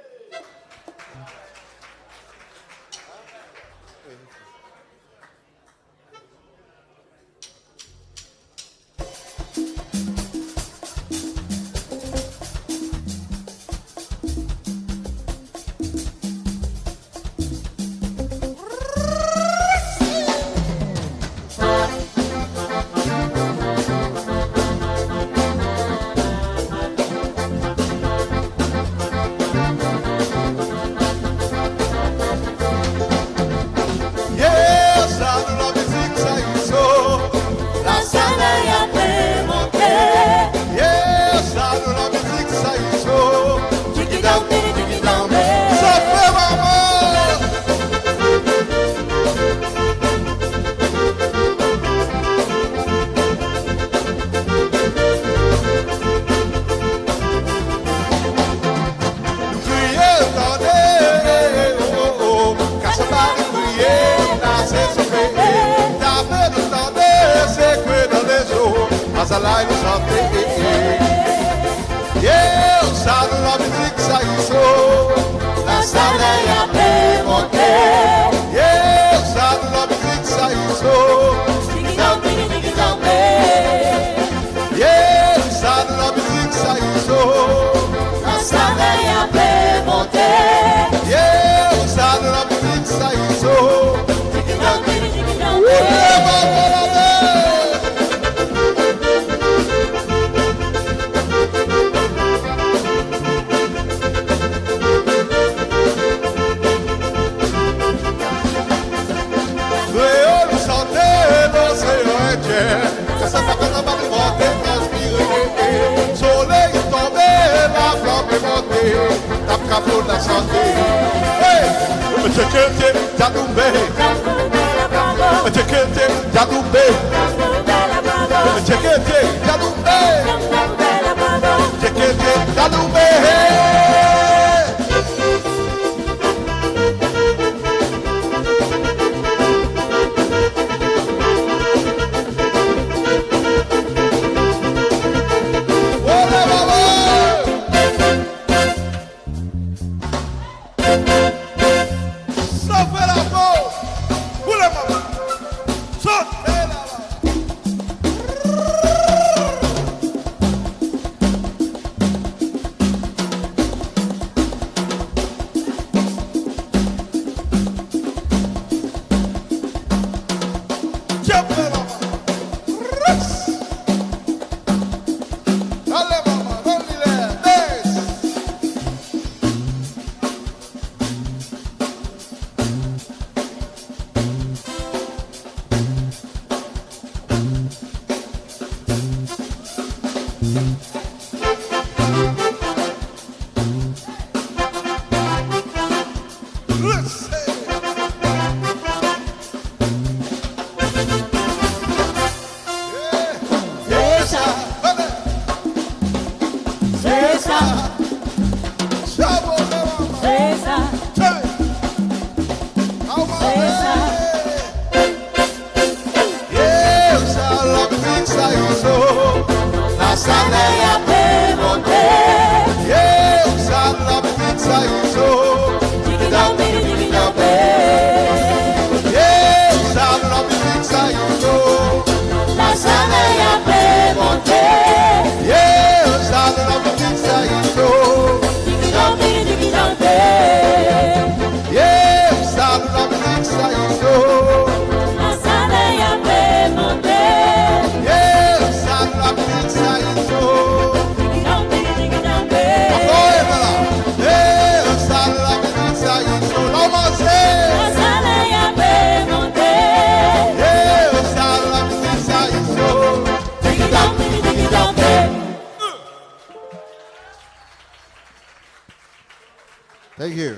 Thank you.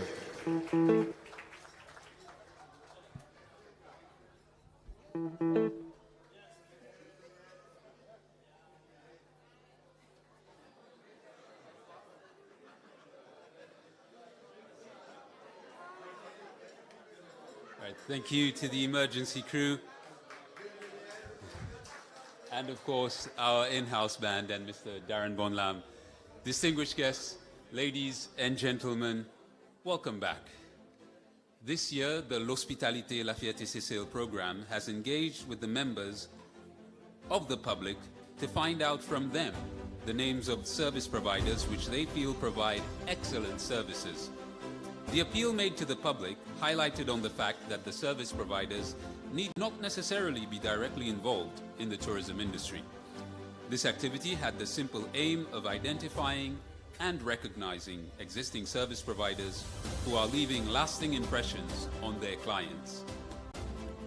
right, thank you to the emergency crew. And of course, our in-house band and Mr. Darren Bonlam. Distinguished guests, ladies and gentlemen, welcome back. This year, the Lospitalite Lafyerte Sesel program has engaged with the members of the public to find out from them the names of service providers which they feel provide excellent services. The appeal made to the public highlighted on the fact that the service providers need not necessarily be directly involved in the tourism industry. This activity had the simple aim of identifying and recognizing existing service providers who are leaving lasting impressions on their clients.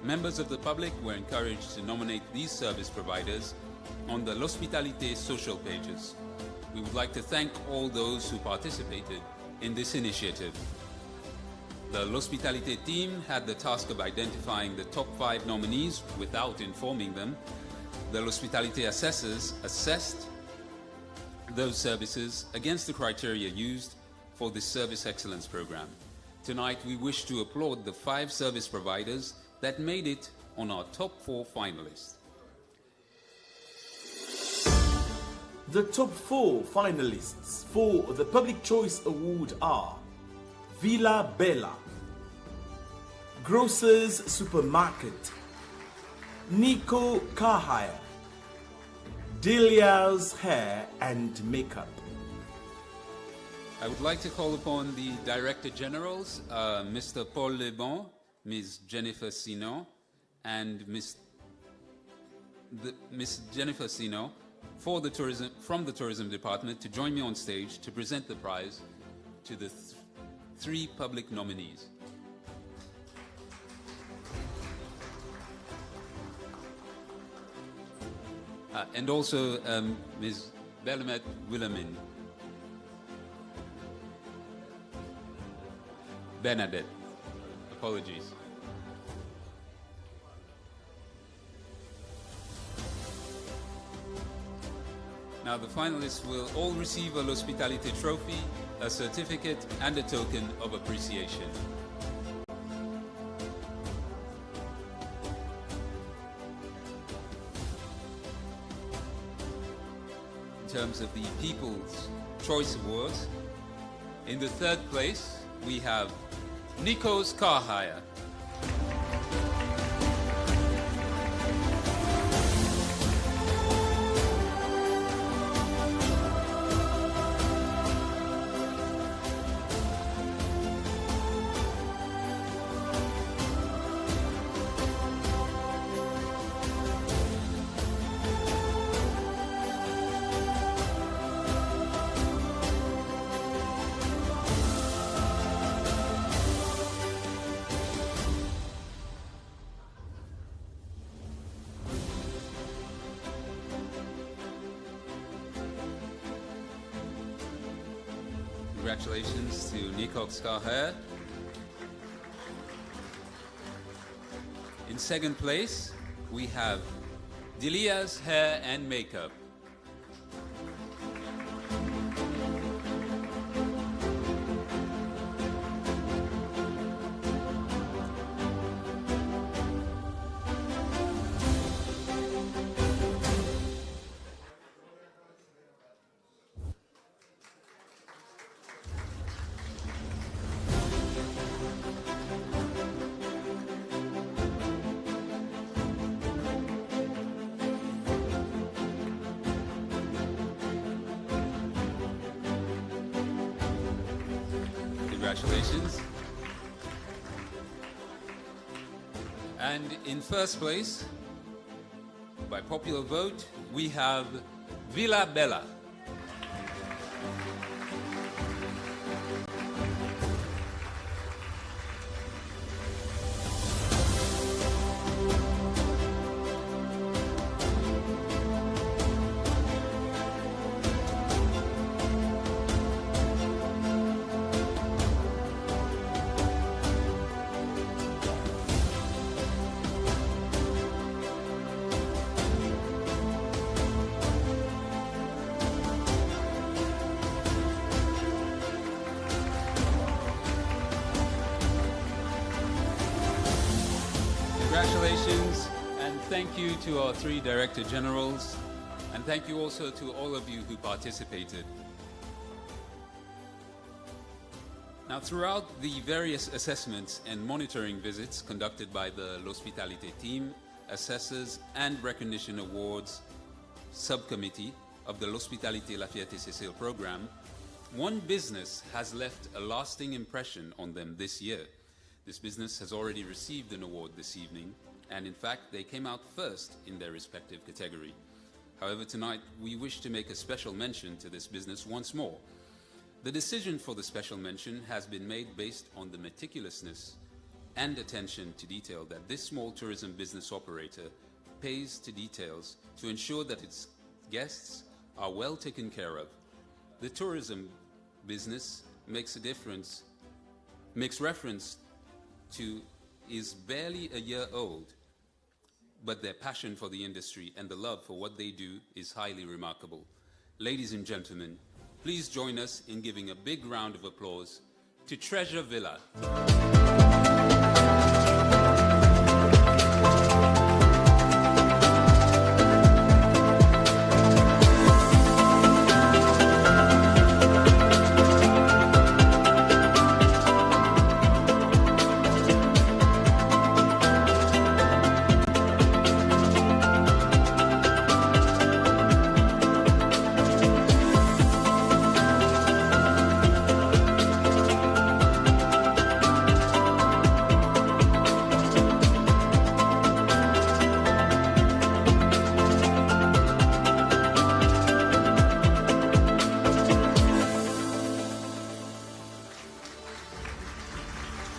Members of the public were encouraged to nominate these service providers on the Lospitalite social pages. We would like to thank all those who participated in this initiative. The Lospitalite team had the task of identifying the top 5 nominees without informing them. The Lospitalite assessors assessed those services against the criteria used for this service excellence program. Tonight, we wish to applaud the 5 service providers that made it on our top 4 finalists. The top 4 finalists for the Public Choice Award are Villa Bella, Grocers Supermarket, Nico Car Hire, Delia's Hair and Makeup. I would like to call upon the Director Generals, Mr. Paul Lebon, Ms. Jennifer Sino, and Ms. Jennifer Sino from the Tourism Department to join me on stage to present the prize to the 3 public nominees. And also Ms. Bellemet Wilhelmine. Bernadette. Apologies. Now the finalists will all receive a Lospitalite trophy, a certificate, and a token of appreciation. In terms of the People's Choice Awards, in the 3rd place, we have Nico's Car Hire. Congratulations to Nico's Car Hire. In 2nd place, we have Delia's Hair and Makeup. Congratulations. And in 1st place, by popular vote, we have Villa Bella. Congratulations, and thank you to our 3 Director Generals, and thank you also to all of you who participated. Now, throughout the various assessments and monitoring visits conducted by the Lospitalite team, assessors, and recognition awards subcommittee of the Lospitalite Lafyerte Sesel program, one business has left a lasting impression on them this year. This business has already received an award this evening, and in fact, they came out first in their respective category. However, tonight, we wish to make a special mention to this business once more. The decision for the special mention has been made based on the meticulousness and attention to detail that this small tourism business operator pays to details to ensure that its guests are well taken care of. The tourism business makes reference to is barely a year old, but their passion for the industry and the love for what they do is highly remarkable. Ladies and gentlemen, please join us in giving a big round of applause to Treasure Villa.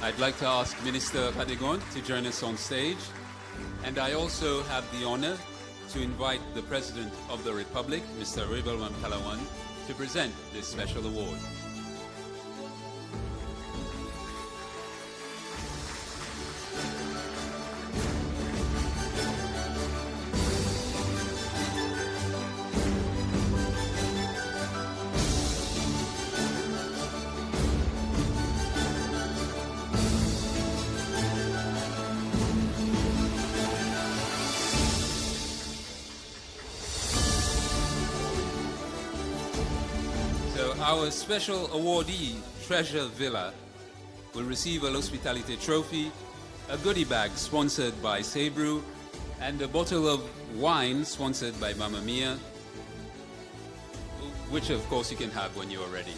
I'd like to ask Minister Radegon to join us on stage, and I also have the honor to invite the President of the Republic, Mr. Wevel Ramkalawan, to present this special award. Our special awardee, Treasure Villa, will receive a Lospitalite trophy, a goodie bag sponsored by Sabrew, and a bottle of wine sponsored by Mamma Mia, which of course you can have when you are ready.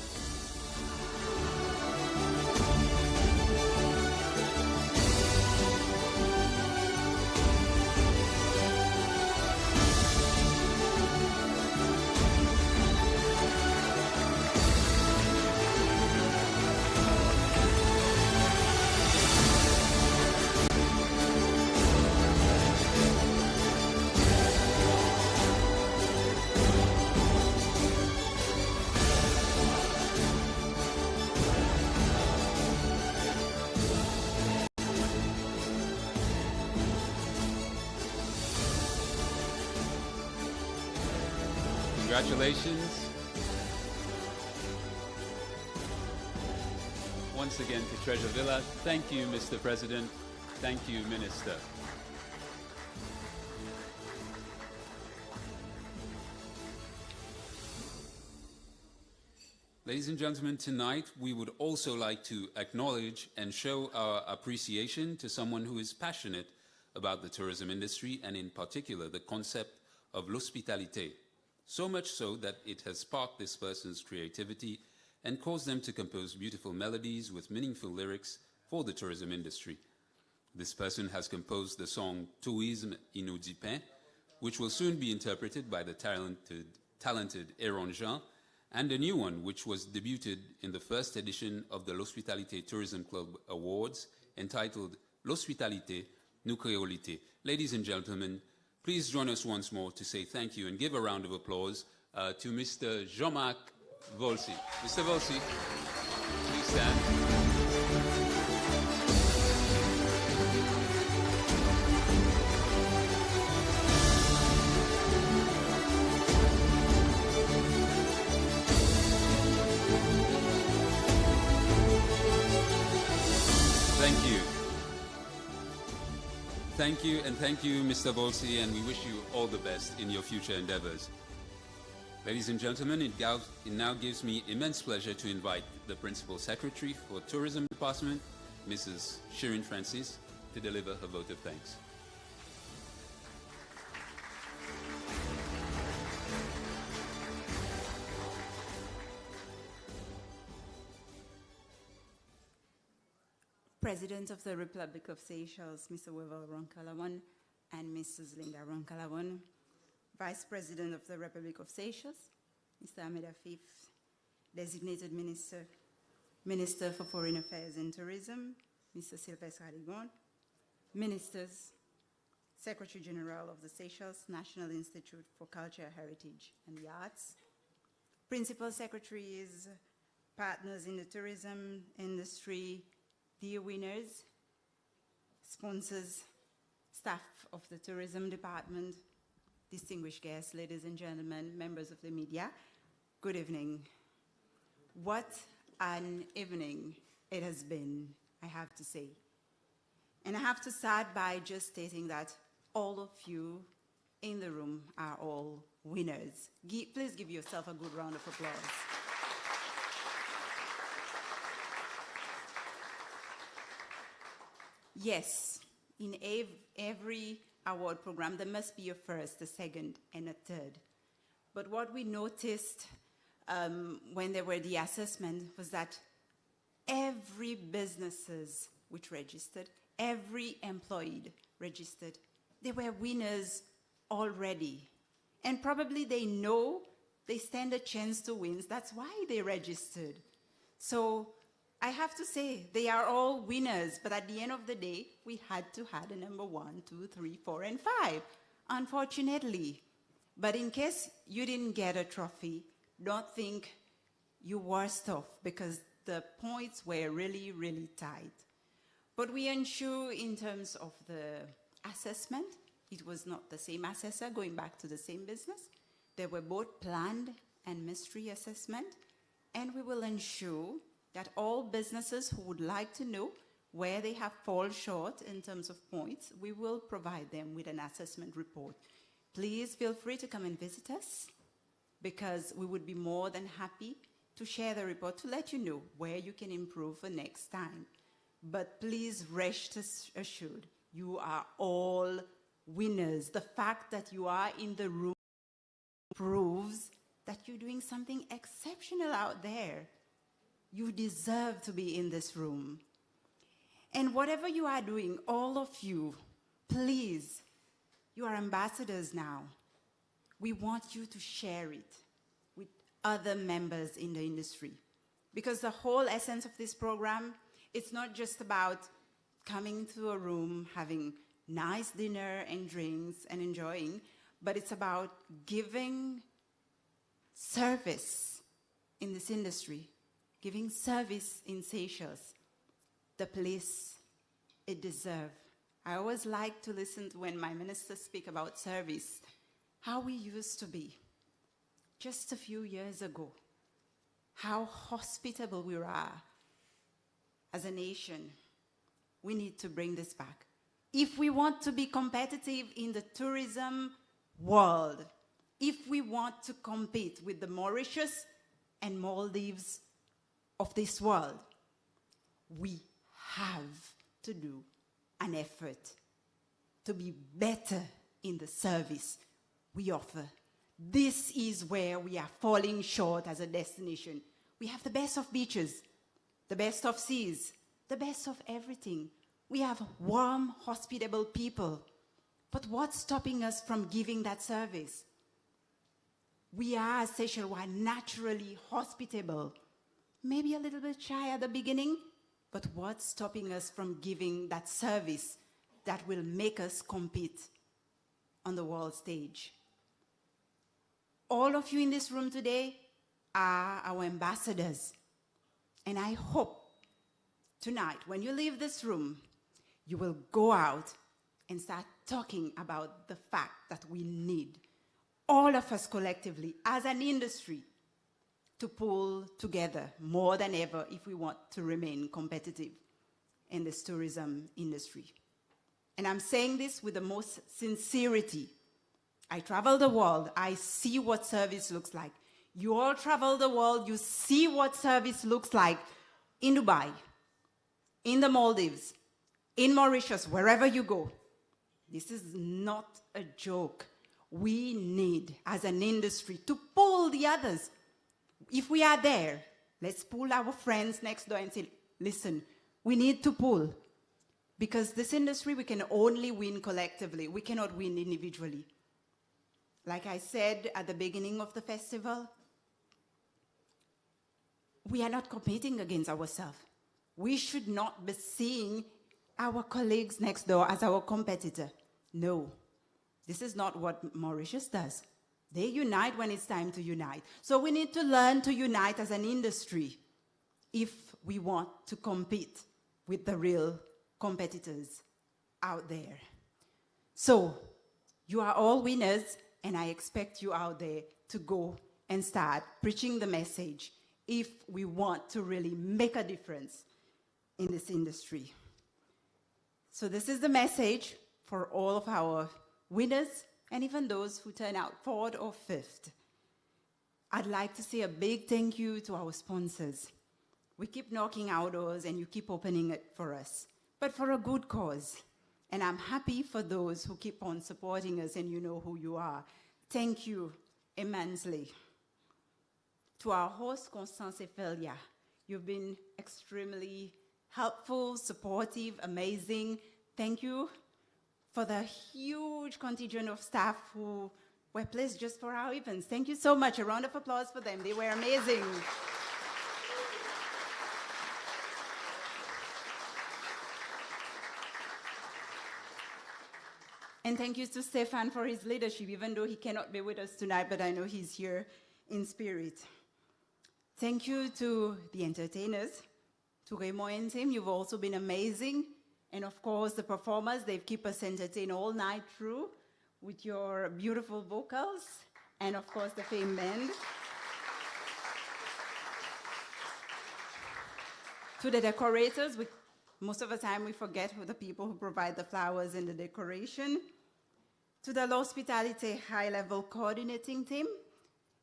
Congratulations. Once again to Treasure Villa. Thank you, Mr. President. Thank you, Minister. Ladies and gentlemen, tonight we would also like to acknowledge and show our appreciation to someone who is passionate about the tourism industry and in particular the concept of l'hospitalité. So much so that it has sparked this person's creativity and caused them to compose beautiful melodies with meaningful lyrics for the tourism industry. This person has composed the song Tourisme Inaudipin, which will soon be interpreted by the talented Aaron Jean, and a new one which was debuted in the first edition of the L'Hospitalité Tourism Club Awards, entitled L'Hospitalité, Nous Créolité. Ladies and gentlemen, please join us once more to say thank you and give a round of applause to Mr. Jean-Marc Volsi. Mr. Volsi, please stand. Thank you. Thank you, and thank you, Mr. Volsi, and we wish you all the best in your future endeavors. Ladies and gentlemen, it now gives me immense pleasure to invite the Principal Secretary for Tourism Department, Mrs. Shirin Francis, to deliver her vote of thanks. President of the Republic of Seychelles, Mr. Wevel Ron-Calawan, and Mrs. Linda Ron-Calawan, Vice President of the Republic of Seychelles, Mr. Ahmed Afif, Designated Minister, Minister for Foreign Affairs and Tourism, Mr. Sylvestre Radigon, Ministers, Secretary General of the Seychelles National Institute for Culture, Heritage and the Arts, Principal Secretaries, partners in the tourism industry, dear winners, sponsors, staff of the tourism department, distinguished guests, ladies and gentlemen, members of the media, good evening. What an evening it has been, I have to say. And I have to start by just stating that all of you in the room are all winners. Please give yourself a good round of applause. Yes, in every award program, there must be a first, a second, and a third. But what we noticed when there were the assessment was that every businesses which registered, every employee registered, they were winners already. And probably they know they stand a chance to win. That's why they registered. So I have to say, they are all winners, but at the end of the day, we had to have a number 1, 2, 3, 4, and 5, unfortunately. But in case you didn't get a trophy, don't think you worst off, because the points were really, really tight. But we ensure in terms of the assessment, it was not the same assessor going back to the same business. They were both planned and mystery assessment, and we will ensure that all businesses who would like to know where they have fallen short in terms of points, we will provide them with an assessment report. Please feel free to come and visit us, because we would be more than happy to share the report to let you know where you can improve for next time. But please rest assured, you are all winners. The fact that you are in the room proves that you're doing something exceptional out there. You deserve to be in this room. And whatever you are doing, all of you, please, you are ambassadors now. We want you to share it with other members in the industry. Because the whole essence of this program, it's not just about coming to a room, having nice dinner and drinks and enjoying, but it's about giving service in this industry, giving service in Seychelles, the place it deserves. I always like to listen to when my ministers speak about service, how we used to be just a few years ago, how hospitable we are as a nation. We need to bring this back. If we want to be competitive in the tourism world, if we want to compete with the Mauritius and Maldives of this world, we have to do an effort to be better in the service we offer. This is where we are falling short as a destination. We have the best of beaches, the best of seas, the best of everything. We have warm, hospitable people. But what's stopping us from giving that service? We are Seychelles, we are naturally hospitable. Maybe a little bit shy at the beginning, but what's stopping us from giving that service that will make us compete on the world stage? All of you in this room today are our ambassadors. And I hope tonight, when you leave this room, you will go out and start talking about the fact that we need, all of us collectively, as an industry, to pull together more than ever if we want to remain competitive in this tourism industry. And I'm saying this with the most sincerity. I travel the world. I see what service looks like. You all travel the world. You see what service looks like in Dubai, in the Maldives, in Mauritius, wherever you go. This is not a joke. We need, as an industry, to pull the others. If we are there, let's pull our friends next door and say, listen, we need to pull. Because this industry, we can only win collectively. We cannot win individually. Like I said at the beginning of the festival, we are not competing against ourselves. We should not be seeing our colleagues next door as our competitor. No, this is not what Mauritius does. They unite when it's time to unite. So we need to learn to unite as an industry if we want to compete with the real competitors out there. So you are all winners, and I expect you out there to go and start preaching the message if we want to really make a difference in this industry. So this is the message for all of our winners and even those who turn out fourth or fifth. I'd like to say a big thank you to our sponsors. We keep knocking our doors and you keep opening it for us, but for a good cause. And I'm happy for those who keep on supporting us, and you know who you are. Thank you immensely. To our host, Constance Ephelia, you've been extremely helpful, supportive, amazing. Thank you for the huge contingent of staff who were placed just for our events. Thank you so much. A round of applause for them. They were amazing. And thank you to Stefan for his leadership, even though he cannot be with us tonight, but I know he's here in spirit. Thank you to the entertainers, to Raymond and team. You've also been amazing. And of course, the performers, they keep us entertained all night through with your beautiful vocals. And of course, the Fame Band. To the decorators, most of the time we forget who the people who provide the flowers and the decoration. To the Lospitalite high-level coordinating team.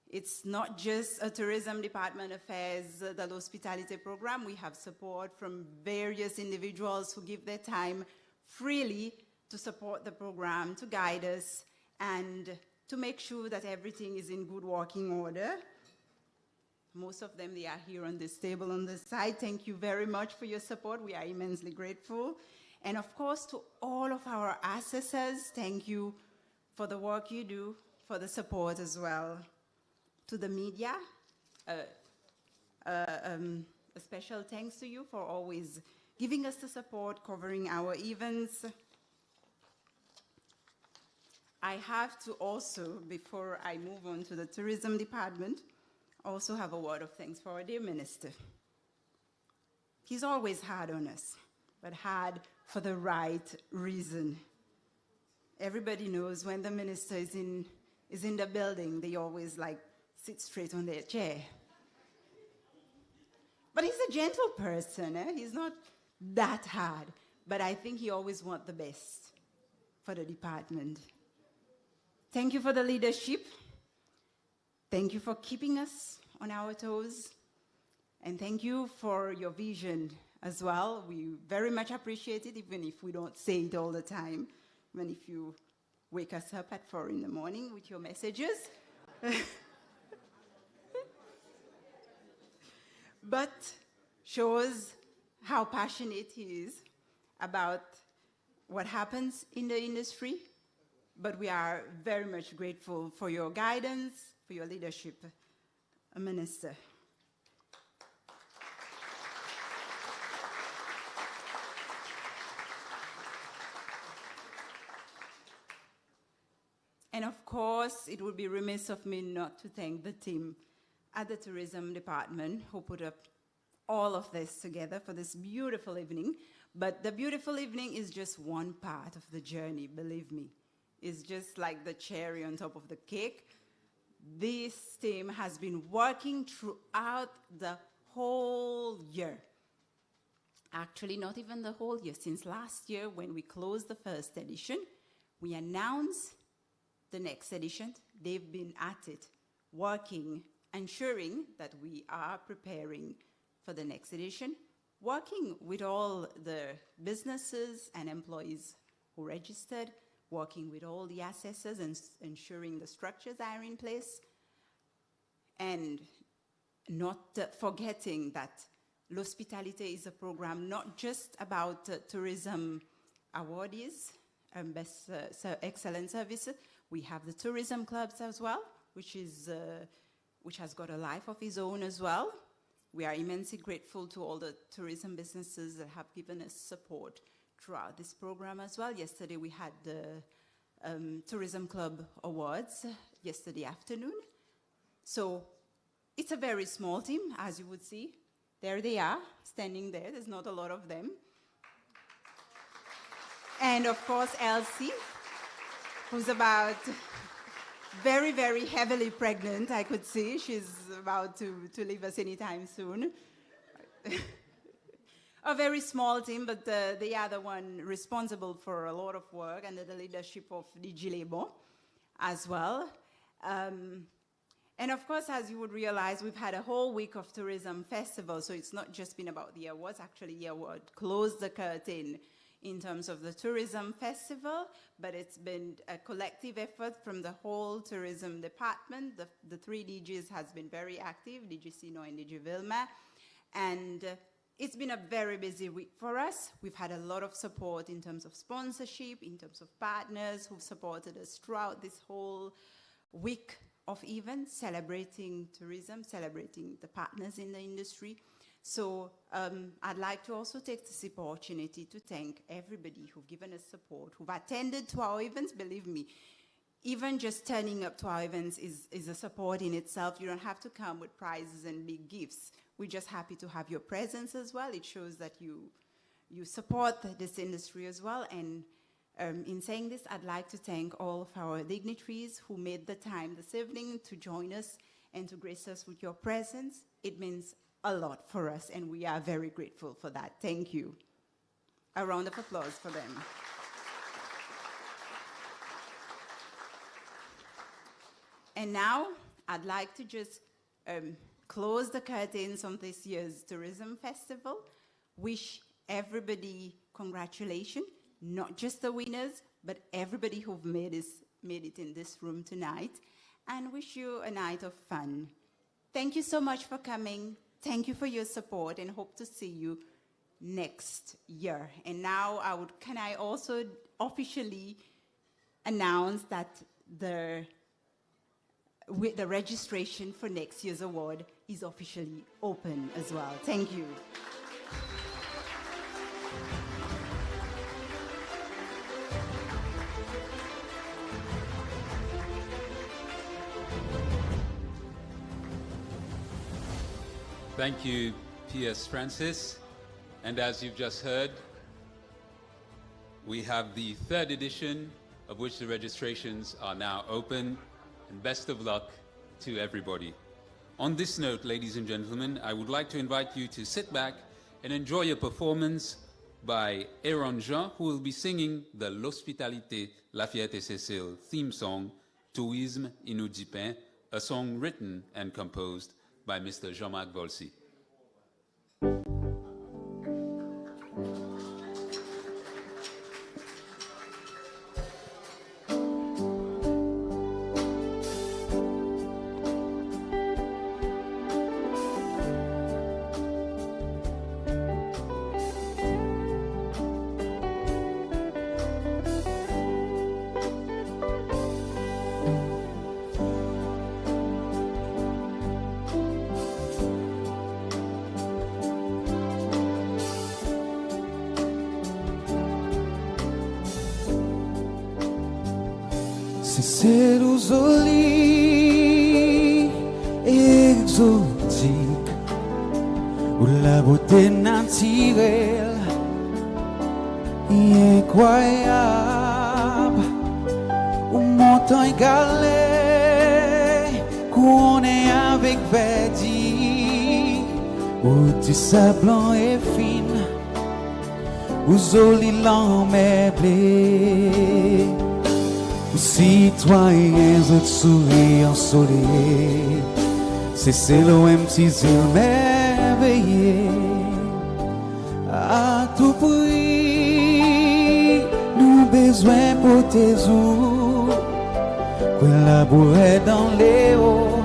It's not just a tourism department affairs, the Lospitalite program. We have support from various individuals who give their time freely to support the program, to guide us, and to make sure that everything is in good working order. Most of them, they are here on this table on this side. Thank you very much for your support. We are immensely grateful. And of course, to all of our assessors, thank you for the work you do, for the support as well. To the media, a special thanks to you for always giving us the support, covering our events. I have to also, before I move on to the tourism department, also have a word of thanks for our dear minister. He's always hard on us, but hard for the right reason. Everybody knows when the minister is in the building, they always sit straight on their chair. But he's a gentle person. He's not that hard. But I think he always wants the best for the department. Thank you for the leadership. Thank you for keeping us on our toes. And thank you for your vision as well. We very much appreciate it, even if we don't say it all the time. Even if you wake us up at 4 in the morning with your messages. But shows how passionate he is about what happens in the industry. But we are very much grateful for your guidance, for your leadership, Minister. And of course, it would be remiss of me not to thank the team at the tourism department who put up all of this together for this beautiful evening. But the beautiful evening is just one part of the journey, believe me. It's just like the cherry on top of the cake. This team has been working throughout the whole year. Actually, not even the whole year. Since last year, when we closed the first edition, we announced the next edition. They've been at it, working, ensuring that we are preparing for the next edition, working with all the businesses and employees who registered, working with all the assessors and ensuring the structures are in place, and not forgetting that Lospitalite is a program not just about tourism awardees and best excellent services. We have the tourism clubs as well, which has got a life of its own as well. We are immensely grateful to all the tourism businesses that have given us support throughout this program as well. Yesterday we had the Tourism Club Awards yesterday afternoon. So it's a very small team, as you would see. There they are, standing there. There's not a lot of them. And of course, Elsie, who's about very, very heavily pregnant, I could see. She's about to leave us anytime soon. A very small team, but they are the one responsible for a lot of work under the leadership of DG Lebo as well. And of course, as you would realize, we've had a whole week of tourism festival, so it's not just been about the awards. Actually, the award closed the curtain in terms of the tourism festival, but it's been a collective effort from the whole tourism department. The three DGs has been very active, DG Sino and DG Vilma, and it's been a very busy week for us. We've had a lot of support in terms of sponsorship, in terms of partners who've supported us throughout this whole week of events, celebrating tourism, celebrating the partners in the industry. So I'd like to also take this opportunity to thank everybody who've given us support, who've attended to our events. Believe me, even just turning up to our events is a support in itself. You don't have to come with prizes and big gifts. We're just happy to have your presence as well. It shows that you support this industry as well. And in saying this, I'd like to thank all of our dignitaries who made the time this evening to join us and to grace us with your presence. It means a lot for us, and we are very grateful for that. Thank you. A round of applause for them. And now, I'd like to just close the curtains on this year's tourism festival. Wish everybody congratulations. Not just the winners, but everybody who've made it in this room tonight, and wish you a night of fun. Thank you so much for coming. Thank you for your support, and hope to see you next year. And now can I also officially announce that the registration for next year's award is officially open as well. Thank you. Thank you, P.S. Francis. And as you've just heard, we have the third edition, of which the registrations are now open. And best of luck to everybody. On this note, ladies and gentlemen, I would like to invite you to sit back and enjoy a performance by Aaron Jean, who will be singing the Lospitalite Lafyerte Sesel theme song, Tourisme Inaudipin, a song written and composed by Mr. Jean-Marc Volsi. C'est l'ozoli exotique où la beauté naturelle est incroyable, où montagne galée couronné avec verdure, où du sable blanc et fin ou joli l'emmeublé, ou citoyens autres sourire ensoleillés, c'est l'OM petit île merveilleux. À tout prix, nous besoin pour tes eaux, collaborer dans les hauts,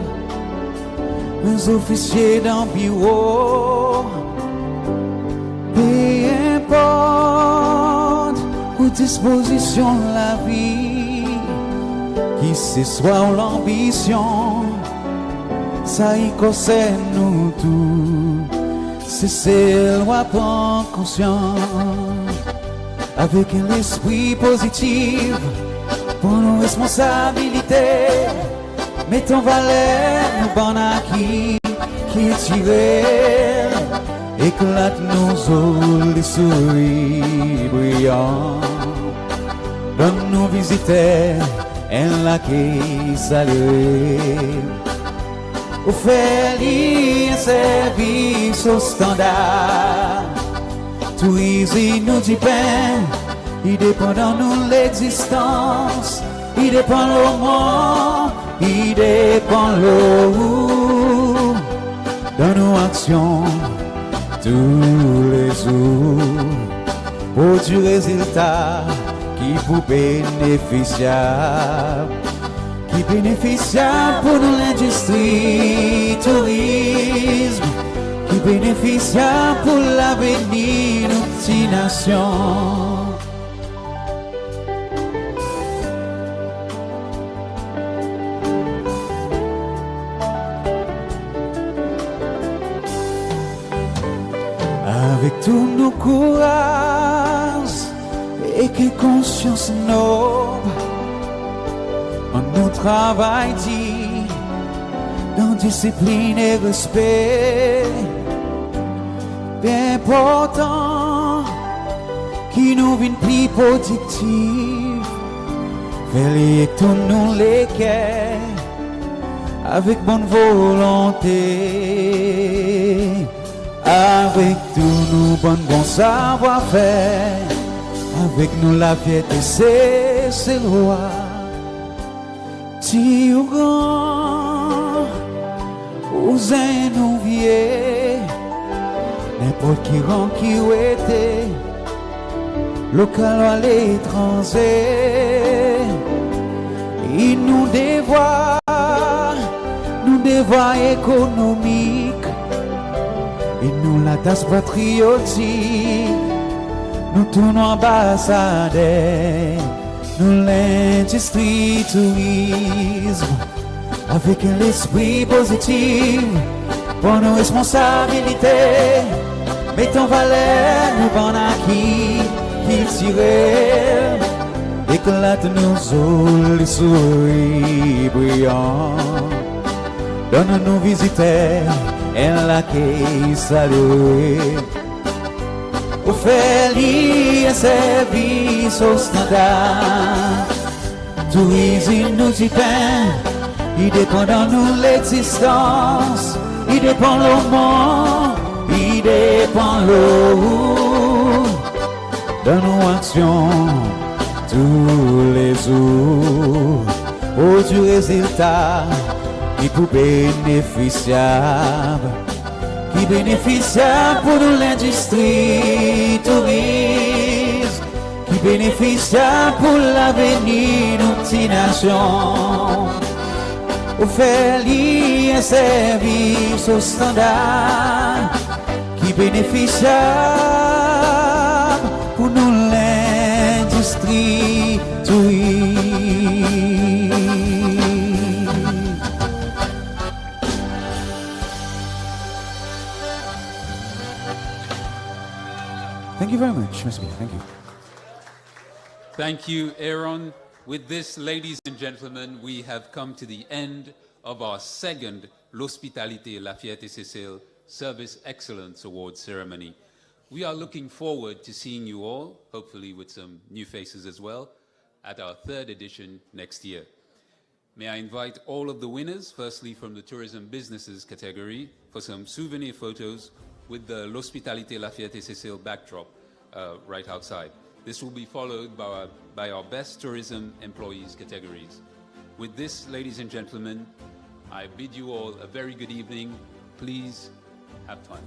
les officiers dans le bureau. Peu importe aux dispositions de la vie, qui ce soit l'ambition, ça y concerne nous tous. C'est loi prend conscience avec un esprit positif pour nos responsabilités. Mettons valeur nos bons acquis qui est tiré, éclate nos eaux, les souris brillants. Donne-nous visiter un lac qui salue. Offert un service au standard. Tourisme nous dit pain, il dépend de nous l'existence, il dépend le moment, il dépend l'eau. Dans nos actions, tous les jours, pour du résultat qui vous bénéficiable. Qui bénéficiable pour nous l'industrie, tourisme, qui bénéficiable pour l'avenir de nos petites nations. Avec tous nos courages et quelle conscience noble, nous travaillons dans discipline et respect. Bien important qui nous vient plus productif, faire tous nous les quais avec bonne volonté, avec tous nous bon savoir-faire, avec nous Lafyerte Sesel roi. Si ou grand, ou zin ou vieux, n'importe qui rend qui ou était, local ou à l'étranger, il nous devoirs économiques, et nous la tasse patriotique, nous tournons ambassadeurs. Nous l'industrie tourisme avec un esprit positif pour nos responsabilités. Mettons valeur nos bons acquis qu'ils tirent, éclate nos eaux, les souris brillants. Donne-nous visiteurs un lac qui salue. Offert un service au standard. Tourisme nous dit pain, il dépend de nous l'existence, il dépend le monde, il dépend l'eau. Dans nos actions, tous les jours, au du résultat, qui pour bénéficiable. Qui bénéficiable pour nous l'industrie tourisme, qui bénéficiable pour l'avenir de nos petites nations. Offert un service au standard, qui bénéficiable pour nous l'industrie tourisme. Thank you very much, Ms. B. Thank you. Thank you, Aaron. With this, ladies and gentlemen, we have come to the end of our second Lospitalite Lafyerte Sesel Service Excellence Award ceremony. We are looking forward to seeing you all, hopefully with some new faces as well, at our third edition next year. May I invite all of the winners, firstly from the Tourism Businesses category, for some souvenir photos with the Lospitalite Lafyerte Sesel backdrop. right outside. This will be followed by our best tourism employees categories. With this, ladies and gentlemen, I bid you all a very good evening. Please have fun.